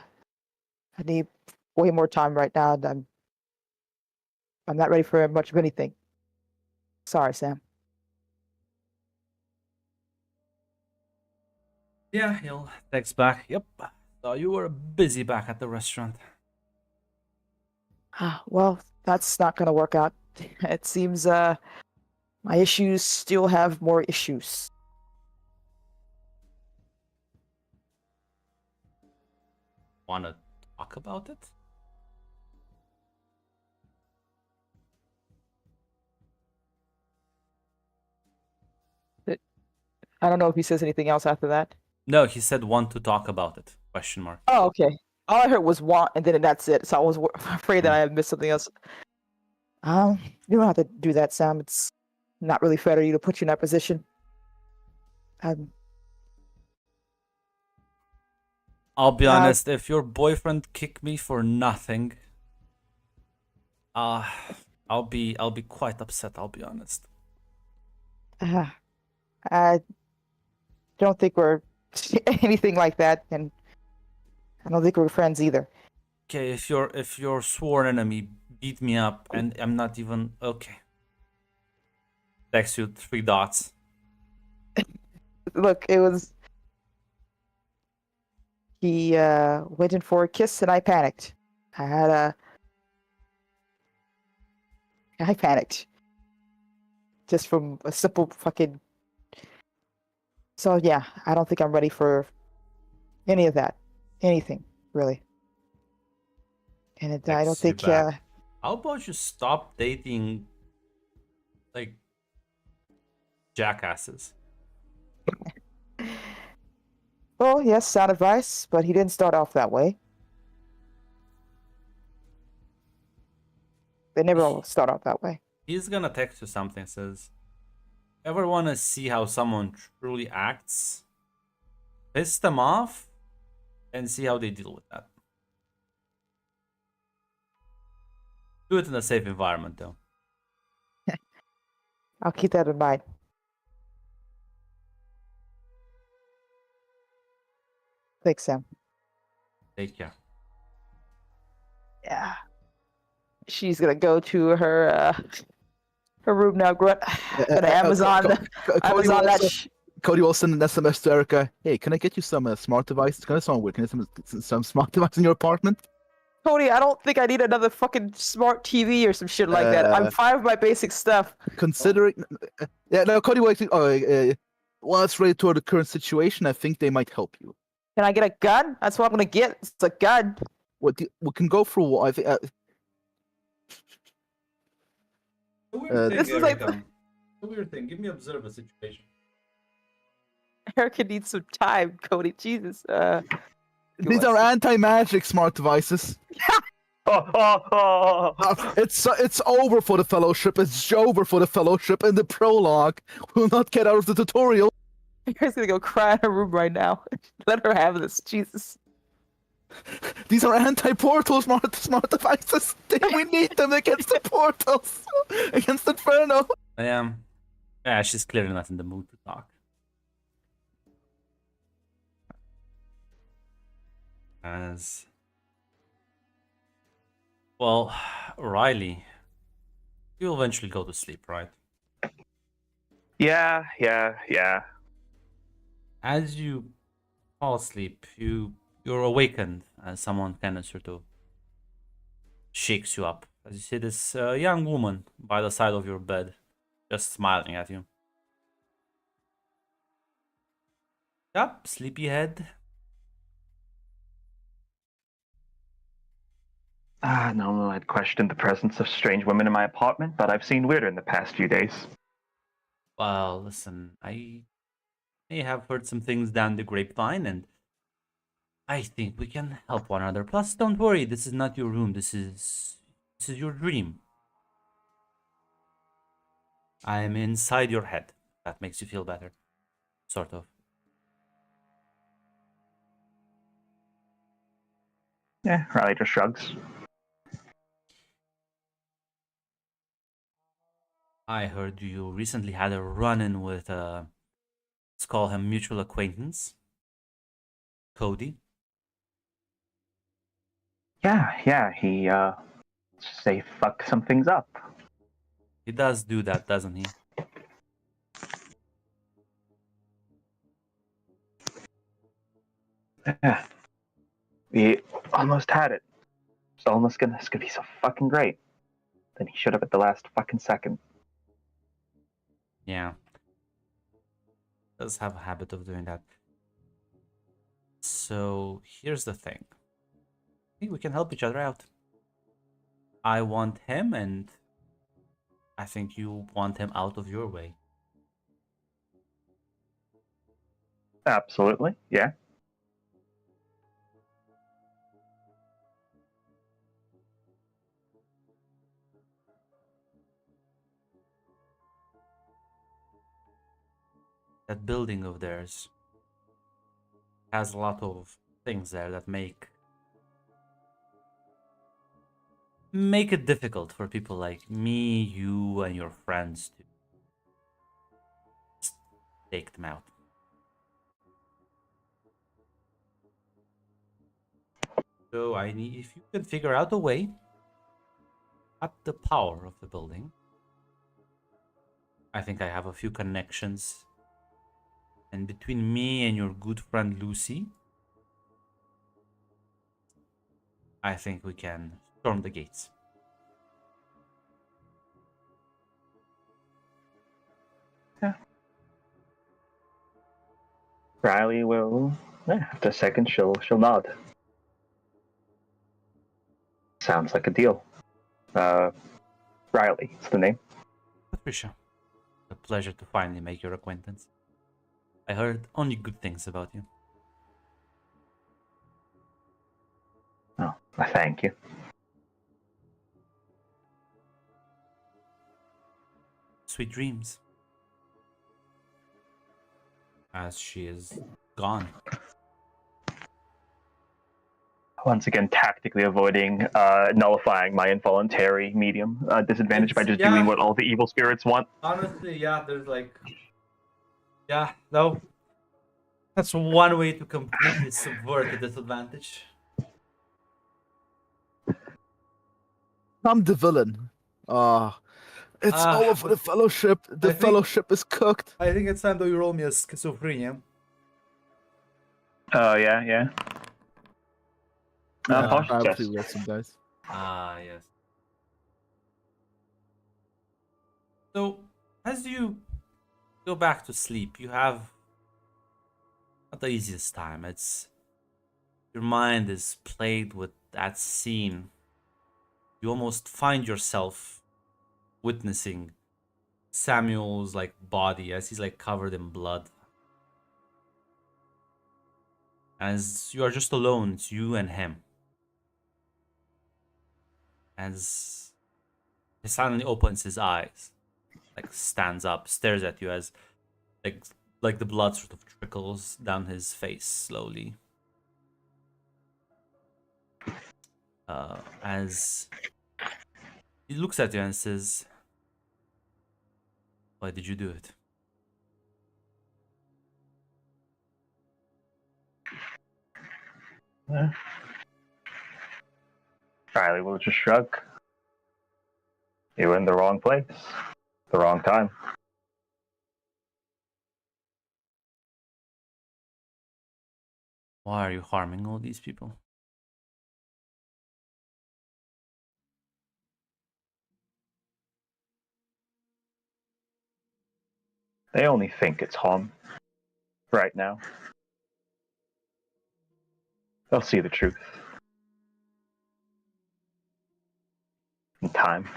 need way more time right now. And I'm not ready for much of anything. Sorry, Sam. Yeah, he'll text back. Yep. So you were busy back at the restaurant. Well, that's not gonna work out. It seems, my issues still have more issues. Wanna talk about it? I don't know if he says anything else after that. No, he said want to talk about it. Question mark. Oh, okay. All I heard was want, and then that's it. So I was afraid that I had missed something else. You don't have to do that, Sam. It's not really fair to you to put you in that position. I'll be honest, if your boyfriend kicked me for nothing, I'll be quite upset, I'll be honest. I don't think we're anything like that, and I don't think we're friends either. Okay, if your sworn enemy beat me up and I'm not even okay. Text you 3 dots. Look, it was he went in for a kiss, and I panicked. I panicked just from a simple fucking. So yeah, I don't think I'm ready for any of that, anything really. And I don't Text you think. back. How about you stop dating like jackasses? Well, yes, sound advice, but he didn't start off that way. They never all start off that way. He's gonna text you something, says, ever wanna see how someone truly acts? Piss them off and see how they deal with that. Do it in a safe environment though. I'll keep that in mind. Thanks, Sam. Take care. Yeah. She's gonna go to her room now. Gonna Amazon Amazon that. Cody will send an SMS to Erica. Hey, can I get you some smart devices? Can I sound weird? Can I get some smart device in your apartment? Cody, I don't think I need another fucking smart TV or some shit like that. I'm fine with my basic stuff. Considering, yeah, no, Cody will actually. Well, it's related to the current situation. I think they might help you. Can I get a gun? That's what I'm gonna get. It's a gun. We can go for what I think. The weird This thing, is like- Erica. The weird thing. Give me observe a situation. Erica needs some time, Cody. Jesus. These are anti-magic smart devices. It's over for the Fellowship. It's over for the Fellowship. In the prologue, we'll not get out of the tutorial. Erica's gonna go cry in her room right now. Let her have this. Jesus. These are anti-portal smart devices. We need them against the portals, against Inferno. Yeah, she's clearly not in the mood to talk. As well, Riley, you'll eventually go to sleep, right? Yeah. As you fall asleep, you're awakened as someone kind of sort of shakes you up. As you see this young woman by the side of your bed, just smiling at you. Yup, sleepyhead. Normally I'd question the presence of strange women in my apartment, but I've seen weirder in the past few days. Well, listen, I may have heard some things down the grapevine, and I think we can help one another. Plus, don't worry, this is not your room. This is your dream. I am inside your head. That makes you feel better, sort of. Yeah, Riley just shrugs. I heard you recently had a run-in with let's call him mutual acquaintance, Cody. Yeah, he say fuck some things up. He does do that, doesn't he? Yeah. We almost had it. It's gonna be so fucking great. Then he showed up at the last fucking second. Yeah. Does have a habit of doing that. So here's the thing. I think we can help each other out. I want him, and I think you want him out of your way. Absolutely, yeah. That building of theirs has a lot of things there that make it difficult for people like me, you, and your friends to take them out. So I need, if you can figure out a way, up the power of the building. I think I have a few connections. And between me and your good friend Lucy, I think we can storm the gates. Riley will. Yeah, after a second, she'll nod. Sounds like a deal. Riley, is the name. Patricia, a pleasure to finally make your acquaintance. I heard only good things about you. Oh, I thank you. Sweet dreams. As she is gone. Once again, tactically avoiding nullifying my involuntary medium disadvantage by just doing what all the evil spirits want. Honestly, yeah, there's like... Yeah, no. That's one way to completely subvert the disadvantage. I'm the villain. It's over for the fellowship. The fellowship is cooked. I think it's time that you roll me a schizophrenia. Oh, yeah. Partial I test. obviously roll some dice. Ah, yes. So, as you go back to sleep, you have not the easiest time. Your mind is plagued with that scene. You almost find yourself witnessing Samuel's like body as he's like covered in blood. As you are just alone, it's you and him. As he suddenly opens his eyes, like stands up, stares at you as like the blood sort of trickles down his face slowly. As he looks at you and says, "Why did you do it?" Riley will just shrug. You were in the wrong place, the wrong time. Why are you harming all these people? They only think it's harm right now. They'll see the truth in time.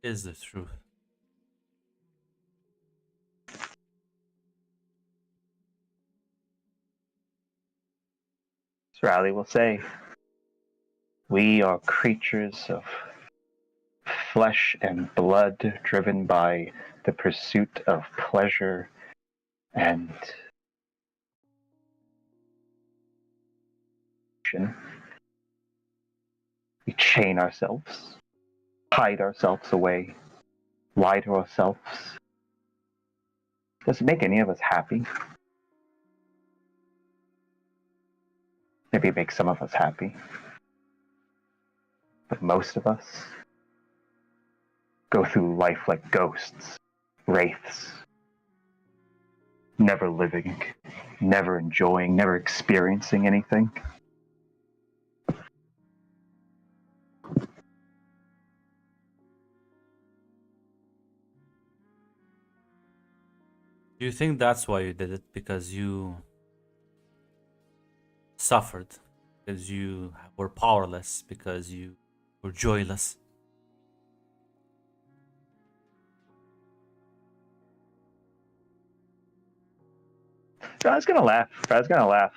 Is the truth. As Riley will say, we are creatures of flesh and blood, driven by the pursuit of pleasure and we chain ourselves, hide ourselves away, lie to ourselves. Does it make any of us happy? Maybe it makes some of us happy. But most of us go through life like ghosts, wraiths, never living, never enjoying, never experiencing anything. Do you think that's why you did it? Because you suffered? Because you were powerless? Because you were joyless? Brad's gonna laugh. Brad's gonna laugh.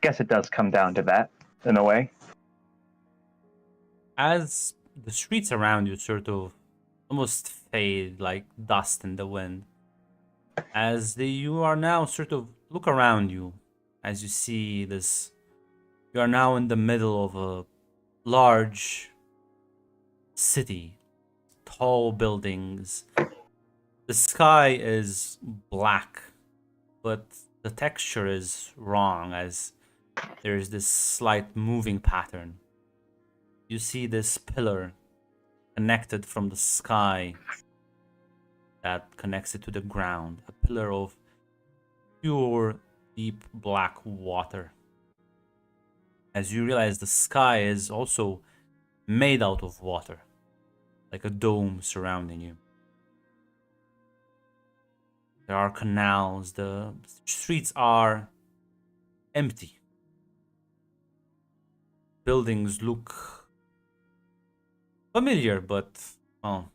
Guess it does come down to that, in a way. As the streets around you sort of almost fade like dust in the wind, you are now sort of look around you as you see this. You are now in the middle of a large city, tall buildings. The sky is black, but the texture is wrong as there's this slight moving pattern. You see this pillar connected from the sky that connects it to the ground. A pillar of pure, deep black water. As you realize the sky is also made out of water, like a dome surrounding you. There are canals, the streets are empty. Buildings look familiar, but, well,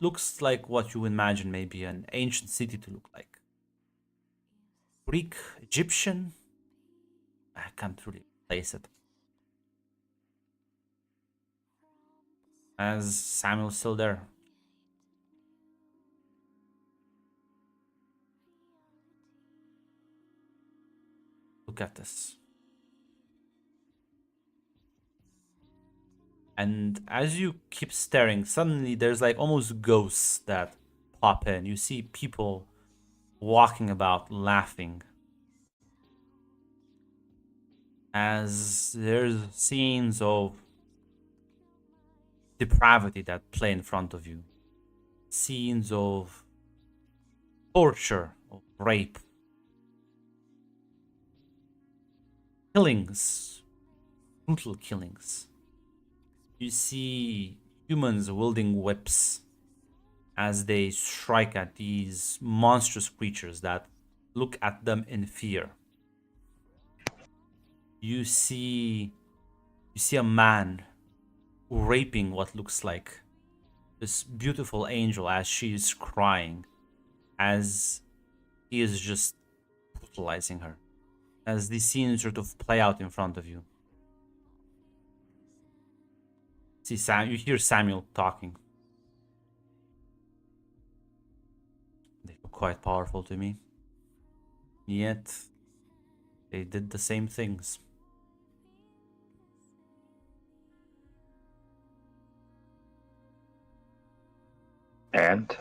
looks like what you imagine maybe an ancient city to look like. Greek, Egyptian, I can't really place it. As Samuel's still there. Look at this. And as you keep staring, suddenly there's like almost ghosts that pop in. You see people walking about, laughing. As there's scenes of depravity that play in front of you. Scenes of torture, of rape. Killings. Brutal killings. You see humans wielding whips as they strike at these monstrous creatures that look at them in fear. You see a man raping what looks like this beautiful angel as she is crying, as he is just brutalizing her, as these scenes sort of play out in front of you. See, you hear Samuel talking. They look quite powerful to me, yet they did the same things. And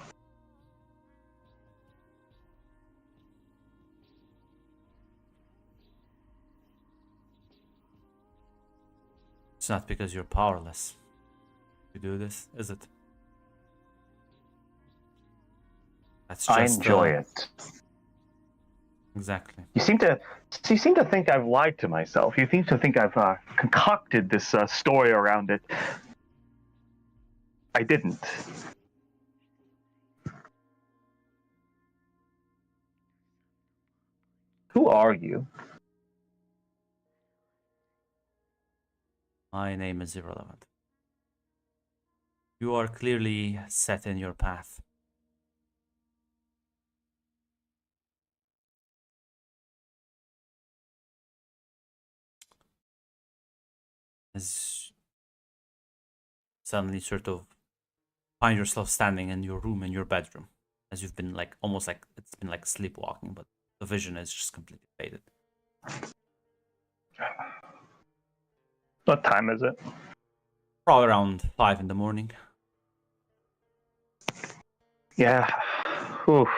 it's not because you're powerless to do this, is it? That's just I enjoy it. Exactly. You seem to think I've lied to myself. You seem to think I've concocted this story around it. I didn't. Who are you? My name is irrelevant. You are clearly set in your path. As suddenly sort of find yourself standing in your room, in your bedroom, as you've been like almost like it's been like sleepwalking, but the vision is just completely faded. What time is it? Probably around 5 in the morning. Yeah. Oof.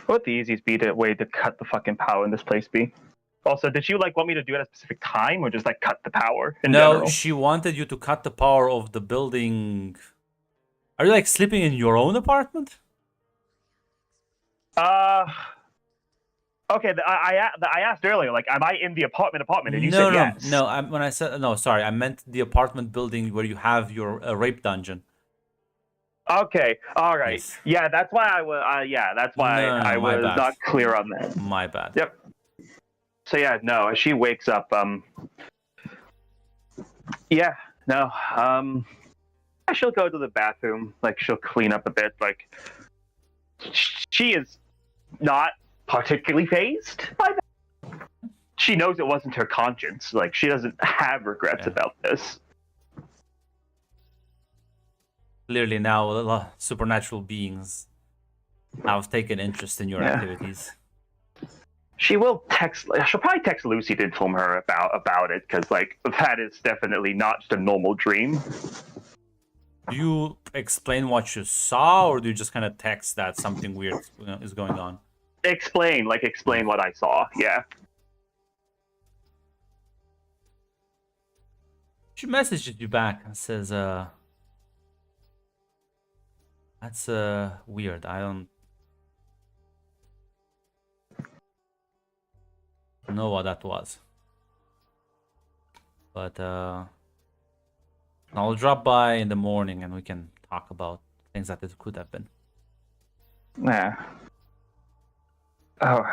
What would the easiest way to cut the fucking power in this place be? Also, did you like want me to do it at a specific time or just like cut the power in No, general? she wanted you to cut the power of the building. Are you like sleeping in your own apartment? Okay, I asked earlier, like, am I in the apartment, and you No, said yes. no. When I said no, sorry, I meant the apartment building where you have your rape dungeon. Okay, all right. Yes. Yeah, that's why I was. Yeah, that's why No, I my was bad. not clear on that. My bad. Yep. So yeah, no. As she wakes up, yeah, No. She'll go to the bathroom. Like she'll clean up a bit. Like she is not particularly phased by that. She knows it wasn't her conscience. Like she doesn't have regrets about this. Clearly now, a lot of supernatural beings have taken interest in your Yeah. activities. She will text. She'll probably text Lucy to inform her about it because like that is definitely not just a normal dream. Do you explain what you saw, or do you just kind of text that something weird is going on? Explain what I saw. Yeah. She messages you back and says, that's weird. I don't know what that was. But I'll drop by in the morning and we can talk about things that it could have been. Yeah. Oh,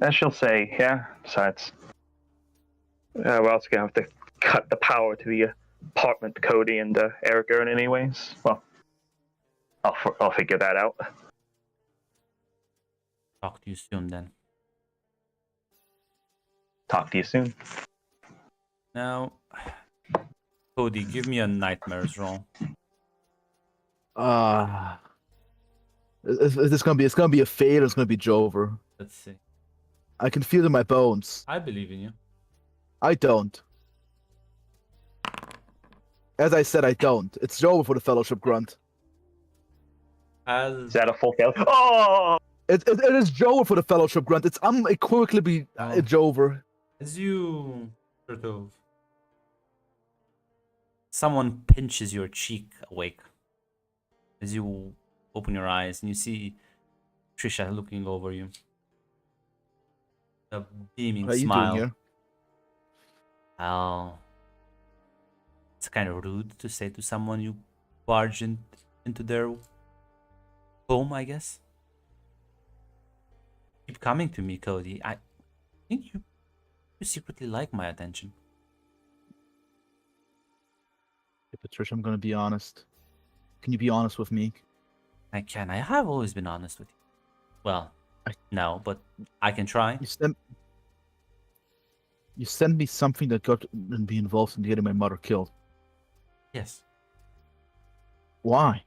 as she'll say, yeah. Besides, we're also gonna have to cut the power to the apartment Cody and Eric are in anyways. Well, I'll figure that out. Talk to you soon then. Talk to you soon. Now, Cody, give me a nightmares roll. It's gonna be a fail. It's gonna be Jover. Let's see. I can feel it in my bones. I believe in you. I don't. As I said, I don't. It's Jover for the Fellowship Grunt. Is that a full fail? Oh! It is Jover for the Fellowship Grunt. It's unequivocally Jover. As you sort of... Someone pinches your cheek awake. As you open your eyes and you see Trisha looking over you. A beaming What are you smile. doing here? Well, it's kind of rude to say to someone you barge into their home, I guess. Keep coming to me, Cody. I think you secretly like my attention. Hey, Patricia, I'm gonna be honest. Can you be honest with me? I can. I have always been honest with you. Well, no, but I can try. You sent me something that got and be involved in getting my mother killed. Yes. Why?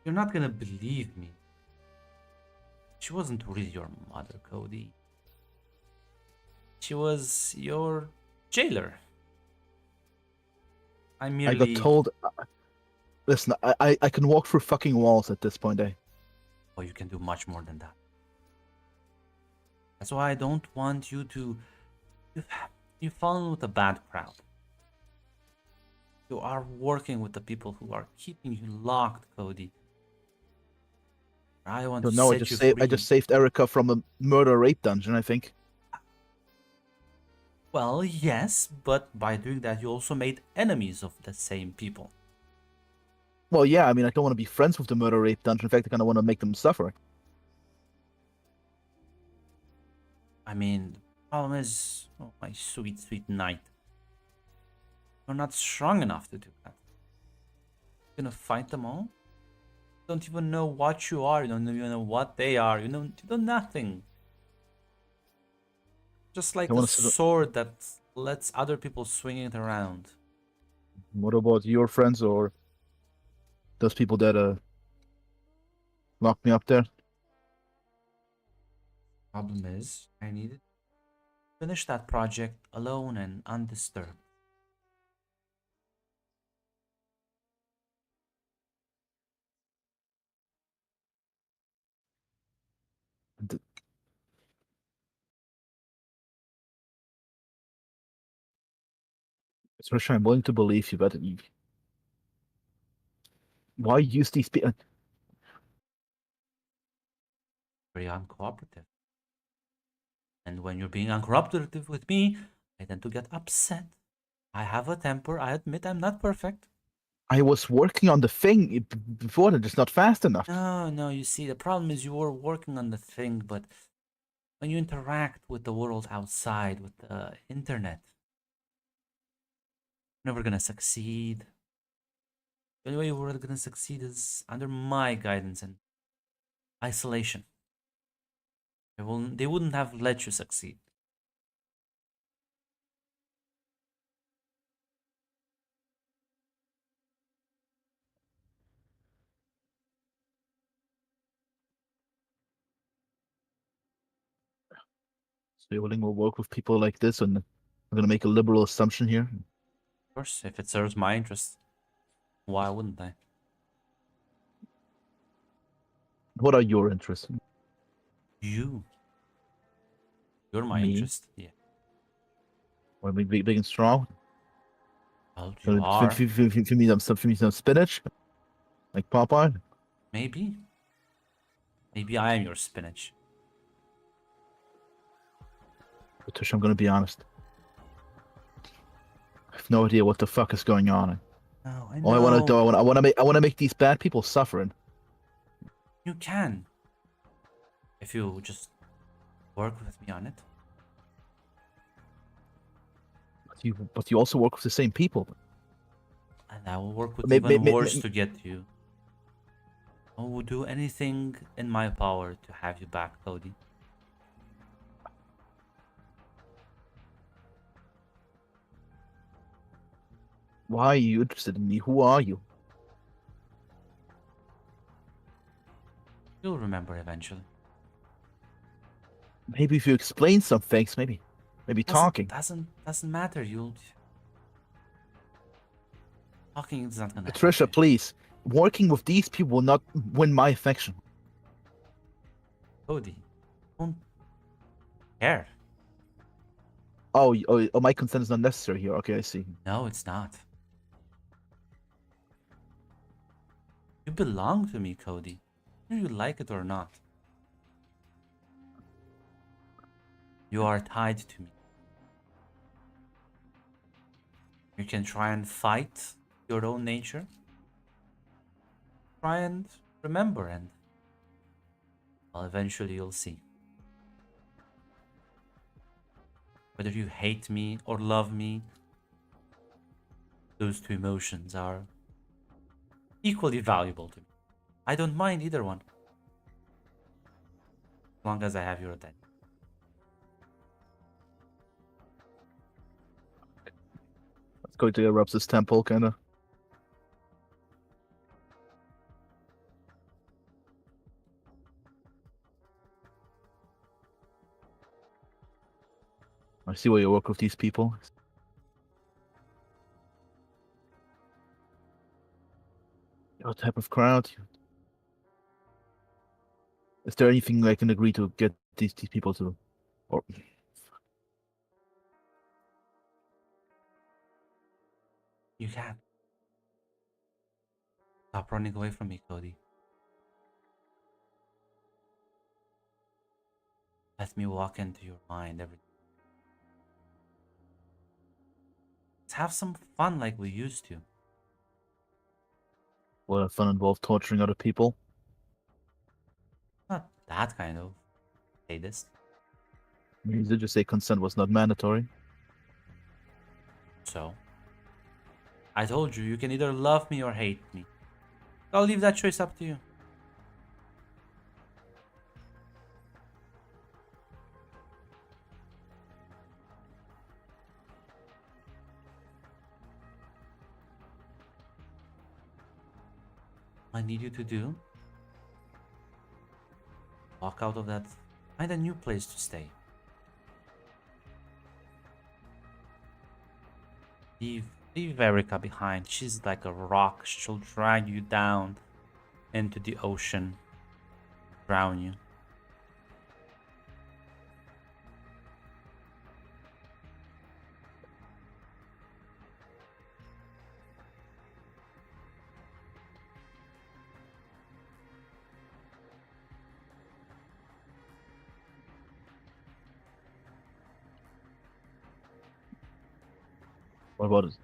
You're not gonna believe me. She wasn't really your mother, Cody. She was your jailer. I merely... I got told. Listen, I can walk through fucking walls at this point, eh? Oh, you can do much more than that. That's why I don't want you to... You've fallen with a bad crowd. You are working with the people who are keeping you locked, Cody. I want to No, set you free. I just saved Erica from a murder rape dungeon, I think. Well, yes, but by doing that, you also made enemies of the same people. Well, yeah, I mean, I don't want to be friends with the murder rape dungeon. In fact, I kind of want to make them suffer. I mean, the problem is, oh, my sweet, sweet knight. You're not strong enough to do that. You're gonna fight them all? You don't even know what you are. You don't even know what they are. You know nothing. Just like a sword that lets other people swing it around. What about your friends or those people that locked me up there? Problem is, I needed to finish that project alone and undisturbed. Especially, I'm willing to believe you, but why use these people? Very uncooperative. And when you're being uncooperative with me, I tend to get upset. I have a temper. I admit I'm not perfect. I was working on the thing before that, just not fast enough. No, you see, the problem is you were working on the thing, but when you interact with the world outside, with the internet, you're never gonna succeed. The only way we're gonna succeed is under my guidance and isolation. They wouldn't have let you succeed. So you're willing to work with people like this, and I'm gonna make a liberal assumption here. Of course, if it serves my interest, why wouldn't I? What are your interests? You. You're my Me? interest. Yeah. Want to be big and strong? Well, you are. Feed me some spinach, like Popeye. Maybe. Maybe I am your spinach. Tush, I'm gonna be honest. I have no idea what the fuck is going on. No, I All I want to do, know. I want to make these bad people suffering. You can. If you just work with me on it. But you also work with the same people. And I will work with Maybe- even may- worse to get you. I will do anything in my power to have you back, Cody. Why are you interested in me? Who are you? You'll remember eventually. Maybe if you explain some things, maybe talking. Doesn't matter. You'll talking is not gonna help Patricia, you. please. Working with these people will not win my affection. Cody, don't care. Oh, my consent is not necessary here. Okay, I see. No, it's not. You belong to me, Cody. Whether you like it or not. You are tied to me. You can try and fight your own nature. Try and remember, and well, eventually you'll see. Whether you hate me or love me, those two emotions are equally valuable to me. I don't mind either one. As long as I have your attention. Let's go to erupts this temple, kinda. I see where you work with these people. What type of crowd? Is there anything I can agree to get these people to, or You can. Stop running away from me, Cody. Let me walk into your mind every. Let's have some fun like we used to. will have fun involve torturing other people? Not that kind of sadist. You did just say consent was not mandatory. So, I told you, you can either love me or hate me. I'll leave that choice up to you. I need you to do. Walk out of that. Find a new place to stay. Leave Erica behind. She's like a rock. She'll drag you down into the ocean, drown you. What about it?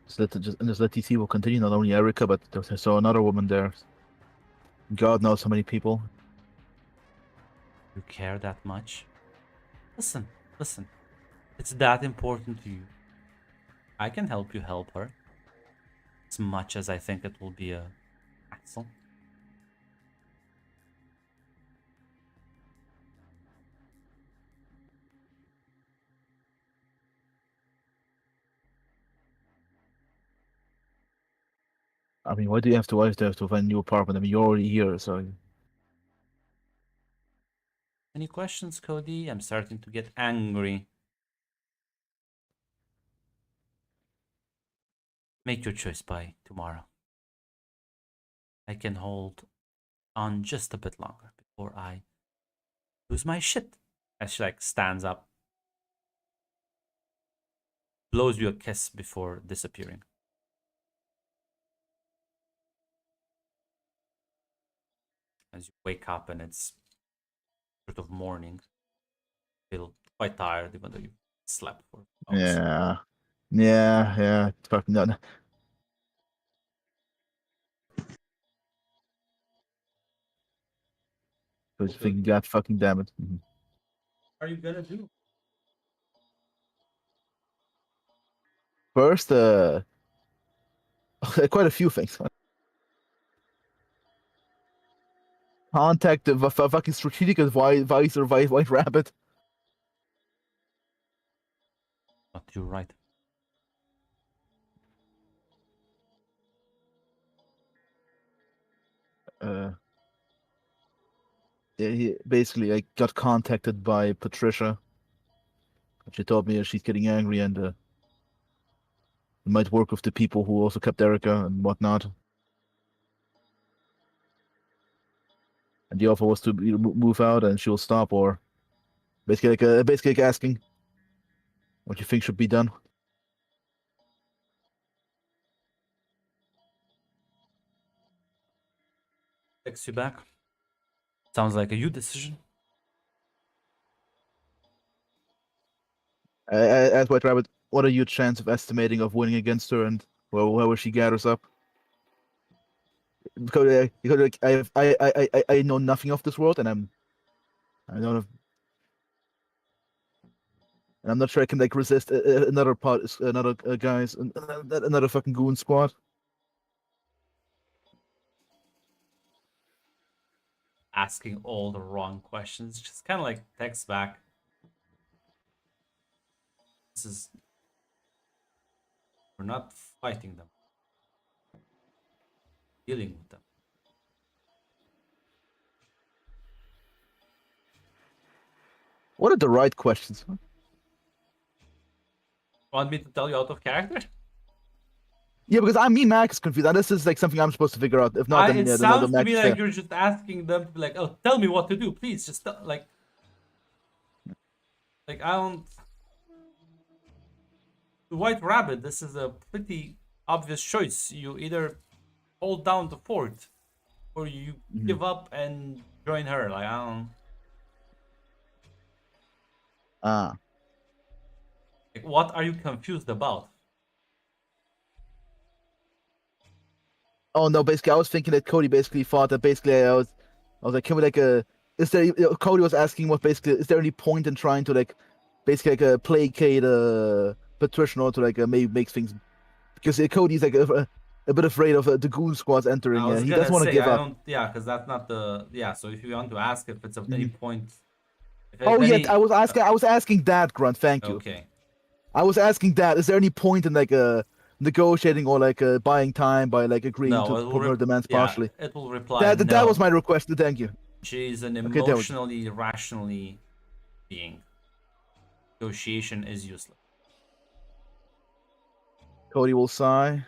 Just let these people continue. Not only Erica, but I saw another woman there. God knows how many people. You care that much? Listen, listen. It's that important to you. I can help you help her. As much as I think it will be a hassle. I mean, why do you have to? Why do you have to find a new apartment? I mean, you're already here, so. Any questions, Cody? I'm starting to get angry. Make your choice by tomorrow. I can hold on just a bit longer before I lose my shit. As she like stands up, blows you a kiss before disappearing. As you wake up and it's sort of morning, feel quite tired even though you slept for hours. Yeah. It's fucking done. Because Okay. thinking, God fucking damn it. Mhm. What are you gonna do? First, quite a few things. Contact the fucking strategic advisor, White Rabbit. But you're right. Yeah, he basically I got contacted by Patricia. She told me she's getting angry and might work with the people who also kept Erica and whatnot. And the offer was to move out and she'll stop, or basically like asking what you think should be done. Takes you back. Sounds like a you decision. I asked White Rabbit, what are your chances of estimating of winning against her, and where she gathers up? Because like, I know nothing of this world, and I don't have, and I'm not sure I can like resist another another guys, another fucking goon squad. Asking all the wrong questions. Just kind of like text back. This is. We're not fighting them. Dealing with them. What are the right questions? Want me to tell you out of character? Yeah, because Max is confused, and this is like something I'm supposed to figure out. If not, then It yeah, sounds to Max me is like there. you're just asking them to be like, oh, tell me what to do, please. Just like I don't. The White Rabbit. This is a pretty obvious choice. You either hold down the fort, or you give up and join her. Like I don't. Ah. Like, what are you confused about? Oh no, basically I was thinking that Cody basically thought that basically I was like, can we like is there Cody was asking what basically is there any point in trying to like basically like placate Patricia or to like maybe make things, because Cody's like a bit afraid of the goon squads entering. I was He gonna doesn't want to say give I up. don't. Yeah, because that's not the. Yeah, so if you want to ask if it's of any point, if Oh yeah, any. I was asking that, Grunt. Thank you. Okay. I was asking that. Is there any point in like negotiating or like buying time by like agreeing No, to it will. put her demands Yeah, partially? it will reply That was no. my request. Thank you. She's an Okay, there we go. emotionally, rationally being. Negotiation is useless. Cody will sigh.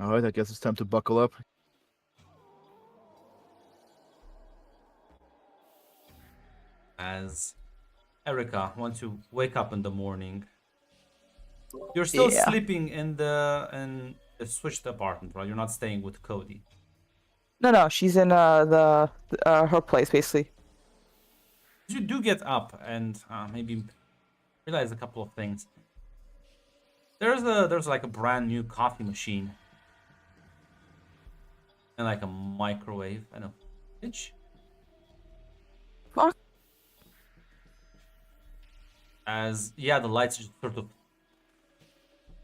All right, I guess it's time to buckle up. As Erica, once you wake up in the morning, you're still Yeah. sleeping in the switched apartment, right? You're not staying with Cody. No, she's in her place basically. You do get up and maybe realize a couple of things. There's like a brand new coffee machine and like a microwave and a fridge. Oh As yeah, the lights just sort of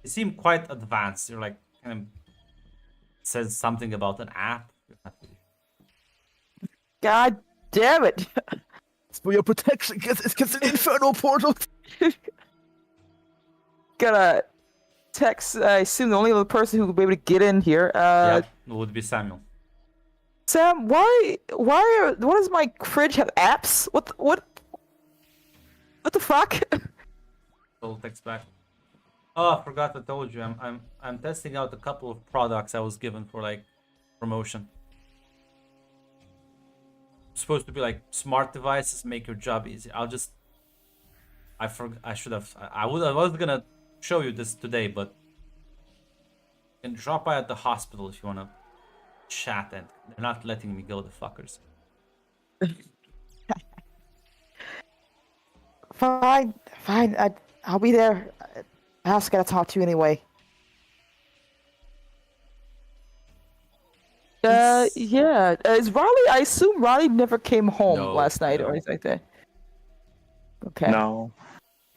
they seem quite advanced. You're like kind of says something about an app. God damn it! It's for your protection, because it's an infernal portal. Gotta text. I assume the only other person who would be able to get in here. Yeah, it would be Samuel. Sam, why does my fridge have apps? What the fuck? Soul text back. Oh, I forgot I told you. I'm testing out a couple of products I was given for like promotion. Supposed to be like smart devices make your job easier. I should have. I was gonna show you this today, but you can drop by at the hospital if you wanna chat, and they're not letting me go, the fuckers. Fine. I'll be there. I also gotta talk to you anyway. Yeah. Is Riley? I assume Riley never came home No, last night no. or anything like that. Okay. No.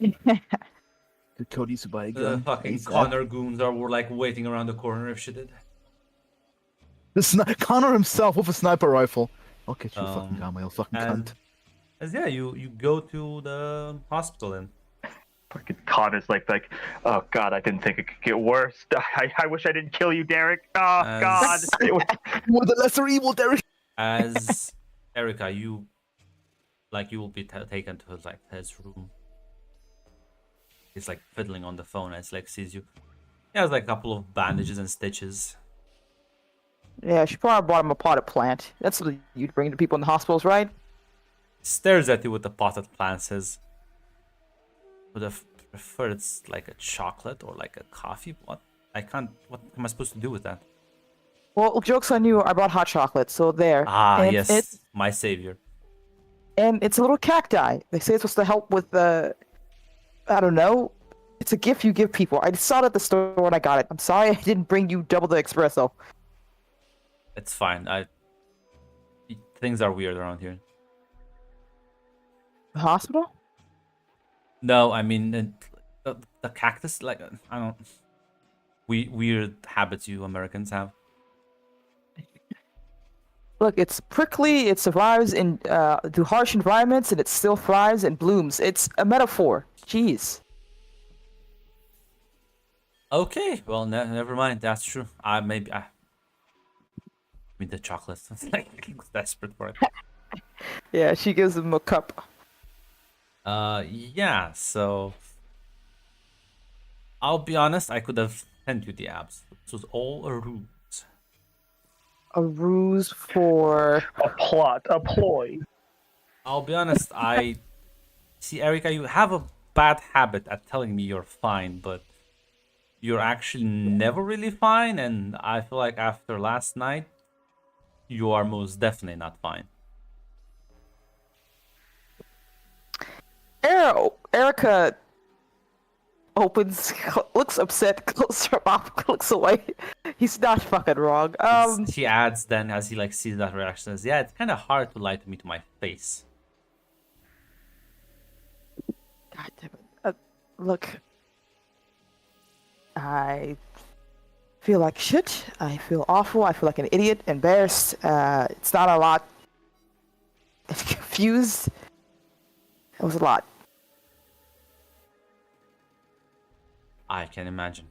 Did Cody used to buy a The gun? fucking ASAP? Connor goons were like waiting around the corner if she did. Connor himself with a sniper rifle. I'll get you, fucking guy, my old fucking And cunt. as yeah, you go to the hospital and Fucking Connor's like, oh god, I didn't think it could get worse. I wish I didn't kill you, Derek. Oh god. As- It was- With the lesser evil, Derek. as Erica, you will be taken to his room. He's like fiddling on the phone as like sees you. He has like a couple of bandages and stitches. Yeah, she probably bought him a potted plant. That's what you'd bring to people in the hospitals, right? Stares at you with the potted plant. Says, "Would have preferred it's like a chocolate or like a coffee. What? I can't. What am I supposed to do with that?" Well, joke's on you. I brought hot chocolate, so there. Ah, And yes, my savior. And it's a little cacti. They say it's supposed to help with I don't know. It's a gift you give people. I saw it at the store when I got it. I'm sorry I didn't bring you double the espresso. It's fine. Things are weird around here. The hospital? No, I mean the cactus. Like I don't. Weird habits you Americans have. Look, it's prickly. It survives in through harsh environments, and it still thrives and blooms. It's a metaphor. Jeez. Okay, well, never mind. That's true. I mean the chocolate. Like he was desperate for it. Yeah, she gives him a cup. Yeah. So I'll be honest. I could have sent you the abs. This was all a ruse. A ruse for. a plot, a ploy. I'll be honest. I see, Erica. You have a bad habit at telling me you're fine, but you're actually never really fine. And I feel like after last night, you are most definitely not fine. Erica opens, looks upset, closes her mouth, looks away. He's not fucking wrong. She adds then as he like sees that reaction, says, "Yeah, it's kind of hard to lie to me to my face." God damn it. Look, I feel like shit. I feel awful. I feel like an idiot, embarrassed. It's not a lot. Confused. It was a lot. I can imagine.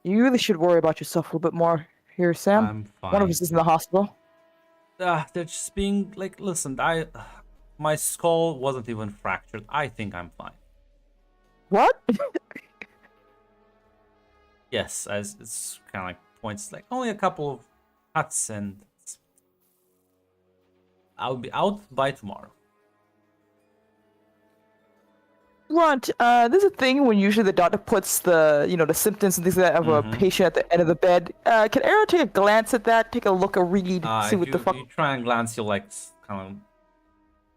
You really should worry about yourself a little bit more here, Sam. I'm fine. One of us is in the hospital. They're just being like, listen, my skull wasn't even fractured. I think I'm fine. What? Yes, as it's kind of like points, like only a couple of cuts, and I'll be out by tomorrow. Runt, there's a thing when usually the doctor puts the, the symptoms and things like that of a patient at the end of the bed. Can Arrow take a glance at that? Take a look, a read, see what the fuck? You try and glance, you'll like kind of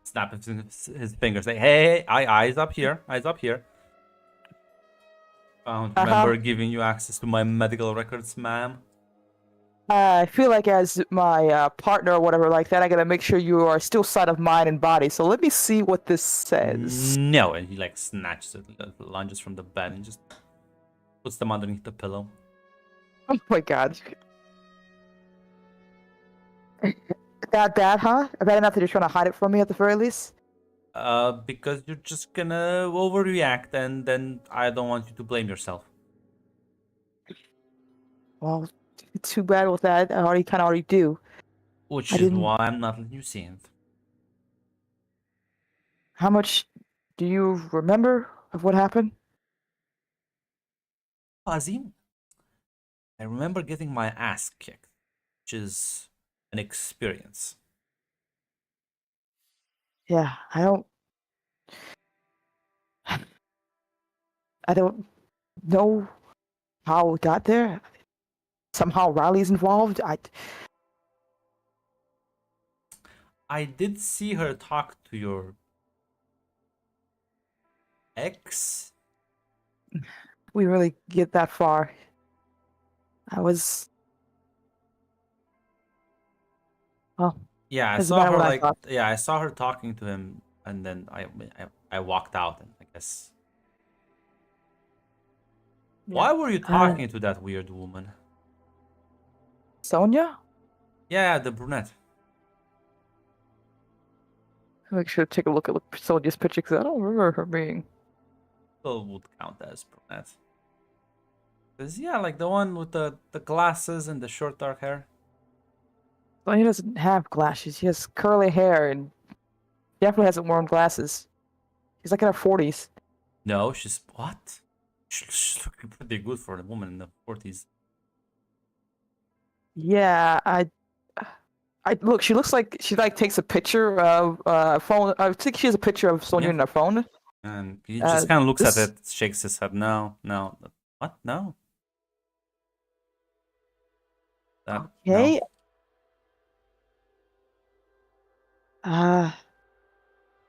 snap his fingers, say, "Hey, eyes up here, eyes up here." I don't remember giving you access to my medical records, ma'am. I feel like as my partner or whatever like that, I gotta make sure you are still side of mind and body. So let me see what this says. No, and he like snatches it, lunges from the bed, and just puts them underneath the pillow. Oh my god. That bad, huh? Bad enough that you're trying to hide it from me at the very least? Because you're just gonna overreact, and then I don't want you to blame yourself. Well, too bad with that. I already do. Which I is didn't. why I'm not letting you see it. How much do you remember of what happened? Azim, I remember getting my ass kicked, which is an experience. Yeah, I don't. I don't know how it got there. Somehow Riley's involved. I did see her talk to your ex. We really get that far. I was. Well, Yeah, I that's saw about her what I like thought. yeah, I saw her talking to him, and then I walked out, and I guess. Yeah. Why were you Uh, talking to that weird woman? Sonia? Yeah, the brunette. Make sure to take a look at Sonia's picture because I don't remember her being. Still would count as brunette. Cause yeah, like the one with the glasses and the short dark hair. Sonia doesn't have glasses. She has curly hair and definitely hasn't worn glasses. She's like in her 40s. No, she's what? She's looking pretty good for a woman in the 40s. Yeah, I look. She looks like she like takes a picture of phone. I think she has a picture of Sonia Yeah. in her phone. And he Uh, just kind of looks at this it, shakes his head. No, no. What? No. That no. okay. Uh,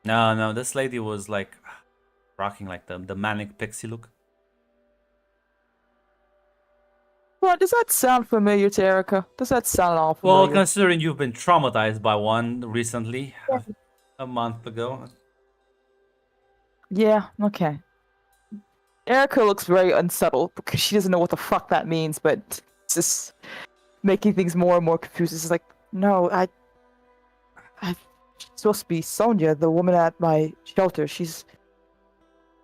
No, no. This lady was like rocking like the manic pixie look. what does that sound familiar to Erica? Does that sound at all Well, familiar? considering you've been traumatized by one recently, a month ago. Yeah. Okay. Erica looks very unsettled because she doesn't know what the fuck that means, but it's just making things more and more confused. It's like, no, I'm supposed to be Sonia, the woman at my shelter. She's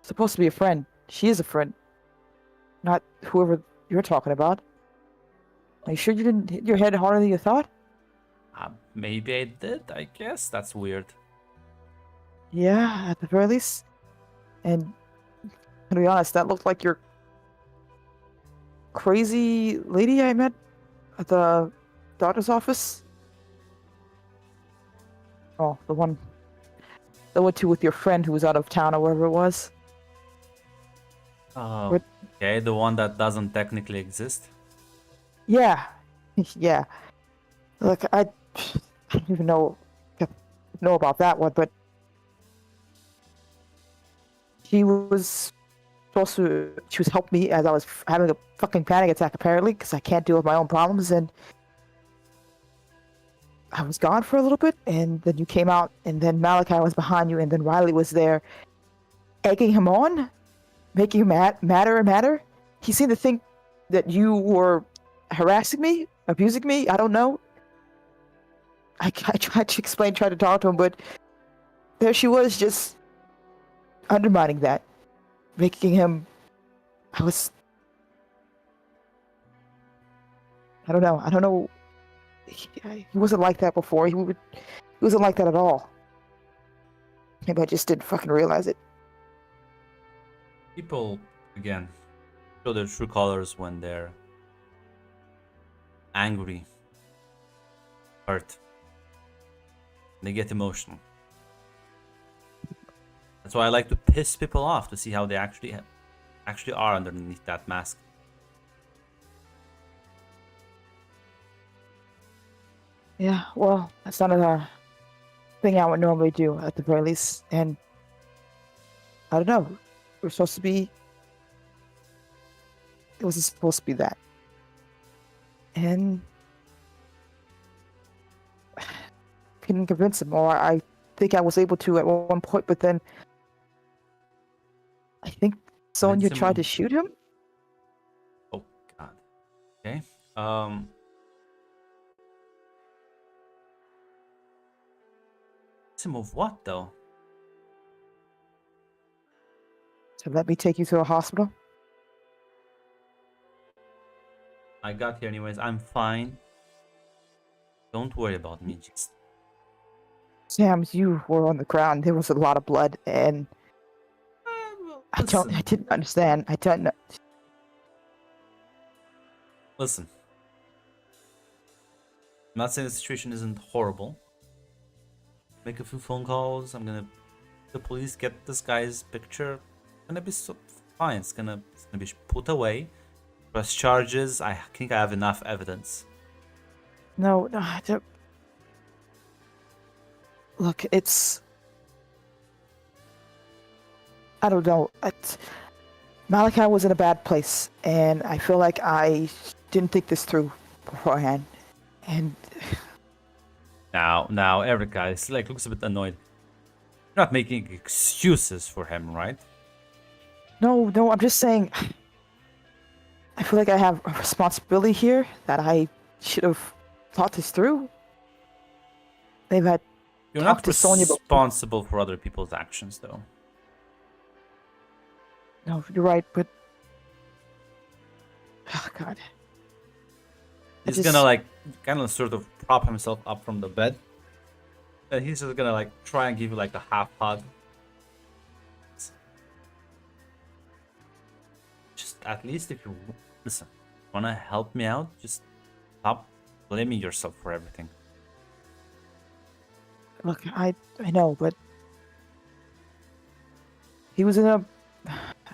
supposed to be a friend. She is a friend, not whoever you're talking about. Are you sure you didn't hit your head harder than you thought? Maybe I did. I guess that's weird. Yeah, at the very least. And to be honest, that looked like your crazy lady I met at the doctor's office. Oh, the one too with your friend who was out of town or wherever it was. Oh, What- okay. The one that doesn't technically exist. Yeah, yeah. Look, I don't even know about that one, but she was she was helping me as I was having a fucking panic attack apparently because I can't deal with my own problems, and I was gone for a little bit, and then you came out, and then Malachi was behind you, and then Riley was there, egging him on, making him madder and madder. He seemed to think that you were harassing me, abusing me. I don't know. I tried to explain, tried to talk to him, but there she was, just undermining that, making him. I was. I don't know. I don't know. He wasn't like that before. He wasn't like that at all. Maybe I just didn't fucking realize it. People, again, show their true colors when they're angry, hurt. They get emotional. That's why I like to piss people off to see how they actually are underneath that mask. Yeah, well, that's not a thing I would normally do at the very least. And I don't know. We're supposed to be. It wasn't supposed to be that. And can convince him, or I think I was able to at one point, but then I think Sonya Convince him tried to of- shoot him. Oh God. Okay. Convince him of what though? So let me take you to a hospital. I got here anyways. I'm fine. Don't worry about me. Just Sam, you were on the ground. There was a lot of blood, and I listen. didn't understand. I don't know. Listen. I'm not saying the situation isn't horrible. Make a few phone calls. I'm gonna the police get this guy's picture. It's gonna be fine. It's gonna be put away. Press charges. I think I have enough evidence. No, I don't. Look, I don't know. Malachi was in a bad place, and I feel like I didn't think this through beforehand. And Now, Erica is like looks a bit annoyed. You're not making excuses for him, right? no, I'm just saying. I feel like I have a responsibility here that I should have thought this through. They've had You're talked not to Sonya before. responsible for other people's actions, though. No, you're right, but oh God, He's just- gonna like kind of sort of prop himself up from the bed, and he's just gonna like try and give you like a half hug. Just at least if you listen, wanna help me out, just stop blaming yourself for everything. look, I know, but he was in a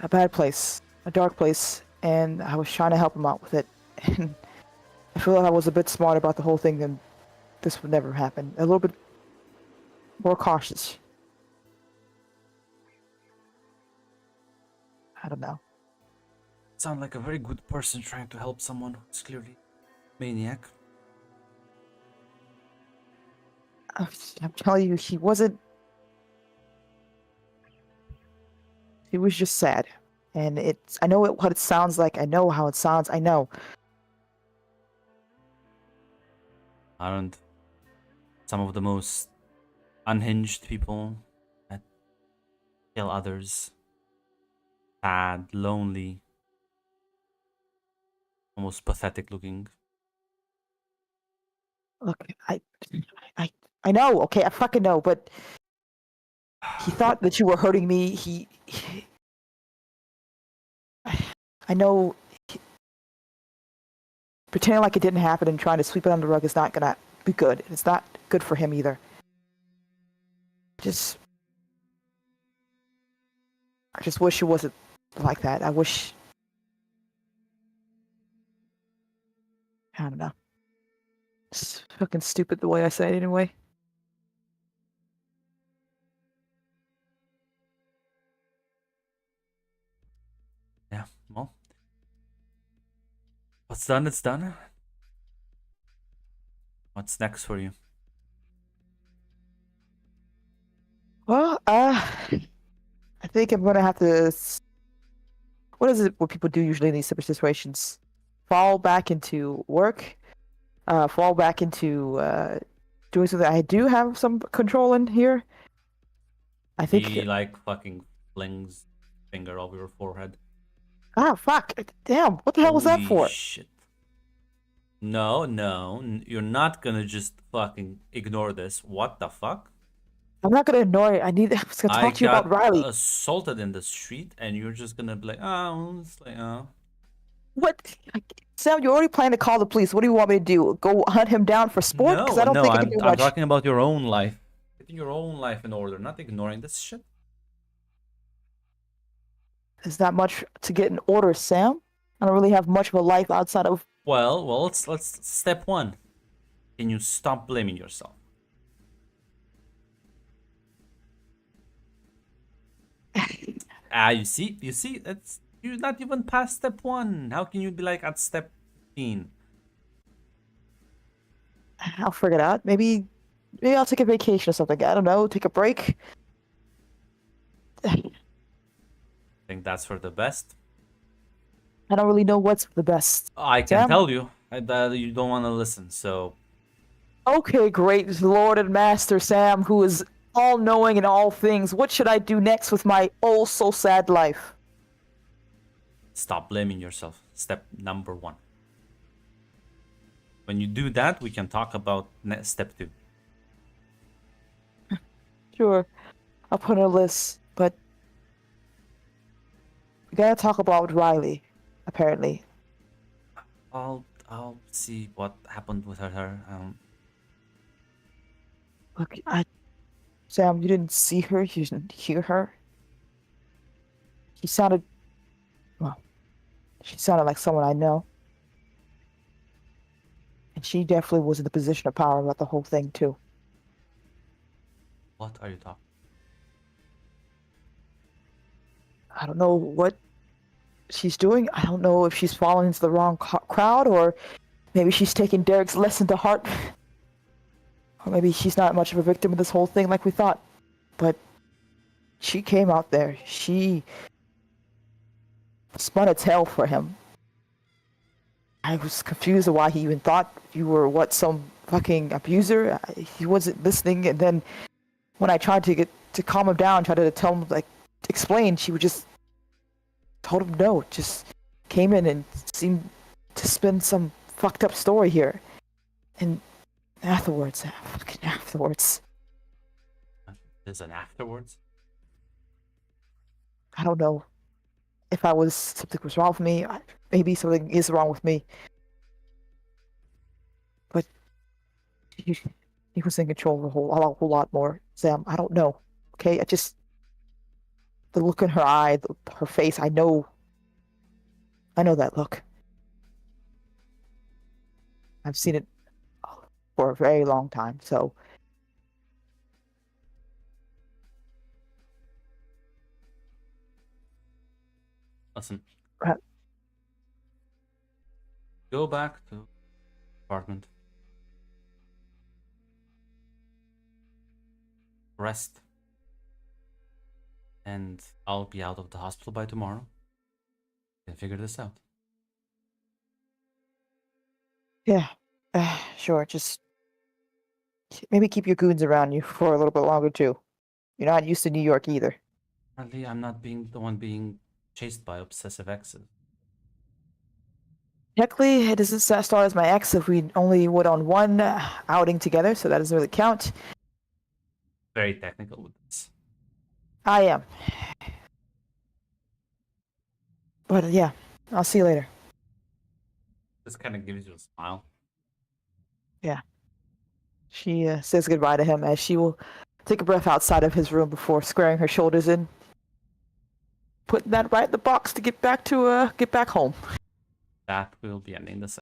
bad place, a dark place, and I was trying to help him out with it. And I feel like I was a bit smart about the whole thing, then this would never happen. A little bit more cautious. I don't know. Sound like a very good person trying to help someone who's clearly maniac. I'm telling you, he wasn't. He was just sad, and I know what it sounds like. I know how it sounds. I know. Aren't some of the most unhinged people that kill others sad, lonely, almost pathetic looking? Look, I know. Okay, I fucking know, but he thought that you were hurting me. I know. Pretending like it didn't happen and trying to sweep it under the rug is not gonna be good. It's not good for him either. I just wish it wasn't like that. I wish. I don't know. It's fucking stupid the way I say it anyway. Yeah, well, what's done, it's done. What's next for you? Well, I think I'm gonna have to. What is it? What people do usually in these type of situations? Fall back into work. Fall back into doing something I do have some control in here. I think. He like fucking flings finger over your forehead. Ah, fuck! Damn! What the hell was that Holy for? Shit. No, you're not gonna just fucking ignore this. What the fuck? I'm not gonna ignore it. I was gonna talk to you about Riley. Assaulted in the street, and you're just gonna be like, oh, it's like, oh. What? Sam, you already planning to call the police. What do you want me to do? Go hunt him down for sport? Because I don't think I can do I'm much. talking about your own life. Getting your own life in order, not ignoring this shit. There's not much to get in order, Sam. I don't really have much of a life outside of. Well, let's step one. Can you stop blaming yourself? You see, you're not even past step one. How can you be like at step 15? I'll figure it out. Maybe Maybe I'll take a vacation or something. I don't know. Take a break. Think that's for the best. I don't really know what's the best. I can Sam? tell you that you don't want to listen. So Okay, great Lord and Master Sam, who is all-knowing in all things. What should I do next with my oh-so-sad life? stop blaming yourself. Step number 1. When you do that, we can talk about step 2. Sure, I'll put on a list, but we gotta talk about Riley, apparently. I'll see what happened with her. Look, Sam, you didn't see her, you didn't hear her. She sounded, well, she sounded like someone I know. And she definitely was in the position of power about the whole thing, too. What are you talking? I don't know what she's doing. I don't know if she's falling into the wrong crowd, or maybe she's taking Derek's lesson to heart. Or maybe she's not much of a victim of this whole thing like we thought. But she came out there. She spun a tale for him. I was confused of why he even thought you were, some fucking abuser. He wasn't listening, and then when I tried to get to calm him down, tried to tell him, like, explain, she would just told him no. Just came in and seemed to spin some fucked up story here. And afterwards, There's an afterwards. I don't know if something was wrong with me. Maybe something is wrong with me. But he was in control of a whole lot more. Sam, I don't know. Okay, the look in her eye, her face. I know that look. I've seen it for a very long time. So Listen. Uh, Go back to apartment. Rest. And I'll be out of the hospital by tomorrow. We can figure this out. yeah, sure. Just maybe keep your goons around you for a little bit longer too. You're not used to New York either. Apparently, I'm not being the one being chased by obsessive exes. Technically, it doesn't start as my ex if we only went on one outing together, so that doesn't really count. Very technical with this. I am. But yeah, I'll see you later. This kind of gives you a smile. She says goodbye to him as she will take a breath outside of his room before squaring her shoulders in, putting that right in the box to get back home. That will be ending the